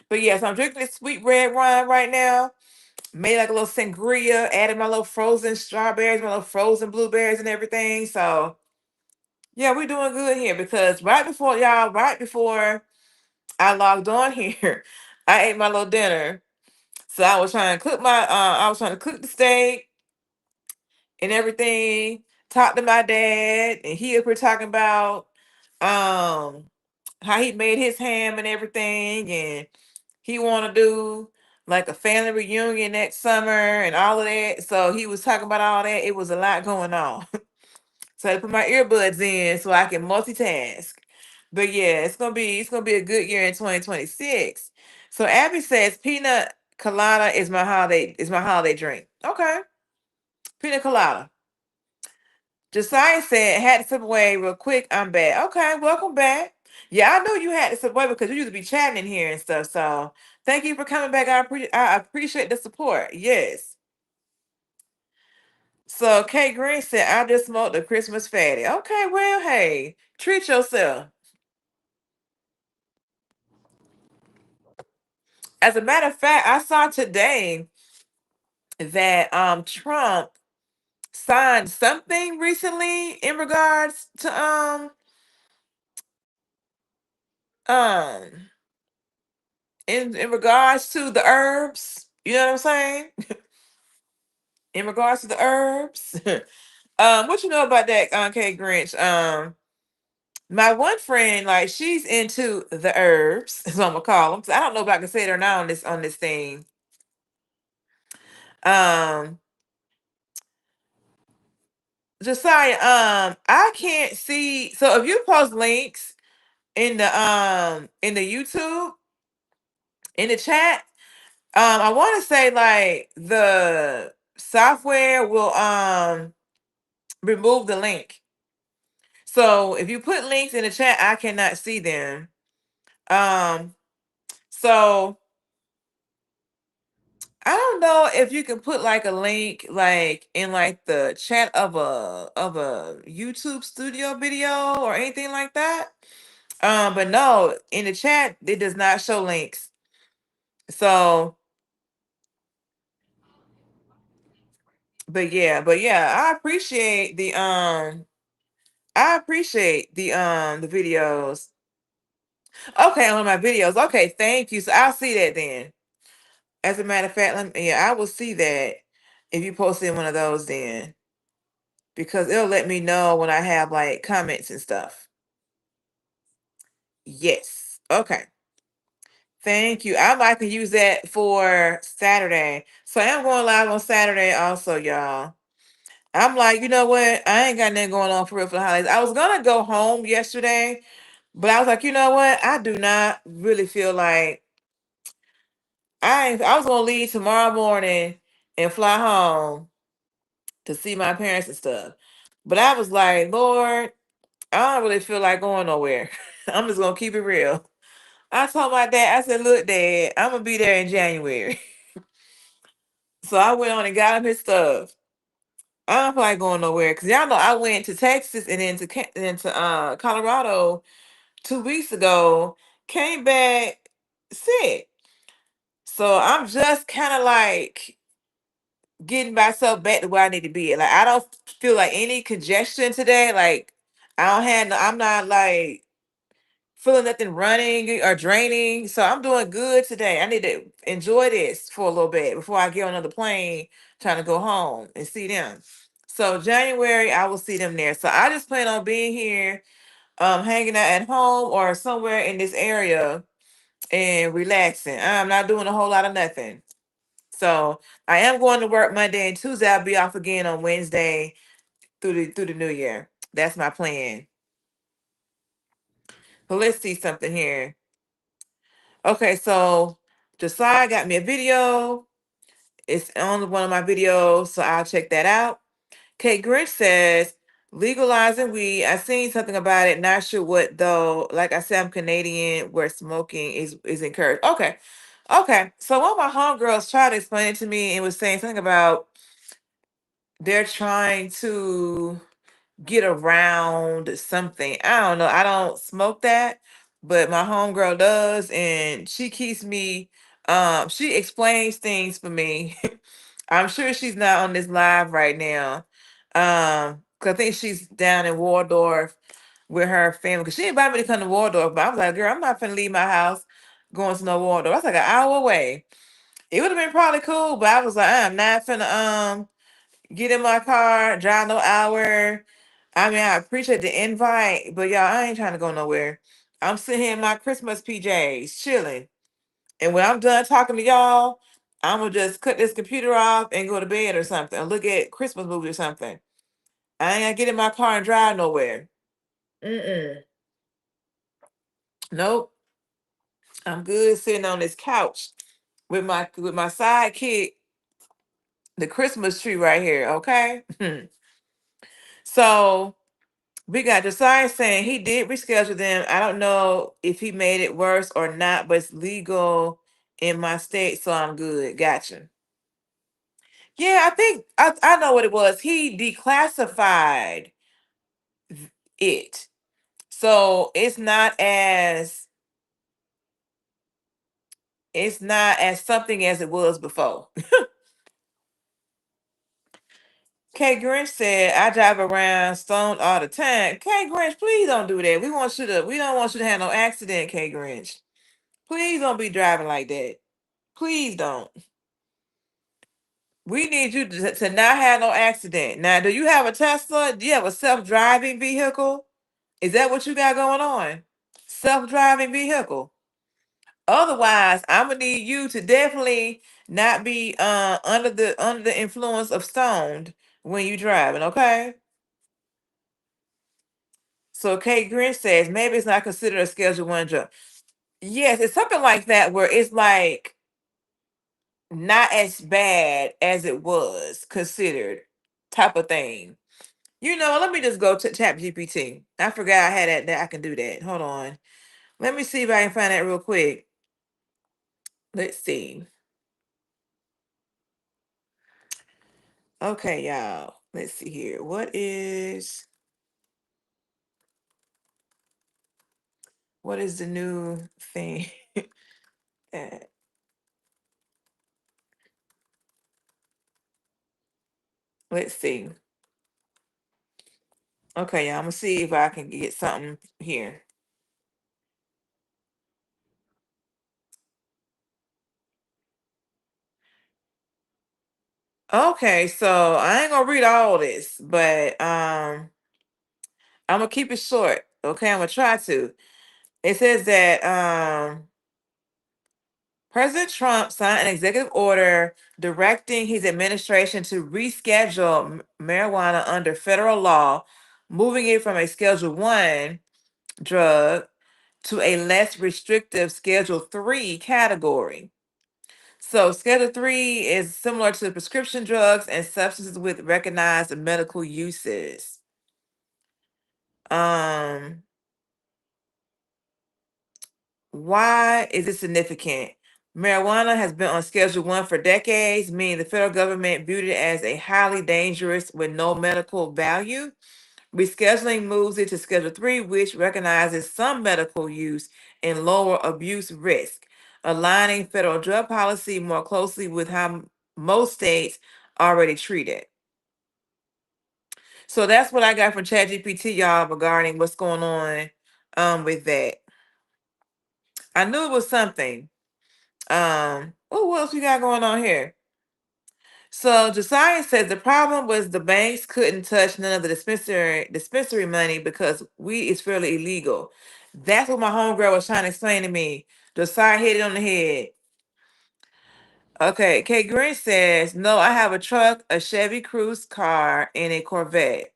B: But yes, I'm drinking this sweet red wine right now. Made like a little sangria, added my little frozen strawberries, my little frozen blueberries and everything. So yeah, we're doing good here because right before I logged on here, I ate my little dinner. So I was trying to cook the steak and everything. Talked to my dad, and he up here talking about um how he made his ham and everything, and he want to do like a family reunion next summer and all of that. So he was talking about all that. It was a lot going on. So I put my earbuds in so I can multitask. But yeah, it's gonna be a good year in 2026. So Abby says peanut colada is my holiday drink. Okay. Pina colada. Josiah said, had to step away real quick. I'm back. Okay, welcome back. Yeah, I knew you had to step away because you used to be chatting in here and stuff. So thank you for coming back. I appreciate the support. Yes. So Kay Green said, I just smoked a Christmas fatty. Okay, well, hey, treat yourself. As a matter of fact, I saw today that Trump signed something recently in regards to um in regards to the herbs. You know what I'm saying? In regards to the herbs. What you know about that, K Grinch? My one friend, like she's into the herbs, is what I'm gonna call them. I don't know if I can say it or not on this thing. Um, Josiah, I can't see. So if you post links in the YouTube in the chat, I want to say like the software will remove the link. So if you put links in the chat, I cannot see them. So I don't know if you can put like a link like in like the chat of a YouTube studio video or anything like that. But no, in the chat it does not show links. So, but yeah, I appreciate the videos. Okay, on my videos. Okay, thank you. So I'll see that then. As a matter of fact, I will see that if you post in one of those then. Because it'll let me know when I have like comments and stuff. Yes. Okay. Thank you. I might can use that for Saturday. So I am going live on Saturday also, y'all. I'm like, you know what? I ain't got nothing going on for real for the holidays. I was gonna go home yesterday, but I was like, you know what? I do not really feel like I was gonna leave tomorrow morning and fly home to see my parents and stuff. But I was like, Lord, I don't really feel like going nowhere. I'm just gonna keep it real. I told my dad, I said, look, Dad, I'm gonna be there in January. So I went on and got him his stuff. I don't feel like going nowhere because y'all know I went to Texas and then into Colorado 2 weeks ago. Came back sick, so I'm just kind of like getting myself back to where I need to be. Like I don't feel like any congestion today. Like I don't have. I'm not like feeling nothing running or draining. So I'm doing good today. I need to enjoy this for a little bit before I get on another plane trying to go home and see them. So January I will see them there. So I just plan on being here, hanging out at home or somewhere in this area and relaxing. I'm not doing a whole lot of nothing. So I am going to work Monday and Tuesday. I'll be off again on Wednesday through the new year. That's my plan. But let's see something here. Okay, so Josiah got me a video. It's on one of my videos, so I'll check that out. Kate Grinch says, legalizing weed. I seen something about it, not sure what though. Like I said, I'm Canadian where smoking is encouraged. Okay. Okay. So one of my homegirls tried to explain it to me and was saying something about they're trying to get around something. I don't know. I don't smoke that, but my homegirl does, and she keeps me. She explains things for me. I'm sure she's not on this live right now. 'Cause I think she's down in Waldorf with her family. Cause she invited me to come to Waldorf, but I was like, girl, I'm not finna leave my house going to no Waldorf. That's like an hour away. It would have been probably cool, but I was like, I'm not finna get in my car, drive no hour. I mean, I appreciate the invite, but y'all, I ain't trying to go nowhere. I'm sitting here in my Christmas PJs, chilling. And when I'm done talking to y'all, I'm gonna just cut this computer off and go to bed or something, or look at Christmas movies or something. I ain't gonna get in my car and drive nowhere. Mm-mm. Nope. I'm good sitting on this couch with my sidekick, the Christmas tree right here. Okay. So we got Josiah saying he did reschedule them. I don't know if he made it worse or not, but it's legal in my state, so I'm good. Gotcha. Yeah, I think I know what it was. He declassified it. So it's not as something as it was before. Kay Grinch said, I drive around stoned all the time. Kay Grinch, please don't do that. We don't want you to have no accident, Kay Grinch. Please don't be driving like that. Please don't. We need you to not have no accident. Now, do you have a Tesla? Do you have a self-driving vehicle? Is that what you got going on? Self-driving vehicle. Otherwise, I'm gonna need you to definitely not be under the influence of stoned when you driving, okay? So Kate Grinch says maybe it's not considered a Schedule 1 drug. Yes, it's something like that where it's like not as bad as it was considered type of thing. You know, let me just go to Chat GPT. I forgot I had that I can do that. Hold on. Let me see if I can find that real quick. Let's see. Okay, y'all. Let's see here. What is the new thing? Uh, Let's see. Okay, y'all. I'm gonna see if I can get something here. Okay, so I ain't gonna read all this, but I'm gonna keep it short. Okay, I'm gonna try to. It says that President Trump signed an executive order directing his administration to reschedule marijuana under federal law, moving it from a Schedule 1 drug to a less restrictive Schedule 3 category. So Schedule 3 is similar to prescription drugs and substances with recognized medical uses. Why is it significant? Marijuana has been on Schedule 1 for decades, meaning the federal government viewed it as a highly dangerous with no medical value. Rescheduling moves it to Schedule 3, which recognizes some medical use and lower abuse risk, aligning federal drug policy more closely with how most states already treat it. So that's what I got from ChatGPT, y'all, regarding what's going on with that. I knew it was something. Oh, what else we got going on here? So Josiah says the problem was the banks couldn't touch none of the dispensary money because weed is fairly illegal. That's what my homegirl was trying to explain to me. Josiah hit it on the head. Okay, Kate Green says, no, I have a truck, a Chevy Cruze car, and a Corvette.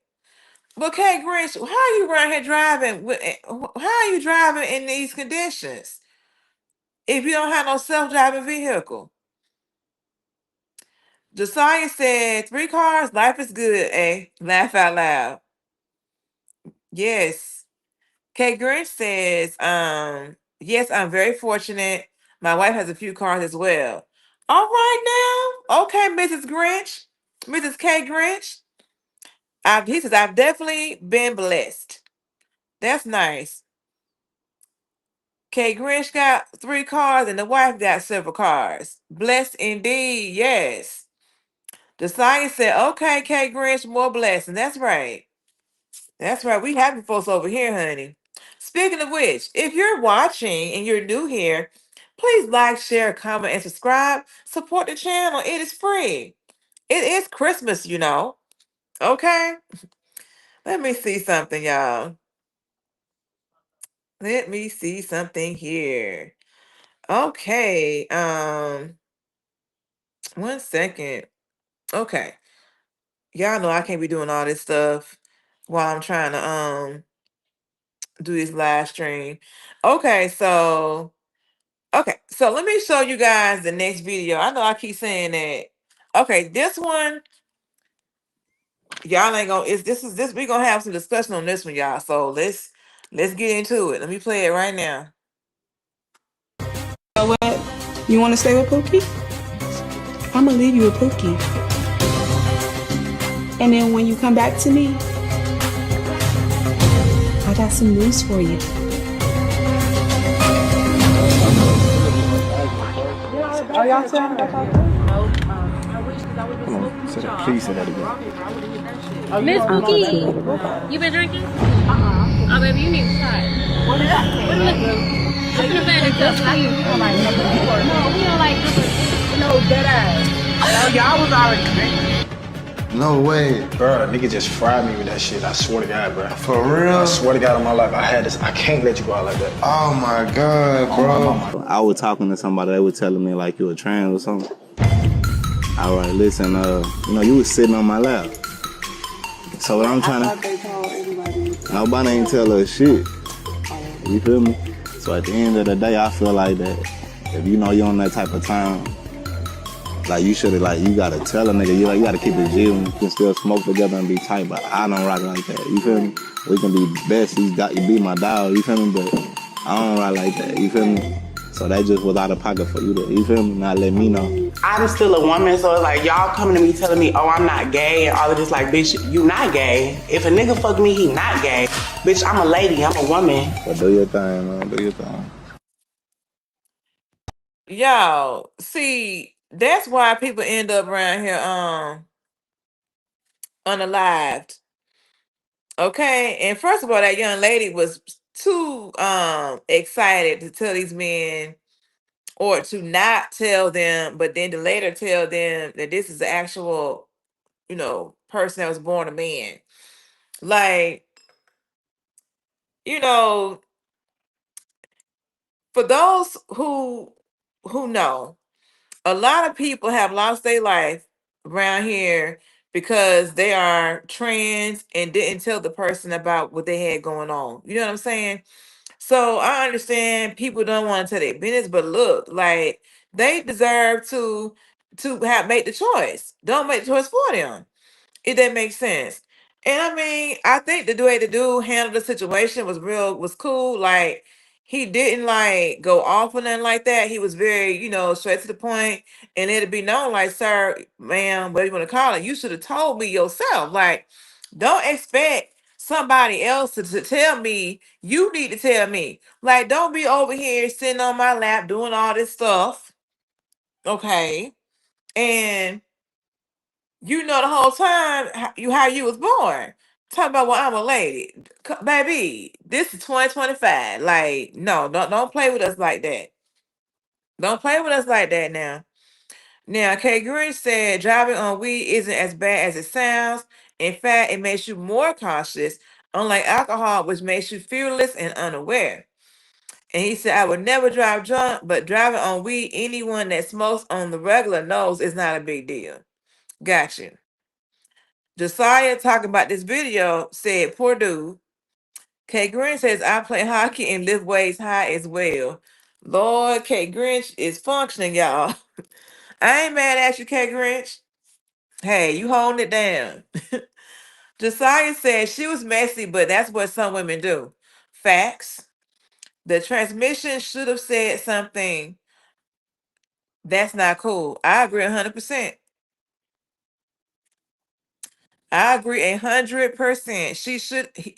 B: Well, Kate Grinch, how are you around here driving? How are you driving in these conditions if you don't have no self-driving vehicle? Josiah said, 3 cars, life is good, eh? Laugh out loud. Yes. Kate Grinch says, yes, I'm very fortunate. My wife has a few cars as well. All right now. Okay, Mrs. Grinch. Mrs. K. Grinch. He says, I've definitely been blessed. That's nice. Kate Grinch got 3 cars and the wife got several cars. Blessed indeed, yes. Josiah said, okay, Kate Grinch, more blessing. That's right. That's right. We happy folks over here, honey. Speaking of which, if you're watching and you're new here, please like, share, comment, and subscribe. Support the channel. It is free. It is Christmas, you know. Okay? Let me see something, y'all. Let me see something here. Okay. 1 second. Okay. Y'all know I can't be doing all this stuff while I'm trying to do this live stream. Okay, so let me show you guys the next video. I know I keep saying that. Okay, this one, y'all ain't gonna. This we gonna have some discussion on this one, y'all. So let's get into it. Let me play it right now.
N: You know what? You want to stay with Pookie? I'm gonna leave you with Pookie, and then when you come back to me, I got some news for you.
O: Are y'all saying that?
P: Please say that again.
O: Miss Pookie, you been drinking? Oh, baby, you need to try it. What is that? I'm gonna bet it's just for you. No, we don't like this. No, dead ass. Oh, y'all was already drinking.
A: No way.
P: Bro, nigga just fried me with that shit. I swear to God, bro.
A: For real?
P: I swear to God on my life, I had this. I can't let you go out like that.
A: Oh my God, bro.
Q: I was talking to somebody, they were telling me like you were trans or something. All right, listen, you was sitting on my lap. So what I'm trying to, nobody ain't tell us shit. You feel me? So at the end of the day, I feel like that if you know you're on that type of time, like you should have, like you gotta tell a nigga, you gotta keep it G, and you can still smoke together and be tight. But I don't rock like that. You feel me? We can be best. You be my dog. You feel me? But I don't rock like that. You feel me? So that just was out of pocket for you to, you feel me? Not let me know.
R: I'm still a woman, so it's like y'all coming to me telling me, oh, I'm not gay, and all of this, like, bitch, you not gay. If a nigga fuck me, he not gay. Bitch, I'm a lady, I'm a woman.
Q: But do your thing, man. Do your thing.
B: Y'all, see, that's why people end up around here unalived. Okay, and first of all, that young lady was too excited to tell these men or to not tell them, but then to later tell them that this is the actual, person that was born a man. Like, for those who know, a lot of people have lost their life around here because they are trans and didn't tell the person about what they had going on. You know what I'm saying? So I understand people don't want to tell their business, but look, like they deserve to have make the choice. Don't make the choice for them. If that makes sense. And I mean, I think the way the dude handled the situation was cool. Like he didn't like go off on nothing like that. He was very, straight to the point, and it'd be known, like, sir, ma'am, whatever you want to call it, you should have told me yourself. Like, don't expect somebody else to tell me. You need to tell me. Like, don't be over here sitting on my lap doing all this stuff. Okay. And the whole time how you was born. Talk about, well, I'm a lady. Baby, this is 2025. Like, no, don't play with us like that. Don't play with us like that now. Now, Kay Green said driving on weed isn't as bad as it sounds. In fact, it makes you more cautious, unlike alcohol, which makes you fearless and unaware. And he said, I would never drive drunk, but driving on weed, anyone that smokes on the regular knows it's not a big deal. Got you. Josiah talking about this video said, poor dude. Kay Grinch says, I play hockey and lift weights high as well. Lord, Kay Grinch is functioning, y'all. I ain't mad at you, Kay Grinch. Hey, you holding it down. Josiah said she was messy, but that's what some women do. Facts. The transmission should have said something. That's not cool. I agree 100%. I agree 100%.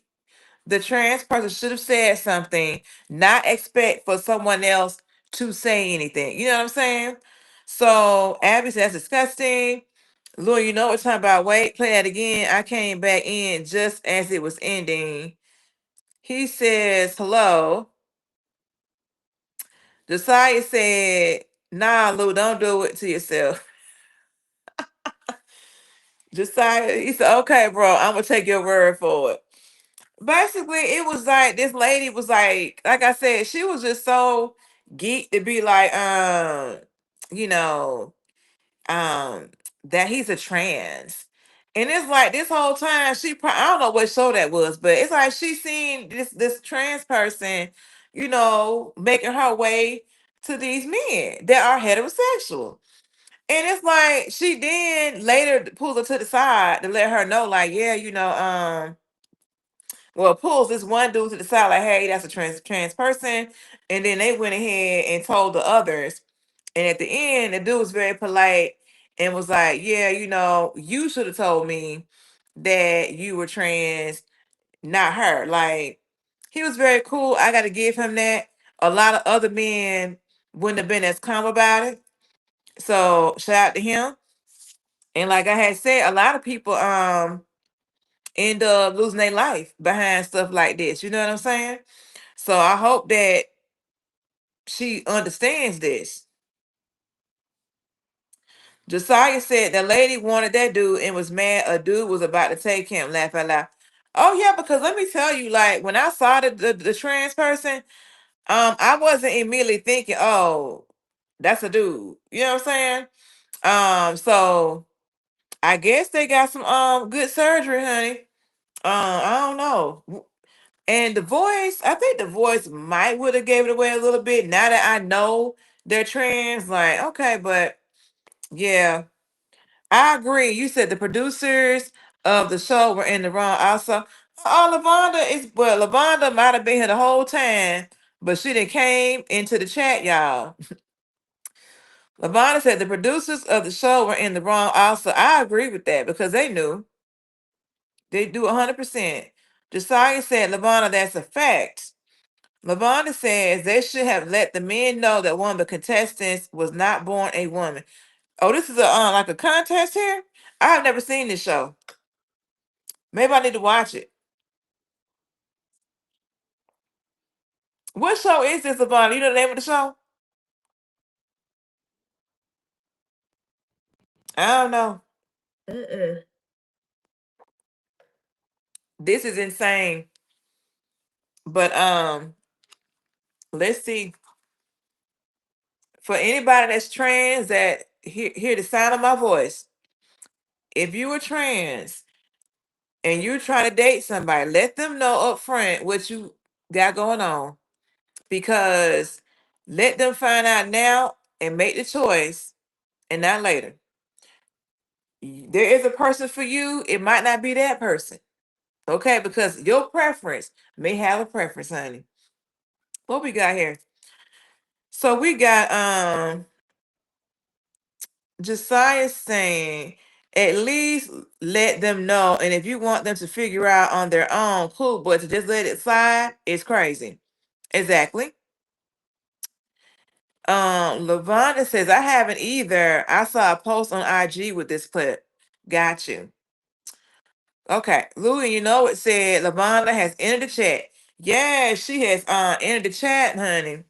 B: The trans person should have said something, not expect for someone else to say anything. You know what I'm saying? So Abby says that's disgusting. Lou, you know what we're talking about. Wait, play that again. I came back in just as it was ending. He says, hello. Josiah said, nah, Lou, don't do it to yourself. Josiah, he said, okay, bro, I'm gonna take your word for it. Basically, it was like this lady was like I said, she was just so geeked to be like, you know, um, that he's a trans. And it's like this whole time I don't know what show that was, but it's like she seen this trans person, making her way to these men that are heterosexual. And it's like she then later pulls her to the side to let her know, like, yeah, well, pulls this one dude to the side, like, hey, that's a trans person. And then they went ahead and told the others. And at the end, the dude was very polite and was like, yeah, you should have told me that you were trans, not her. Like, he was very cool. I got to give him that. A lot of other men wouldn't have been as calm about it. So shout out to him. And like I had said, a lot of people end up losing their life behind stuff like this. You know what I'm saying? So I hope that she understands this. Josiah said the lady wanted that dude and was mad a dude was about to take him. Laugh out loud. Oh yeah, because let me tell you, like when I saw the trans person, I wasn't immediately thinking, oh, that's a dude. You know what I'm saying? So I guess they got some good surgery, honey. I don't know. And the voice, I think the voice might would have gave it away a little bit. Now that I know they're trans, like okay, but yeah, I agree. You said the producers of the show were in the wrong. Also, oh, Lavonda might have been here the whole time, but she didn't came into the chat, y'all. Lavonda said the producers of the show were in the wrong. Also, I agree with that because they knew they do 100%. Josiah said, Lavonda, that's a fact. Lavonda says they should have let the men know that one of the contestants was not born a woman. Oh, this is a like a contest here. I have never seen this show. Maybe I need to watch it. What show is this, Lavonda? You know the name of the show? I don't know. This is insane. But let's see. For anybody that's trans that hear the sound of my voice, if you were trans and you're trying to date somebody, let them know up front what you got going on. Because let them find out now and make the choice and not later. There is a person for you, it might not be that person. Okay, because your preference may have a preference, honey. What we got here? So we got Josiah saying at least let them know, and if you want them to figure out on their own, cool, but to just let it slide is crazy. Exactly. Lavonda says I haven't either. I saw a post on IG with this clip. Got you. Okay, Louie, you know it said Lavonda has entered the chat. Yeah, she has entered the chat, honey.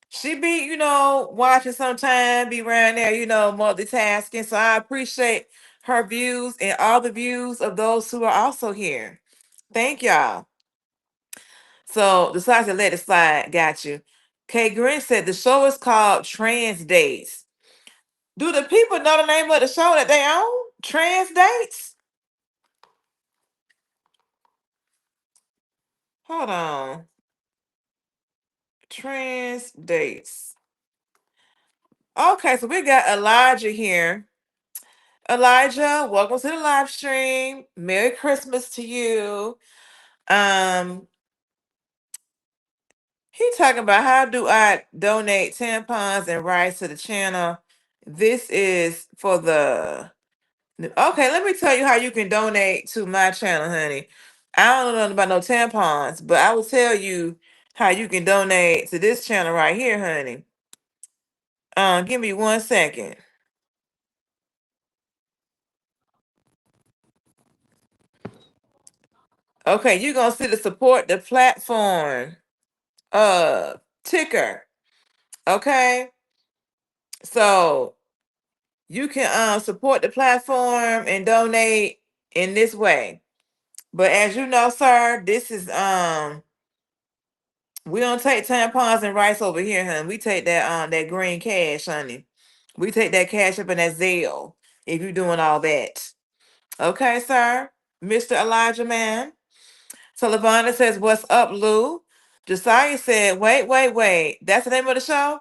B: She be, watching sometime, be around there, multitasking. So I appreciate her views and all the views of those who are also here. Thank y'all. So decided to let it slide. Got you. Kay Green said the show is called Trans Dates. Do the people know the name of the show that they own? Trans Dates? Hold on. Trans Dates. Okay, so we got Elijah here. Elijah, welcome to the live stream. Merry Christmas to you. He talking about how do I donate tampons and rice to the channel. This is for the okay. Let me tell you how you can donate to my channel, honey. I don't know nothing about no tampons, but I will tell you how you can donate to this channel right here, honey. Give me 1 second. Okay, you're gonna see the support the platform ticker. Okay, so you can support the platform and donate in this way. But as you know, sir, this is we don't take tampons and rice over here, honey. We take that green cash, honey. We take that cash up in that Zelle if you're doing all that. Okay, sir, Mr. Elijah Man. So Lavonda says, "What's up, Lou?" Josiah said, "Wait. That's the name of the show."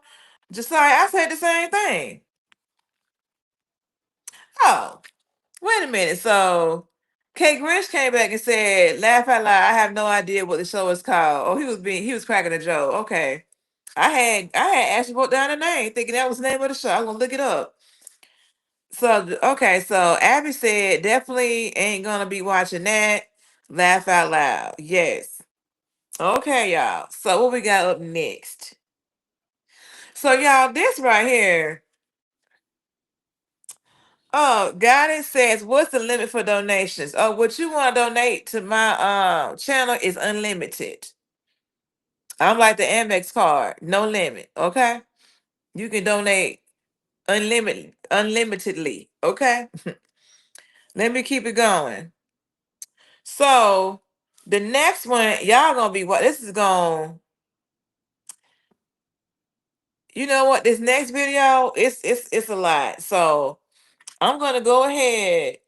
B: Josiah, I said the same thing. Oh, wait a minute. So Kay Grinch came back and said, "Laugh out loud. I have no idea what the show is called." Oh, he was cracking a joke. Okay. I had actually wrote down the name, thinking that was the name of the show. I'm gonna look it up. So okay, so Abby said definitely ain't gonna be watching that. Laugh out loud. Yes. Okay, y'all. So what we got up next? So y'all, this right here. Oh, Goddess says, what's the limit for donations? Oh, what you want to donate to my channel is unlimited. I'm like the Amex card, no limit. Okay, you can donate unlimitedly. Okay, let me keep it going. So the next one, y'all gonna be what? This is going. You know what? This next video, it's a lot. So I'm gonna go ahead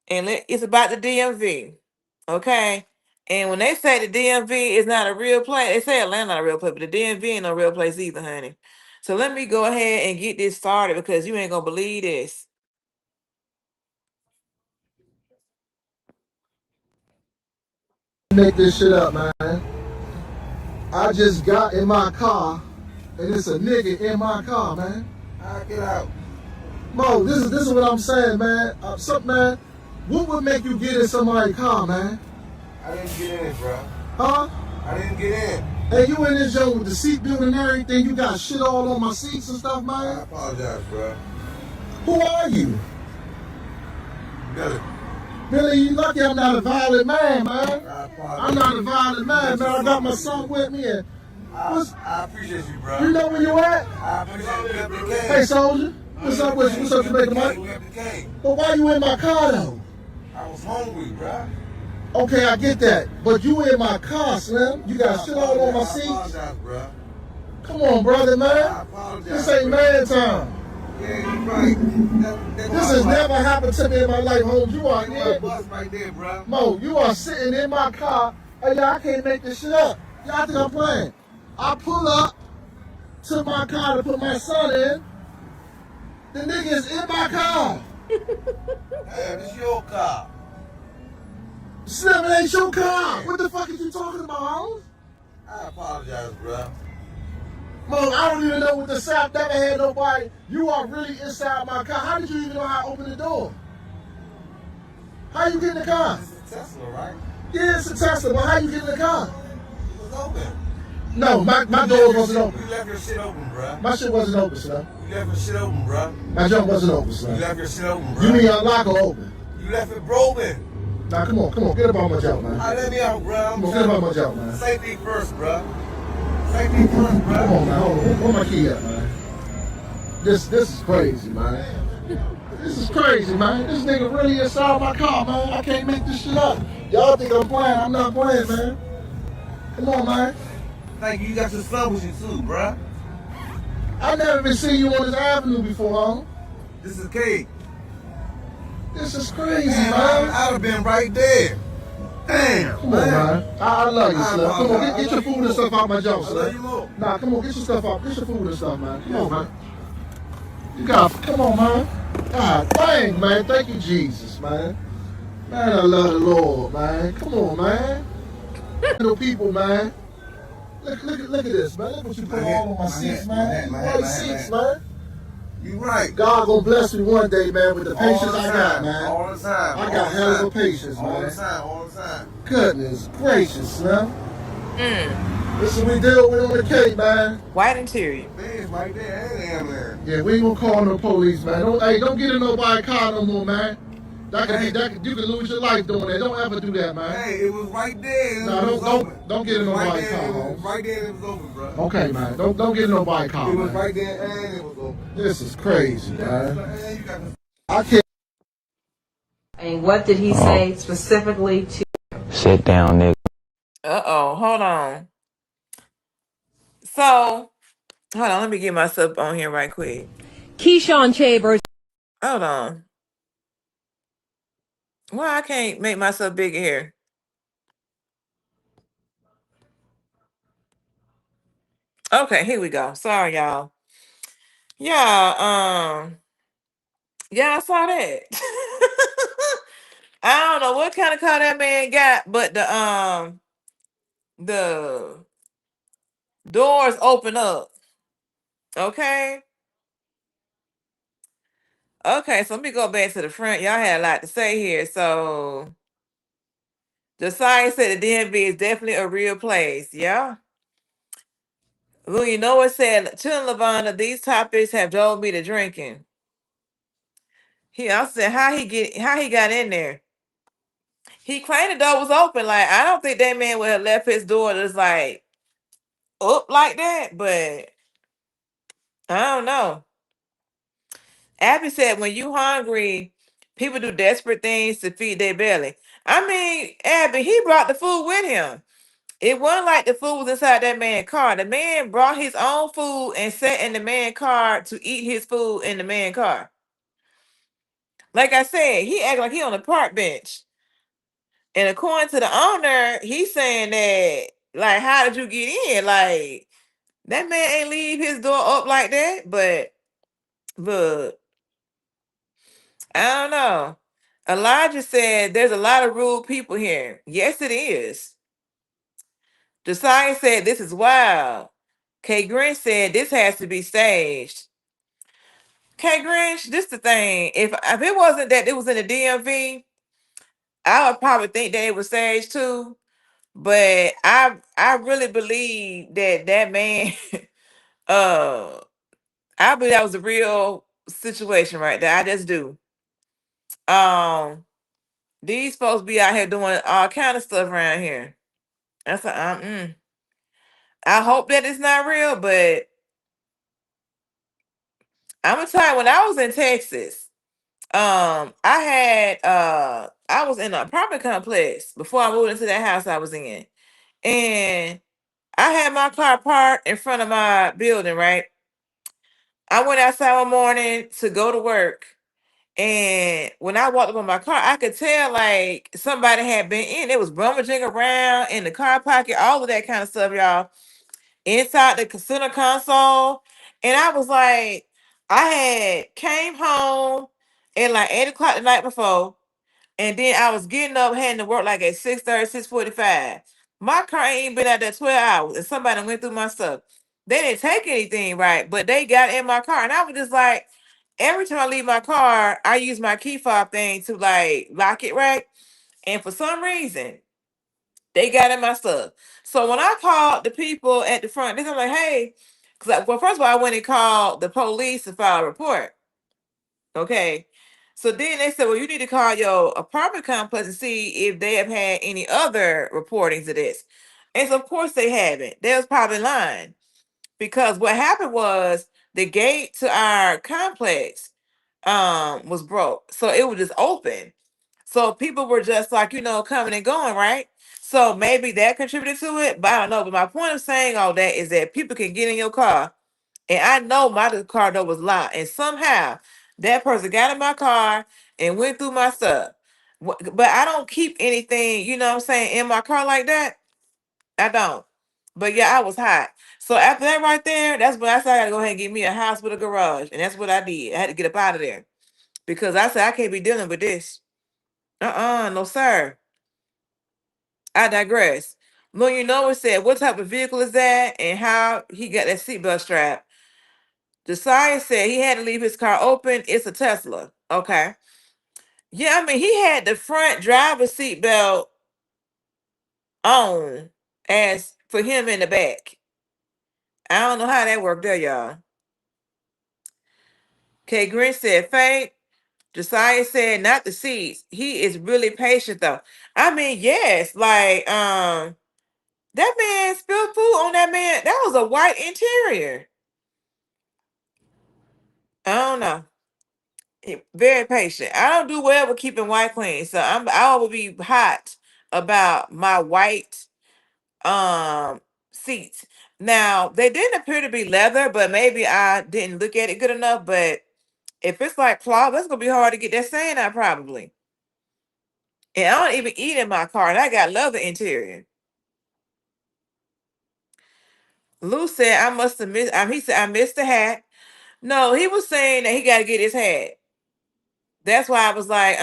B: and it's about the DMV. Okay. And when they say the DMV is not a real place, they say Atlanta not a real place, but the DMV ain't no real place either, honey. So let me go ahead and get this started because you ain't gonna believe this.
C: Make this shit up, man. I just got in my car and it's a nigga in my car, man. Alright, get out. Mo, this is what I'm saying, man. Man, what would make you get in somebody's car, man?
S: I didn't get in it, bro.
C: Huh?
S: I didn't get in.
C: Hey, you in this joint with the seat built and everything, you got shit all on my seats and stuff, man?
S: I apologize, bro.
C: Who are you?
S: Billy.
C: Billy, you lucky I'm not a violent man, man. I'm not a violent man, man. I got my son with me. And
S: I appreciate you, bro.
C: you know where you at?
S: I appreciate you.
C: Hey, soldier. What's up with you? What's up, Jamaica Mike? But why you in my car, though?
S: I was hungry, bro.
C: Okay, I get that. But you in my car, Slim. You got shit all on my seat.
S: I apologize, bro.
C: Come on, brother, man.
S: I apologize.
C: This ain't man time.
S: Yeah, you're right.
C: This has never happened to me in my life, Holmes. You are
S: here. Bus right there, bro.
C: Mo, you are sitting in my car. Hey, y'all, I can't make this shit up. Y'all think I'm playing. I pull up to my car to put my son in. The nigga is in my car.
S: Hey, this your car.
C: Slim, it ain't your car. What the fuck is you talking about, Holmes?
S: I apologize, bro.
C: Mo, I don't even know what the South never had nobody. You are really inside my car. How did you even know how to open the door? How you get in the car?
S: It's a Tesla, right?
C: Yeah, it's a Tesla, but how you get in the car?
S: It was open.
C: No, my door wasn't open.
S: You left your shit open, bro.
C: My shit wasn't open, Slim.
S: You left your shit open, bro.
C: My junk wasn't open, Slim.
S: You left your shit open, bro.
C: You mean unlock or open?
S: You left it broken.
C: Nah, come on, get up on my junk, man.
S: All right, let me out, bro.
C: Come on, get up on my junk, man.
S: Safety first, bro. Safety first, bro.
C: Come on, man, hold on. Where my key at, man? This is crazy, man. This is crazy, man. This nigga really inside my car, man. I can't make this shit up. Y'all think I'm playing. I'm not playing, man. Come on, man.
S: Thank you. You got your son with you, too, bro.
C: I never even seen you on this avenue before, huh?
S: This is Kate.
C: This is crazy,
S: man. I'd have been right there. Damn,
C: come on, man. I love you, Slim. Come on, get your food and stuff out my junk, Slim. Nah, come on, get your stuff out. Get your food and stuff, man. Come on, man. Come on, man. God dang, man. Thank you, Jesus, man. Man, I love the Lord, man. Come on, man. Little people, man. Look at this, man. Look what you put all on my seats, man. White seats, man.
S: You right.
C: God gonna bless me one day, man, with the patience I got, man.
S: All the time.
C: I got hell of a patience, man.
S: All the time, all the time.
C: Goodness gracious, man. This is what we deal with on the Cape, man.
B: White interior.
S: Man's right there, and damn there.
C: Yeah, we ain't gonna call no police, man. Don't get in nobody's car no more, man. You can lose your life doing that. Don't ever do that, man.
S: Hey, it was right there.
C: Don't get in nobody's car, Holmes.
S: Right there, it was open, bro.
C: Okay, man. Don't get in nobody's car,
S: man. It was
C: man.
S: right there, and it was open.
C: This is crazy, man. I can't.
T: And what did he say specifically to?
U: Sit down, nigga.
B: Hold on. So, hold on. Let me get myself on here right quick.
T: Keyshawn Chambers.
B: Hold on. Why I can't make myself bigger here? Okay, here we go. Sorry, y'all. Yeah, I saw that. I don't know what kind of car that man got, but the doors open up. Okay. Okay, so let me go back to the front. Y'all had a lot to say here. So the science said the DMV is definitely a real place. Yeah. Well, you know what said, Chillin' Lavonna, these topics have drove me to drinking. I said, how he got in there? He claimed the door was open. Like, I don't think that man would have left his door just like up like that, but I don't know. Abby said, when you hungry, people do desperate things to feed their belly. I mean, Abby, he brought the food with him. It wasn't like the food was inside that man's car. The man brought his own food and sat in the man's car to eat his food in the man's car. Like I said, he act like he on the park bench. And according to the owner, he's saying that, like, how did you get in? Like, that man ain't leave his door up like that. But look, I don't know. Elijah said there's a lot of rude people here. Yes, it is. Josiah said this is wild. K Grinch said this has to be staged. K Grinch, this the thing. If it wasn't that it was in the DMV, I would probably think that it was staged too. But I really believe that that man, uh, I believe that was a real situation right there. I just do. Um, these folks be out here doing all kind of stuff around here. That's a, I hope that it's not real, but I'm gonna tell you, when I was in Texas, I was in an apartment complex before I moved into that house I was in. And I had my car parked in front of my building, right? I went outside one morning to go to work. And when I walked up on my car, I could tell like somebody had been in. It was rummaging around in the car pocket, all of that kind of stuff, y'all, inside the center console. And I was like, I had came home at like 8 o'clock the night before. And then I was getting up, heading to work like at 6:30, 6:45. My car ain't been out there 12 hours, and somebody went through my stuff. They didn't take anything, right? But they got in my car. And I was just like, every time I leave my car, I use my key fob thing to like lock it, right? And for some reason, they got in my stuff. So when I called the people at the front, they're like, hey, because well, first of all, I went and called the police to file a report. Okay. So then they said, well, you need to call your apartment complex and see if they have had any other reportings of this. And so of course they haven't. They was probably lying. Because what happened was the gate to our complex was broke. So it was just open. So people were just like, coming and going, right? So maybe that contributed to it, but I don't know. But my point of saying all that is that people can get in your car, and I know my car door was locked, and somehow that person got in my car and went through my stuff. But I don't keep anything, you know what I'm saying, in my car like that. I don't. But yeah, I was hot. So after that right there, that's when I said I gotta go ahead and get me a house with a garage. And that's what I did. I had to get up out of there. Because I said I can't be dealing with this. No, sir. I digress. Well, it said, what type of vehicle is that and how he got that seatbelt strap? Josiah said he had to leave his car open. It's a Tesla. Okay. Yeah, I mean, he had the front driver's seatbelt on as for him in the back. I don't know how that worked there, y'all. K. Grinch said fake. Josiah said not the seats. He is really patient though. I mean, yes, like that man spilled food on that man. That was a white interior. I don't know. Very patient. I don't do well with keeping white clean, so I will be hot about my white seats. Now they didn't appear to be leather, but maybe I didn't look at it good enough. But if it's like cloth, that's gonna be hard to get that sand out probably. And I don't even eat in my car, and I got leather interior. Lou said I must have missed. He said I missed the hat. No, he was saying that he got to get his hat. That's why I was like,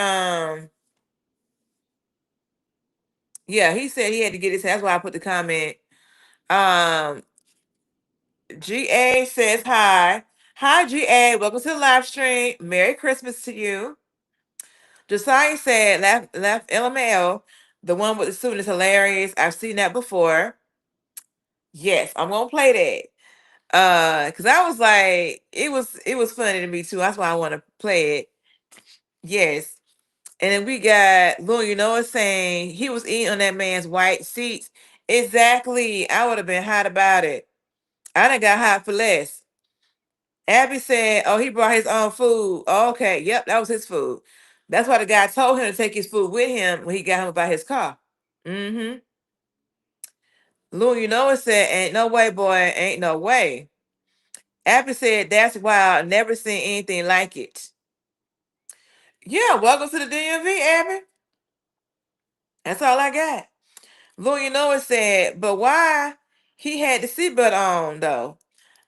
B: yeah, he said he had to get his hat. That's why I put the comment. Um, GA says hi. Hi, GA. Welcome to the live stream. Merry Christmas to you. Josiah said, left LML. The one with the suit is hilarious. I've seen that before. Yes, I'm gonna play that. Because I was like, it was funny to me too. That's why I want to play it. Yes. And then we got Lou, saying he was eating on that man's white seats. Exactly. I would have been hot about it. I done got hot for less. Abby said, oh, he brought his own food. Oh, okay, yep, that was his food. That's why the guy told him to take his food with him when he got him about his car. Mm-hmm. Lou, you know it said, ain't no way, boy, ain't no way. Abby said, that's wild. Never seen anything like it. Yeah, welcome to the DMV, Abby. That's all I got. Lou, you know it said, but why he had the seatbelt on, though?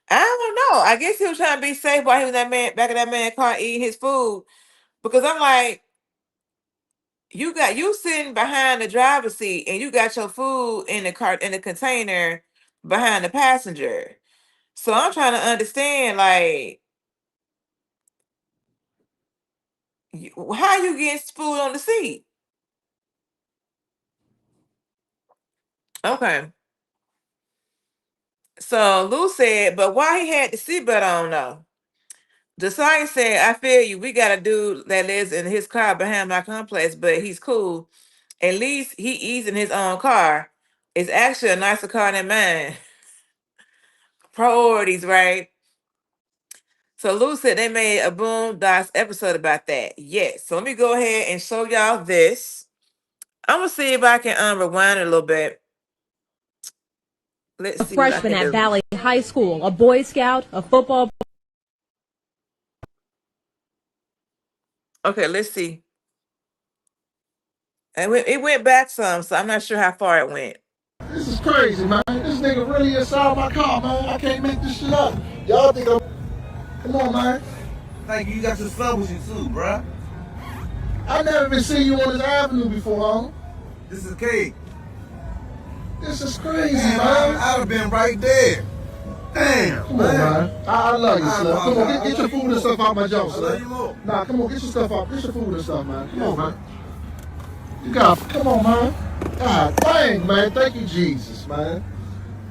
B: I don't know. I guess he was trying to be safe while he was that man back of that man's car eating his food. Because I'm like, you sitting behind the driver's seat and you got your food in the cart in the container behind the passenger. So I'm trying to understand, like, how you getting food on the seat? Okay. So Lou said, but why he had the seatbelt on though? Josiah said, I feel you. We got a dude that lives in his car behind my complex, but he's cool. At least he eats in his own car. It's actually a nicer car than mine. Priorities, right? So Lou said they made a Boom Docs episode about that. Yes. So let me go ahead and show y'all this. I'm gonna see if I can rewind it a little bit. Let's see what I
U: Freshman
B: can
U: at
B: do.
U: Valley High School, a Boy Scout, a football.
B: Okay, let's see. And it went back some, so I'm not sure how far it went.
C: This is crazy, man. This nigga really inside my car, man. I can't make this shit up. Y'all think I'm... Come on, man.
S: Thank you. You got your son with you too, bruh.
C: I never been seen you on this avenue before, huh?
S: This is Cake.
C: This is crazy,
S: man. I'd have been right there. Damn,
C: come on, man. I love you, Slim. Come on, get your food and stuff out my junk,
S: I love you
C: Slim.
S: more.
C: Nah, come on, get your stuff out. Get your food and stuff, man. Come on, man. You got, come on, man. God dang, man. Thank you, Jesus, man.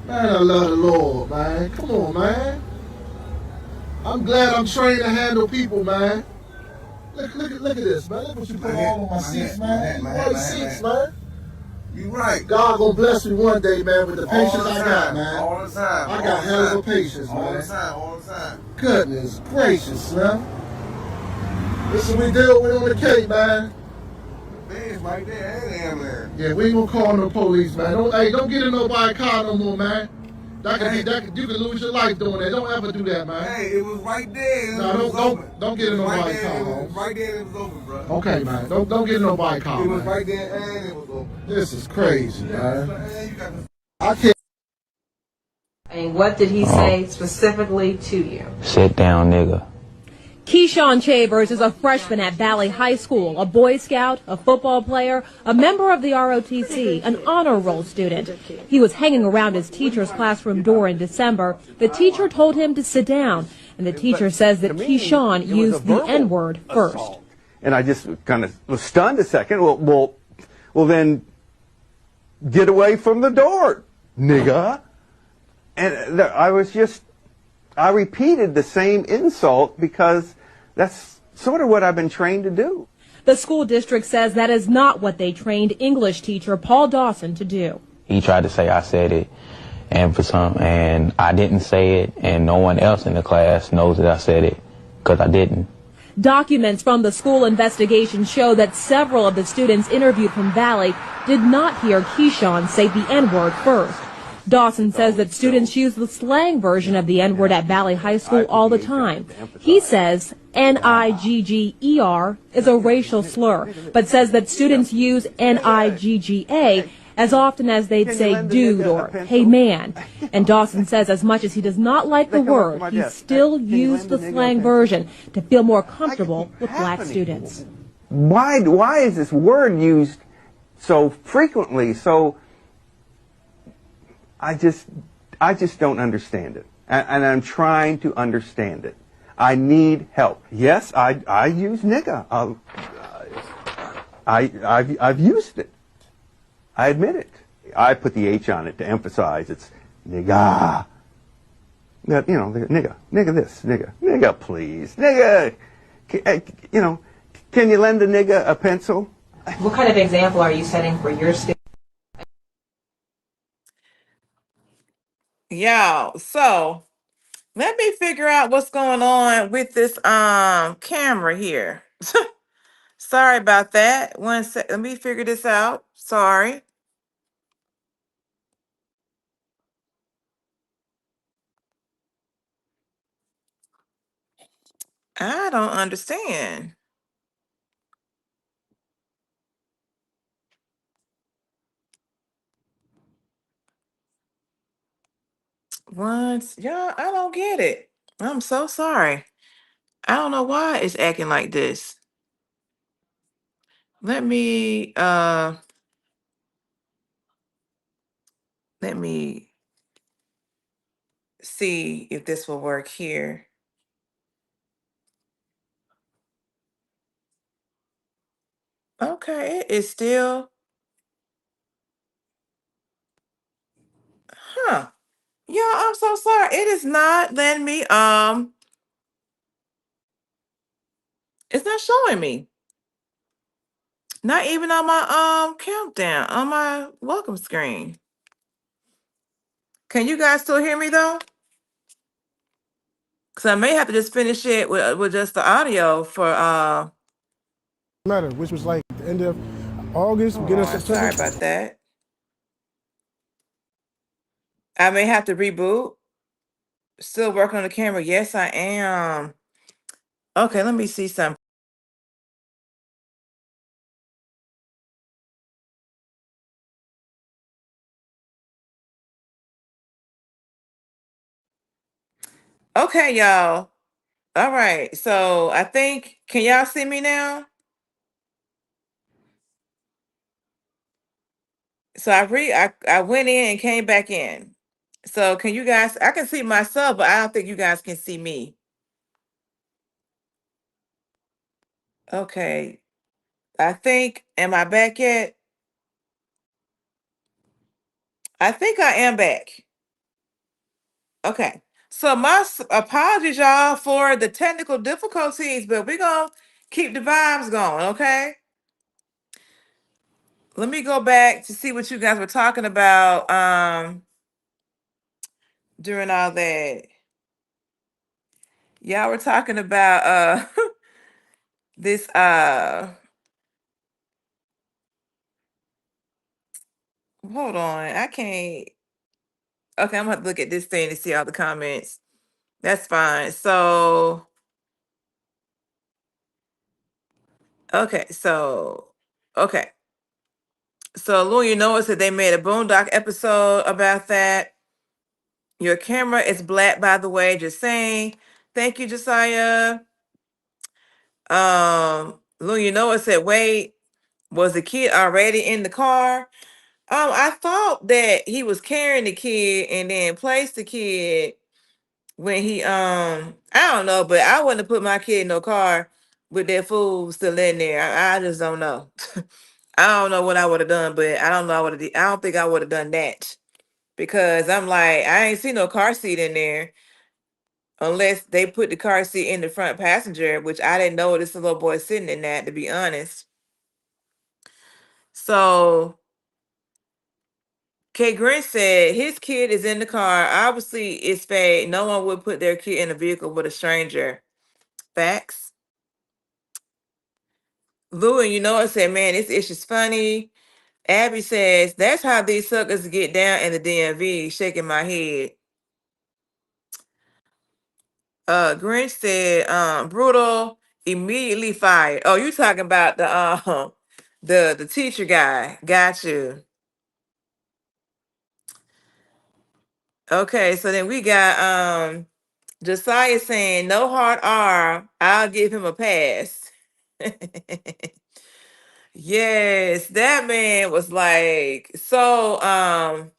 C: Man, I love the Lord, man. Come on, man. I'm glad I'm trained to handle people, man. Look at this, man. Look what you put all on my seats, man. My seats, man.
S: You right.
C: God gonna bless me one day, man, with the patience
S: All the
C: I
S: time,
C: got, man.
S: all the time.
C: I got hell of a patience, man.
S: All the time, all the time.
C: Goodness gracious, man. This is what we deal with on the Cape, man.
S: Man's right there, ain't damn there.
C: Yeah, we ain't gonna call no police, man. Don't get in nobody's car no more, man. You can lose your life doing that. Don't ever do that, man.
S: Hey, it was right there.
C: No, don't get in nobody's car.
S: It was right there and it was open, bro.
C: Okay, man. Don't get in nobody's car.
S: It was
C: man.
S: right there and it was open.
C: This is crazy, man.
S: Man,
C: I can't.
T: And what did he say specifically to you?
V: Sit down, nigga.
U: Keyshawn Chambers is a freshman at Valley High School, a Boy Scout, a football player, a member of the ROTC, an honor roll student. He was hanging around his teacher's classroom door in December. The teacher told him to sit down, and the teacher says that Keyshawn used the N-word first.
W: And I just kind of was stunned a second. Well, then get away from the door, nigga. And I repeated the same insult because that's sort of what I've been trained to do.
U: The school district says that is not what they trained English teacher Paul Dawson to do.
V: He tried to say I said it, and I didn't say it, and no one else in the class knows that I said it because I didn't.
U: Documents from the school investigation show that several of the students interviewed from Valley did not hear Keyshawn say the N-word first. Dawson says that students use the slang version of the N-word at Valley High School all the time. He says N-I-G-G-E-R is a racial slur, but says that students use N-I-G-G-A as often as they'd say dude or hey man. And Dawson says as much as he does not like the word, he still used the slang version to feel more comfortable with black students.
W: Why is this word used so frequently? So I just don't understand it, and I'm trying to understand it. I need help. Yes, I use nigga. I've used it. I admit it. I put the H on it to emphasize it's nigga. You know, nigga this, nigga please, nigga. You know, can you lend a nigga a pencil?
T: What kind of example are you setting for your students?
B: Y'all, so Let me figure out what's going on with this camera here. Sorry about that. One sec. Let me figure this out. Sorry. I don't understand. Once, y'all, I don't get it. I'm so sorry. I don't know why it's acting like this. Let me see if this will work here. Okay, it is still, huh? Yeah, I'm so sorry. It is not letting me, it's not showing me. Not even on my countdown, on my welcome screen. Can you guys still hear me though? Because I may have to just finish it with just the audio for
C: Matter, which was like the end of August,
B: hold
C: beginning of
B: on, sorry
C: September.
B: about that. I may have to reboot. Still working on the camera. Yes, I am. Okay, let me see something. Okay, y'all. All right. So I think, can y'all see me now? So I went in and came back in. So can you guys, I can see myself, but I don't think you guys can see me. Okay. I think, am I back yet? I think I am back. Okay. So my apologies, y'all, for the technical difficulties, but we're going to keep the vibes going, okay? Let me go back to see what you guys were talking about during all that. Y'all were talking about this hold on. I can't. Okay, I'm gonna have to look at this thing to see all the comments. That's fine. So okay, so okay. So Lou, you notice that they made a Boondock episode about that. Your camera is black, by the way, just saying. Thank you, Josiah. Lou, you know it said, wait, was the kid already in the car? I thought that he was carrying the kid and then placed the kid when he I don't know, but I wouldn't have put my kid in no car with that fool still in there. I just don't know. I don't know what I would have done, but I don't know I don't think I would have done that. Because I'm like, I ain't seen no car seat in there unless they put the car seat in the front passenger, which I didn't know this little boy sitting in that, to be honest. So K Grinch said his kid is in the car. Obviously, it's fake. No one would put their kid in a vehicle with a stranger. Facts. Lou, and you know it said, man, this issue's funny. Abby says, that's how these suckers get down in the DMV, shaking my head. Grinch said, brutal, immediately fired. Oh, you talking about the teacher guy. Got you. Okay, so then we got Josiah saying, no hard R, I'll give him a pass. Yes, that man was like so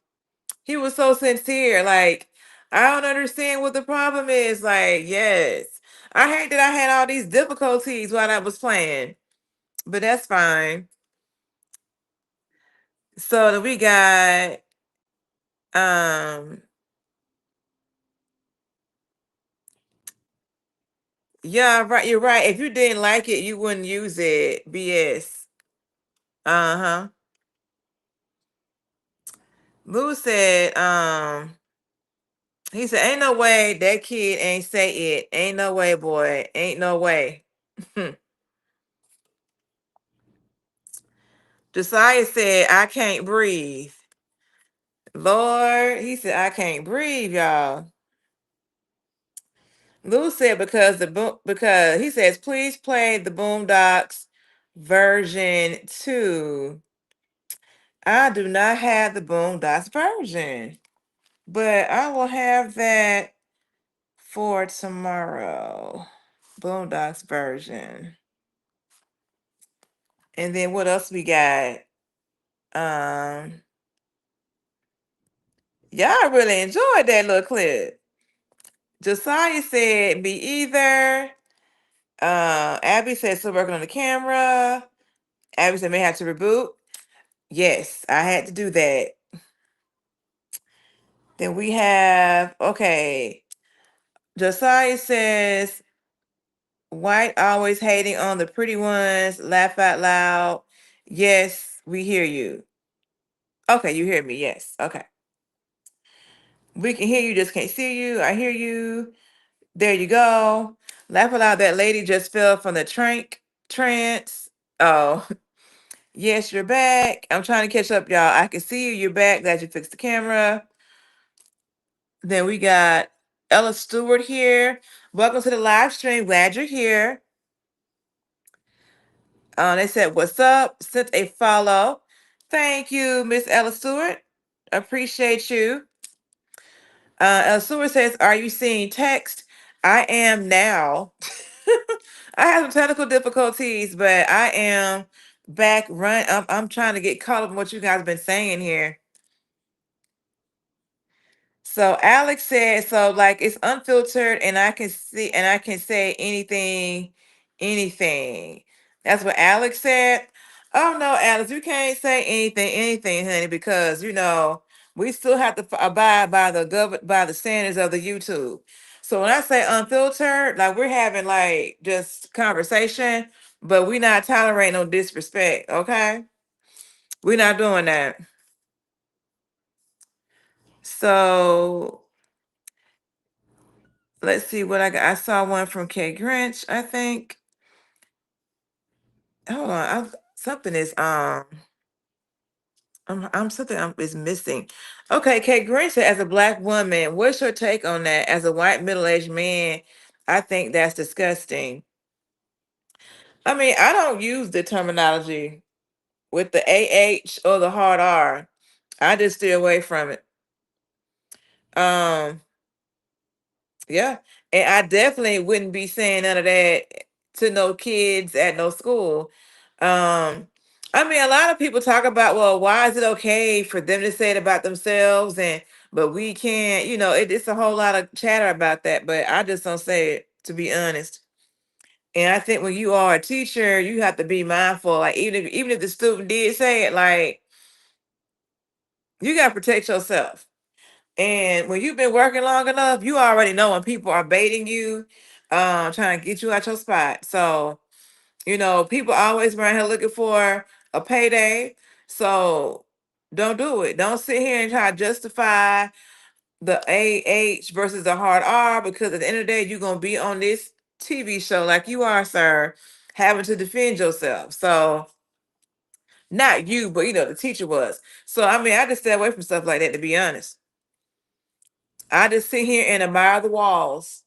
B: he was so sincere. Like, I don't understand what the problem is. Like, yes. I hate that I had all these difficulties while I was playing. But that's fine. So then we got yeah, right. You're right. If you didn't like it, you wouldn't use it. BS. Uh-huh. Lou said, He said, ain't no way that kid ain't say it. Ain't no way, boy. Ain't no way. Josiah said, I can't breathe. Lord, he said, I can't breathe, y'all. Lou said because he says, please play the Boondocks version 2. I do not have the Boondocks version, but I will have that for tomorrow. Boondocks version. And then what else we got? Y'all really enjoyed that little clip. Josiah said, me either. Abby said, still working on the camera. Abby said, may have to reboot. Yes, I had to do that. Then we have, okay. Josiah says, white always hating on the pretty ones. Laugh out loud. Yes, we hear you. Okay, you hear me. Yes. Okay. We can hear you, just can't see you. I hear you. There you go. Laugh aloud. That lady just fell from the trance. Oh, yes, you're back. I'm trying to catch up, y'all. I can see you. You're back. Glad you fixed the camera. Then we got Ella Stewart here. Welcome to the live stream. Glad you're here. They said, what's up? Sent a follow. Thank you, Miss Ella Stewart. Appreciate you. Ella Stewart says, are you seeing text? I am now. I have some technical difficulties, but I am back run. I'm trying to get caught up in what you guys have been saying here. So Alex said, so like it's unfiltered and I can see and I can say anything. That's what Alex said. Oh no, Alex, you can't say anything, honey, because we still have to abide by by the standards of the YouTube. So when I say unfiltered, like we're having like just conversation, but we're not tolerating no disrespect, okay? We're not doing that. So let's see what I got. I saw one from K Grinch, I think. Hold on, something is I'm something is missing. Okay, K Grinch said, as a black woman, what's your take on that? As a white middle-aged man, I think that's disgusting. I mean, I don't use the terminology with the AH or the hard R. I just stay away from it. Yeah. And I definitely wouldn't be saying none of that to no kids at no school. I mean, a lot of people talk about, well, why is it okay for them to say it about themselves but we can't, it's a whole lot of chatter about that, but I just don't say it, to be honest. And I think when you are a teacher, you have to be mindful. Like even if the student did say it, like you gotta protect yourself. And when you've been working long enough, you already know when people are baiting you, trying to get you out your spot. So, people always around here looking for a payday. So don't do it. Don't sit here and try to justify the AH versus the hard R, because at the end of the day, you're gonna be on this TV show like you are, sir, having to defend yourself. So not you, but the teacher was. So I mean, I just stay away from stuff like that, to be honest. I just sit here and admire the walls.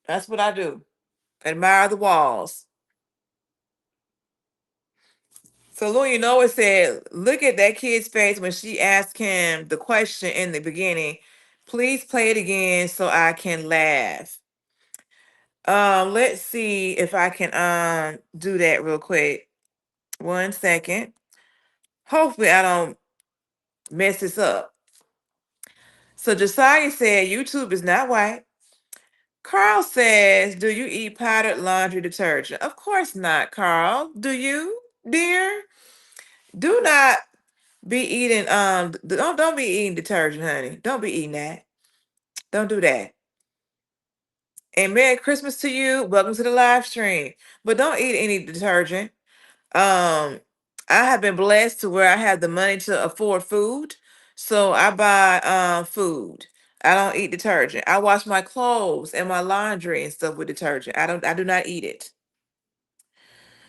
B: That's what I do. Admire the walls. So Louis Noah said, look at that kid's face when she asked him the question in the beginning. Please play it again so I can laugh. Let's see if I can do that real quick. 1 second. Hopefully I don't mess this up. So Josiah said YouTube is not white. Carl says, do you eat powdered laundry detergent? Of course not, Carl. Do you, dear? Do not be eating don't be eating detergent, honey. Don't be eating that. Don't do that. And Merry Christmas to you. Welcome to the live stream. But don't eat any detergent. I have been blessed to where I have the money to afford food. So I buy food. I don't eat detergent. I wash my clothes and my laundry and stuff with detergent. I do not eat it.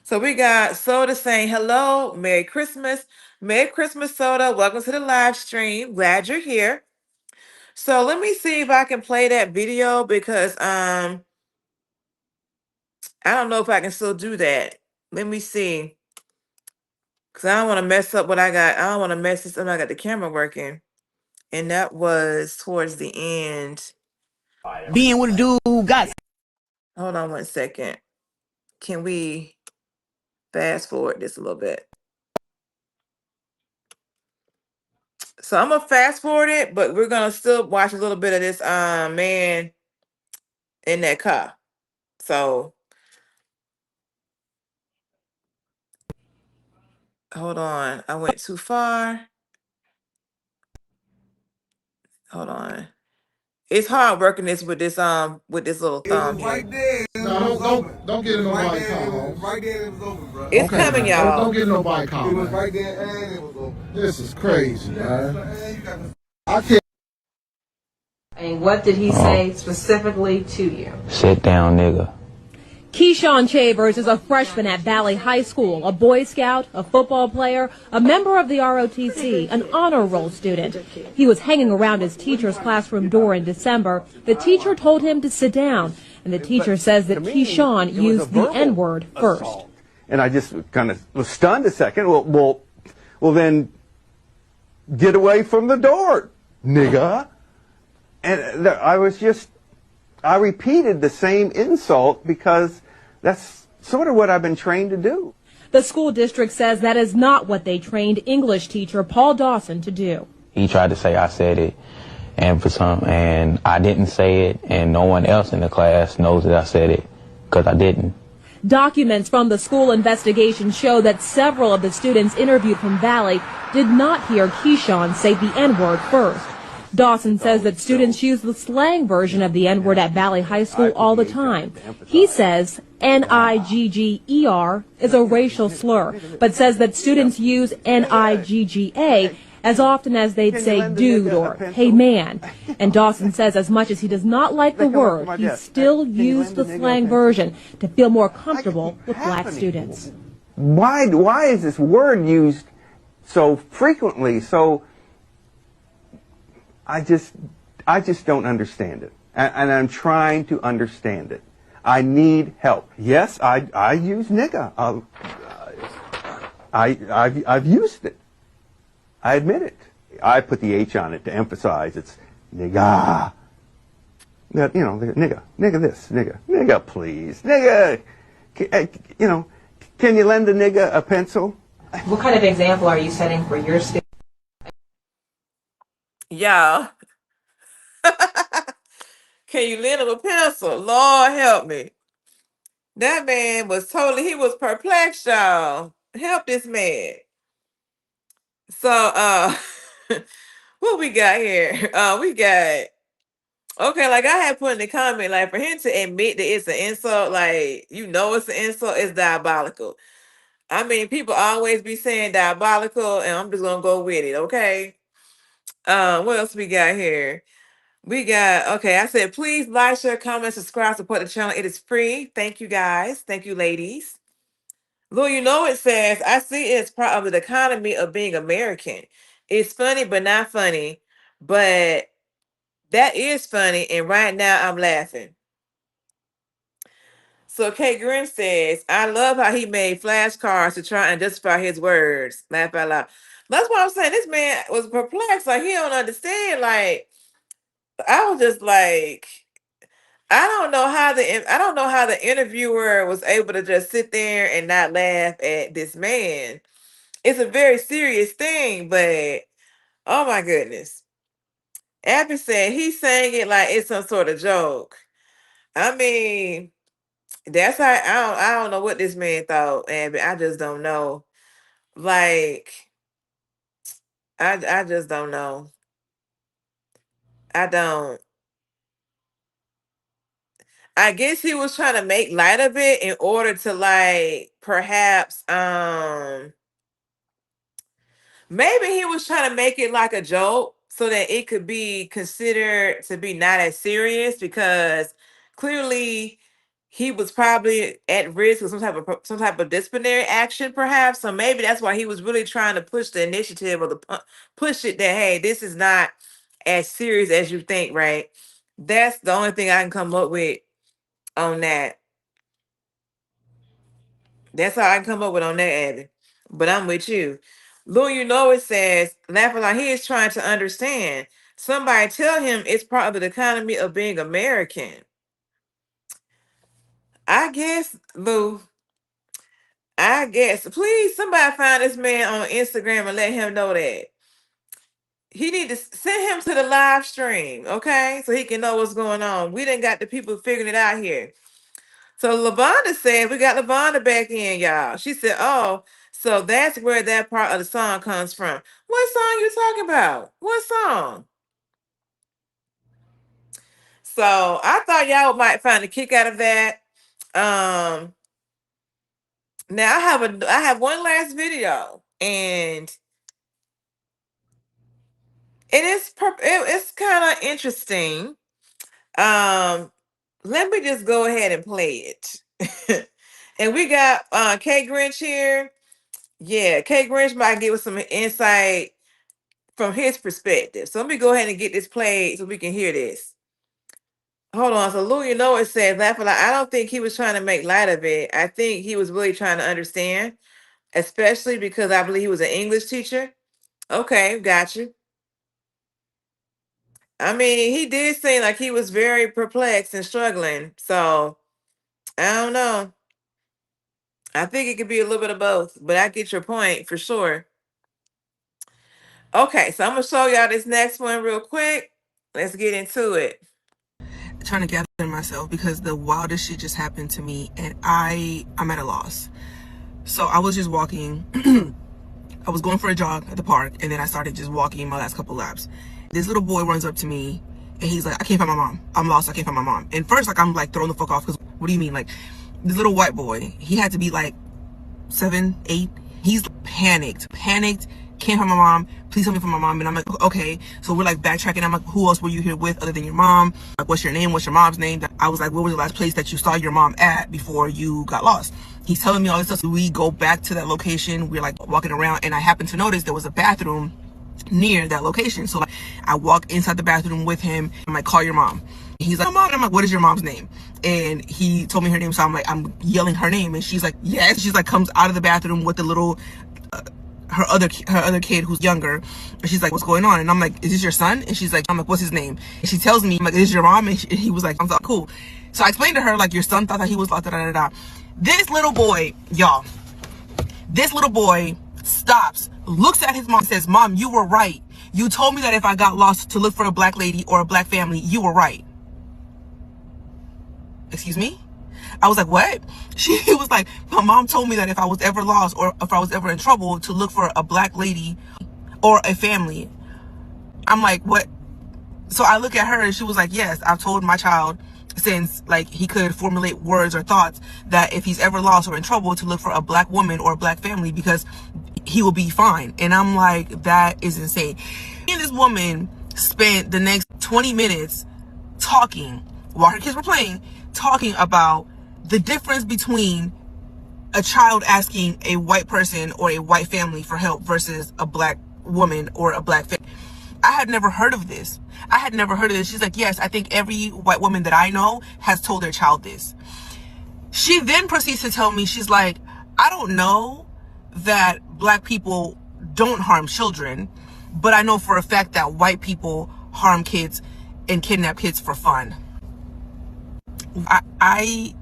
B: So we got Soda saying hello, Merry Christmas. Merry Christmas, Soda. Welcome to the live stream. Glad you're here. So let me see if I can play that video because I don't know if I can still do that. Let me see. Cause I don't want to mess up what I got. I don't want to mess this up. I got the camera working. And that was towards the end.
K: Being with a dude who got.
B: Hold on 1 second. Can we fast forward this a little bit? So I'm gonna fast forward it, but we're gonna still watch a little bit of this man in that car. So hold on. I went too far. Hold on. It's hard working this with this little thumb here.
S: Right there.
C: Don't get in nobody's car.
S: Right there, it was over, bro.
B: It's coming, y'all.
C: Don't get in nobody's car.
S: It was right there and it was over.
C: This is crazy, man. I can't.
T: And what did he say specifically to you?
V: Sit down, nigga.
U: Keyshawn Chavers is a freshman at Valley High School, a Boy Scout, a football player, a member of the ROTC, an honor roll student. He was hanging around his teacher's classroom door in December. The teacher told him to sit down, and the teacher says that Keyshawn used the N-word first.
W: And I just kind of was stunned a second. Well, then get away from the door, nigga. And I repeated the same insult because that's sort of what I've been trained to do.
U: The school district says that is not what they trained English teacher Paul Dawson to do.
V: He tried to say I said it, and I didn't say it, and no one else in the class knows that I said it because I didn't.
U: Documents from the school investigation show that several of the students interviewed from Valley did not hear Keyshawn say the N-word first. Dawson says that students use the slang version of the N-word at Valley High School all the time. He says N-I-G-G-E-R is a racial slur, but says that students use N-I-G-G-A as often as they'd say dude or hey man. And Dawson says as much as he does not like the word, he still used the slang version to feel more comfortable with black students.
W: Why is this word used so frequently? So I just don't understand it, and I'm trying to understand it. I need help. Yes, I use nigga. I've used it. I admit it. I put the H on it to emphasize it's nigga. That, you know, nigga this, nigga please, nigga. You know, can you lend a nigga a pencil?
T: What kind of example are you setting for your students?
B: Y'all. Can you lend him a pencil? Lord help me. That man was he was perplexed, y'all. Help this man. So what we got here? We got like I had put in the comment, like for him to admit that it's an insult, like you know it's an insult, it's diabolical. I mean, people always be saying diabolical, and I'm just gonna go with it, okay? What else we got here? We got, I said, please like, share, comment, subscribe, support the channel. It is free. Thank you, guys. Thank you, ladies. Lord, you know it says, I see it's part of the economy of being American. It's funny, but not funny. But that is funny, and right now I'm laughing. So Kate Grimm says, I love how he made flashcards to try and justify his words. Laugh out loud. That's what I'm saying. This man was perplexed. Like, he don't understand. Like, I was just like, I don't know how the interviewer was able to just sit there and not laugh at this man. It's a very serious thing, but oh my goodness. Abby said he's saying it like it's some sort of joke. I mean, that's how I don't know what this man thought, Abby. I just don't know. Like, I just don't know. I don't. I guess he was trying to make light of it in order to like perhaps maybe he was trying to make it like a joke so that it could be considered to be not as serious, because clearly he was probably at risk of some type of disciplinary action, perhaps. So maybe that's why he was really trying to push the initiative, or push it that, hey, this is not as serious as you think, right? That's the only thing I can come up with on that. That's how I can come up with on that, Abby. But I'm with you. Lou, you know, it says, laughing like he is trying to understand. Somebody tell him it's part of the economy of being American. I guess, Lou. I guess. Please, somebody find this man on Instagram and let him know that. He need to send him to the live stream, okay? So he can know what's going on. We done got the people figuring it out here. So Lavonda said, we got Lavonda back in, y'all. She said, oh, so that's where that part of the song comes from. What song you talking about? What song? So I thought y'all might find a kick out of that. Now I have one last video, and it's kind of interesting. Let me just go ahead and play it. And we got K Grinch here. Yeah, K Grinch might give us some insight from his perspective. So let me go ahead and get this played so we can hear this. Hold on. So Lou, you know, it says, laughing like, I don't think he was trying to make light of it. I think he was really trying to understand, especially because I believe he was an English teacher. Okay, got you. I mean, he did seem like he was very perplexed and struggling. So I don't know. I think it could be a little bit of both, but I get your point for sure. Okay, so I'm gonna show y'all this next one real quick. Let's get into it.
N: Trying to gather myself because the wildest shit just happened to me, and I'm at a loss. So I was just walking. I was going for a jog at the park, and then I started just walking my last couple laps. This little boy runs up to me, and he's like, I can't find my mom. I'm lost. I can't find my mom. And first, like, I'm like throwing the fuck off, because what do you mean? Like, this little white boy, he had to be like 7, 8. He's panicked, can't find my mom. Please help me find my mom. And I'm like, okay. So we're like backtracking. I'm like, who else were you here with other than your mom? Like, what's your name? What's your mom's name? I was like, where was the last place that you saw your mom at before you got lost? He's telling me all this stuff. So we go back to that location. We're like walking around, and I happen to notice there was a bathroom near that location. So like, I walk inside the bathroom with him. I'm like, call your mom. He's like, mom. I'm like, what is your mom's name? And he told me her name. So I'm like, I'm yelling her name, and she's like, yes. She's like, comes out of the bathroom with the little her other kid who's younger, and she's like, what's going on? And I'm like, is this your son? And she's like, I'm like, what's his name? And she tells me, I'm like, is this your mom? And he was like, I'm like, cool. So I explained to her, like, your son thought that he was lost, This little boy, y'all, this little boy stops, looks at his mom, and says, Mom, you were right. You told me that if I got lost to look for a black lady or a black family, you were right. Excuse me? I was like, what? She was like, my mom told me that if I was ever lost or if I was ever in trouble to look for a black lady or a family. I'm like, what? So I look at her, and she was like, yes, I've told my child since like he could formulate words or thoughts that if he's ever lost or in trouble to look for a black woman or a black family because he will be fine. And I'm like, that is insane. And this woman spent the next 20 minutes talking while her kids were playing, talking about the difference between a child asking a white person or a white family for help versus a black woman or a black family. I had never heard of this. She's like, yes, I think every white woman that I know has told their child this. She then proceeds to tell me, she's like, I don't know that black people don't harm children, but I know for a fact that white people harm kids and kidnap kids for fun. I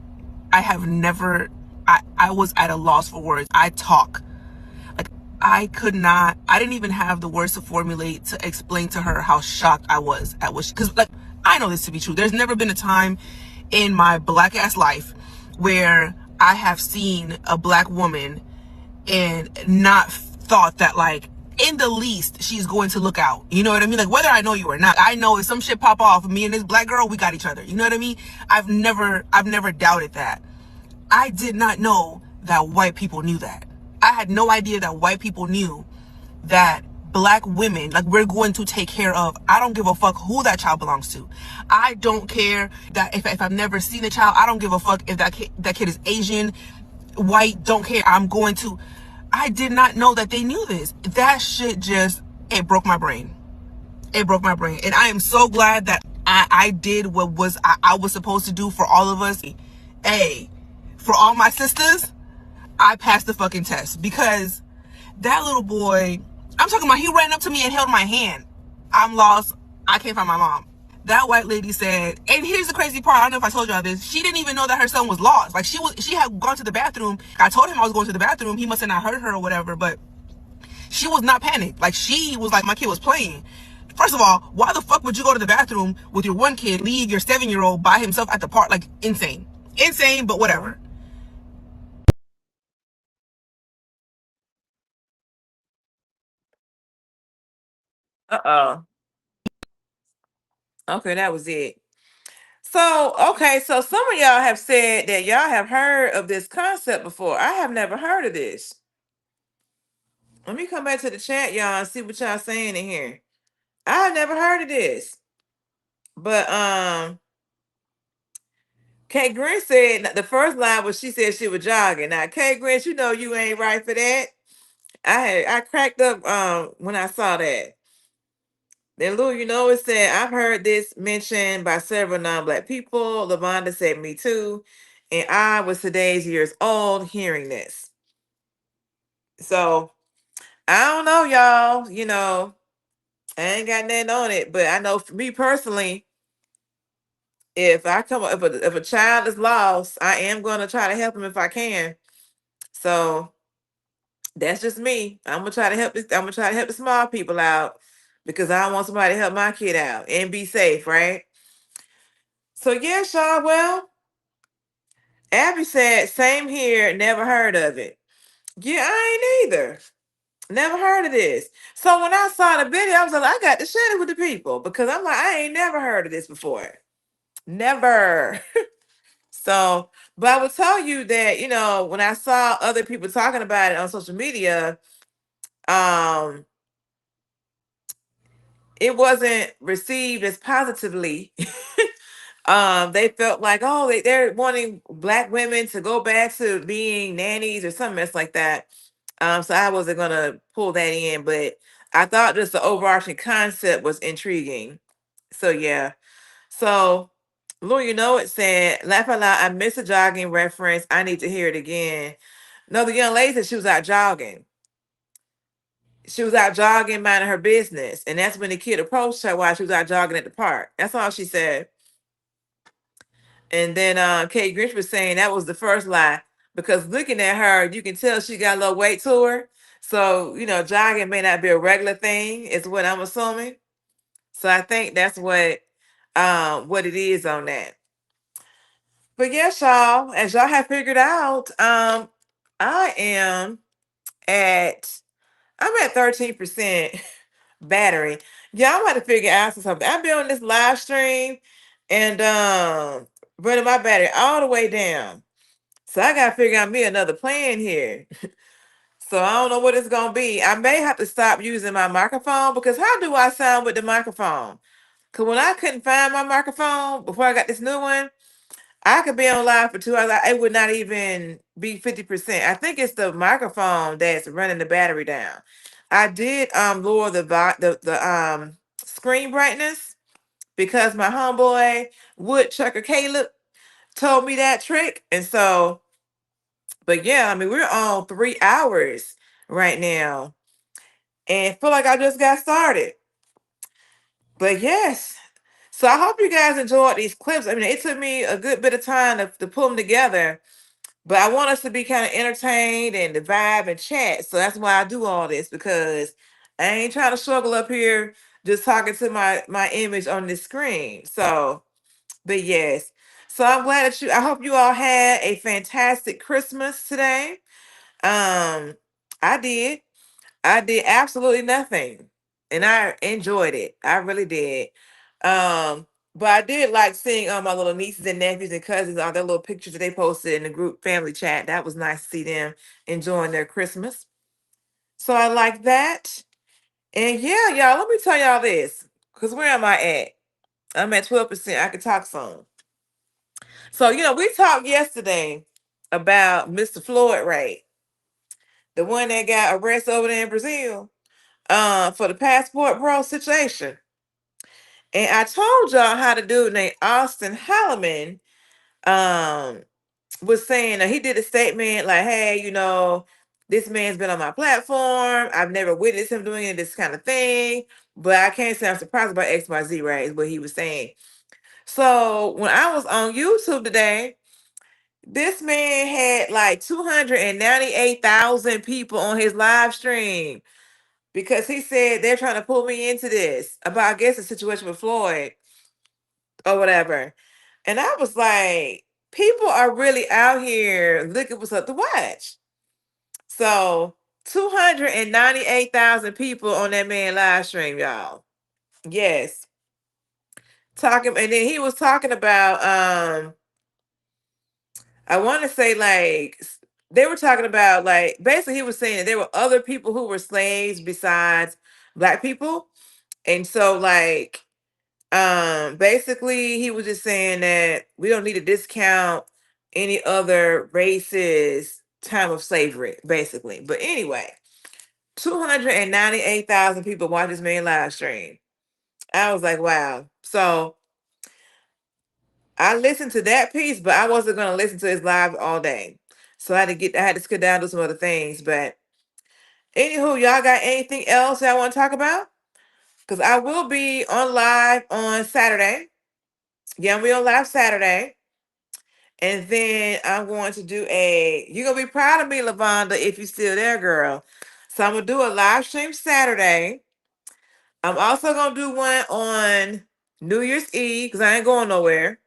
N: was at a loss for words. I talk. Like, I didn't even have the words to formulate to explain to her how shocked I was at what because like, I know this to be true. There's never been a time in my black ass life where I have seen a black woman and not thought that like, in the least, she's going to look out. You know what I mean? Like, whether I know you or not, I know if some shit pop off, me and this black girl, we got each other. You know what I mean? I've never doubted that. I did not know that white people knew that. I had no idea that white people knew that black women, like, we're going to take care of. I don't give a fuck who that child belongs to. I don't care that if I've never seen a child. I don't give a fuck if that kid is Asian, white, don't care. I'm going to. I did not know that they knew this. That shit just, it broke my brain. It broke my brain. And I am so glad that I did what I was supposed to do for all of us. Hey, for all my sisters, I passed the fucking test, because that little boy, I'm talking about, he ran up to me and held my hand. I'm lost. I can't find my mom. That white lady said, and here's the crazy part, I don't know if I told y'all this, she didn't even know that her son was lost. Like, she had gone to the bathroom. I told him I was going to the bathroom. He must have not heard her or whatever, but she was not panicked. Like, she was like, my kid was playing. First of all, why the fuck would you go to the bathroom with your one kid, leave your 7-year-old by himself at the park? Like, insane. Insane, but whatever.
B: Uh-oh. Okay, that was it. So, okay, so some of y'all have said that y'all have heard of this concept before. I have never heard of this. Let me come back to the chat, y'all, and see what y'all saying in here. I have never heard of this. But Kate Green said the first line was she said she was jogging. Now, Kate Green, you know you ain't right for that. I cracked up when I saw that. Then Lou, you know, it said, I've heard this mentioned by several non-black people. Lavonda said me too. And I was today's years old hearing this. So I don't know, y'all. You know, I ain't got nothing on it. But I know for me personally, if a child is lost, I am going to try to help him if I can. So that's just me. I'm gonna try to help this. I'm gonna try to help the small people out because I want somebody to help my kid out and be safe, right? So yeah, Shaw. Well, Abby said, same here, never heard of it. Yeah, I ain't either. Never heard of this. So when I saw the video, I was like, I got to share it with the people because I'm like, I ain't never heard of this before. Never. So, but I will tell you that, you know, when I saw other people talking about it on social media, um, it wasn't received as positively. They felt like, oh, they're wanting black women to go back to being nannies or something else like that. So I wasn't gonna pull that in, but I thought just the overarching concept was intriguing. So yeah. So Lou, you know it said, laugh out loud, I missed a jogging reference. I need to hear it again. No, the young lady said she was out jogging. She was out jogging, minding her business. And that's when the kid approached her while she was out jogging at the park. That's all she said. And then Kate Grinch was saying that was the first lie because looking at her, you can tell she got a little weight to her. So, you know, jogging may not be a regular thing, is what I'm assuming. So I think that's what it is on that. But yes, y'all, as y'all have figured out, I am at I'm at 13% battery. Yeah, I'm about to figure out something. I've been on this live stream and running my battery all the way down. So I gotta figure out me another plan here. So I don't know what it's gonna be. I may have to stop using my microphone because how do I sound with the microphone? Cause when I couldn't find my microphone before I got this new one, I could be on live for 2 hours. It would not even be 50%. I think it's the microphone that's running the battery down. I did lower the screen brightness because my homeboy Woodchucker Caleb told me that trick. And so, but yeah, I mean, we're on 3 hours right now and feel like I just got started. But yes, so I hope you guys enjoyed these clips. I mean, it took me a good bit of time to pull them together, but I want us to be kind of entertained and to vibe and chat. So that's why I do all this because I ain't trying to struggle up here just talking to my image on the screen. So, but yes. So I'm glad that I hope you all had a fantastic Christmas today. Um, I did. I did absolutely nothing. And I enjoyed it. I really did. But I did like seeing my little nieces and nephews and cousins, all their little pictures that they posted in the group family chat. That was nice to see them enjoying their Christmas. So I like that. And yeah, y'all, let me tell y'all this. Because where am I at? I'm at 12%. I can talk some. So, we talked yesterday about Mr. Floyd Ray, the one that got arrested over there in Brazil, for the passport bro situation. And I told y'all how the dude named Austin Halliman was saying that he did a statement like, hey, this man's been on my platform. I've never witnessed him doing this kind of thing, but I can't say I'm surprised about XYZ, right? Is what he was saying. So when I was on YouTube today, this man had like 298,000 people on his live stream because he said they're trying to pull me into this about, I guess, the situation with Floyd or whatever. And I was like, people are really out here looking for something to watch. So 298,000 people on that man live stream, y'all. Yes. And then he was talking about I want to say like they were talking about like basically he was saying that there were other people who were slaves besides black people. And so like basically he was just saying that we don't need to discount any other races time of slavery, basically. But anyway, 298,000 people watch this man live stream. I was like, wow. So I listened to that piece, but I wasn't gonna listen to his live all day. So I had to skip down to some other things. But anywho, y'all got anything else y'all want to talk about? Because I will be on live on Saturday. Yeah, I'll be on live Saturday. And then I'm going to do you're gonna be proud of me, Lavonda, if you're still there, girl. So I'm gonna do a live stream Saturday. I'm also gonna do one on New Year's Eve because I ain't going nowhere.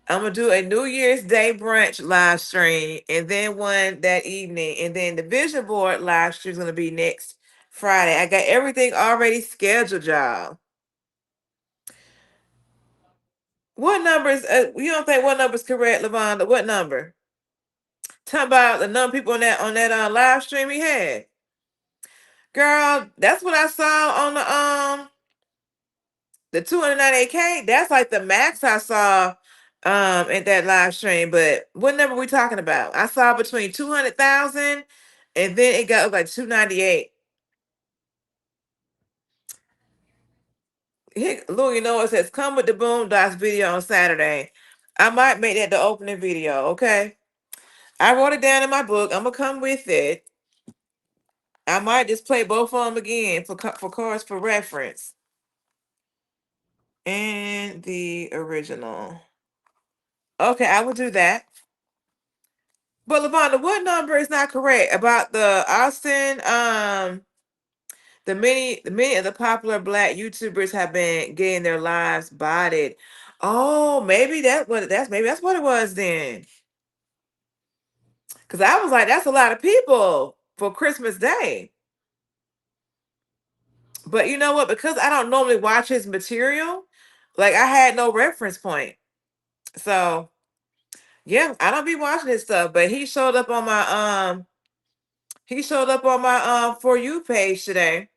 B: I'm gonna do a New Year's Day brunch live stream and then one that evening. And then the vision board live stream is gonna be next Friday. I got everything already scheduled, y'all. What number is you don't think what number is correct, Lavonda? What number? Talk about the number of people on that live stream he had. Girl, that's what I saw on the 298K. That's like the max I saw in that live stream. But what number we talking about? I saw between 200,000 and then it got up like 298. Louis, it says come with the Boondocks video on Saturday. I might make that the opening video, okay? I wrote it down in my book. I'm gonna come with it. I might just play both of them again for cards for reference. And the original. Okay, I will do that. But Lavonda, what number is not correct about the Austin? The many of the popular black YouTubers have been getting their lives bodied. Oh, maybe that's what it was then. Because I was like, that's a lot of people for Christmas Day. But you know what? Because I don't normally watch his material, like I had no reference point. So yeah, I don't be watching his stuff. But he showed up on my For You page today.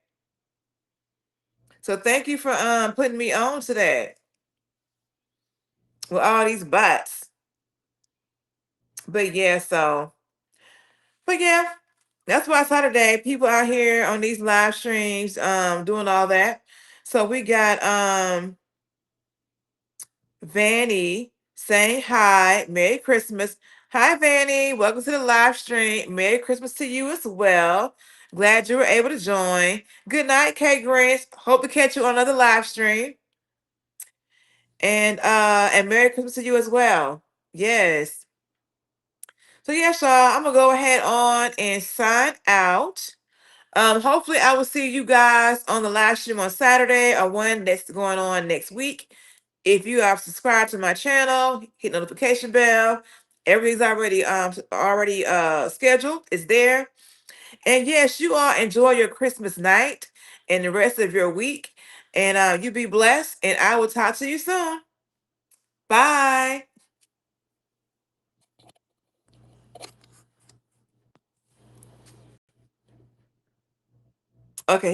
B: So thank you for putting me on to that with all these bots. But yeah, that's why Saturday people out here on these live streams doing all that. So we got Vanny saying hi, Merry Christmas. Hi Vanny, welcome to the live stream. Merry Christmas to you as well. Glad you were able to join. Good night, Kay Grinch. Hope to catch you on another live stream. And Merry Christmas to you as well. Yes. So yes, y'all, I'm gonna go ahead on and sign out. Hopefully I will see you guys on the live stream on Saturday or one that's going on next week. If you are subscribed to my channel, hit notification bell. Everything's already scheduled. It's there. And yes, you all enjoy your Christmas night and the rest of your week. And you be blessed. And I will talk to you soon. Bye. Okay.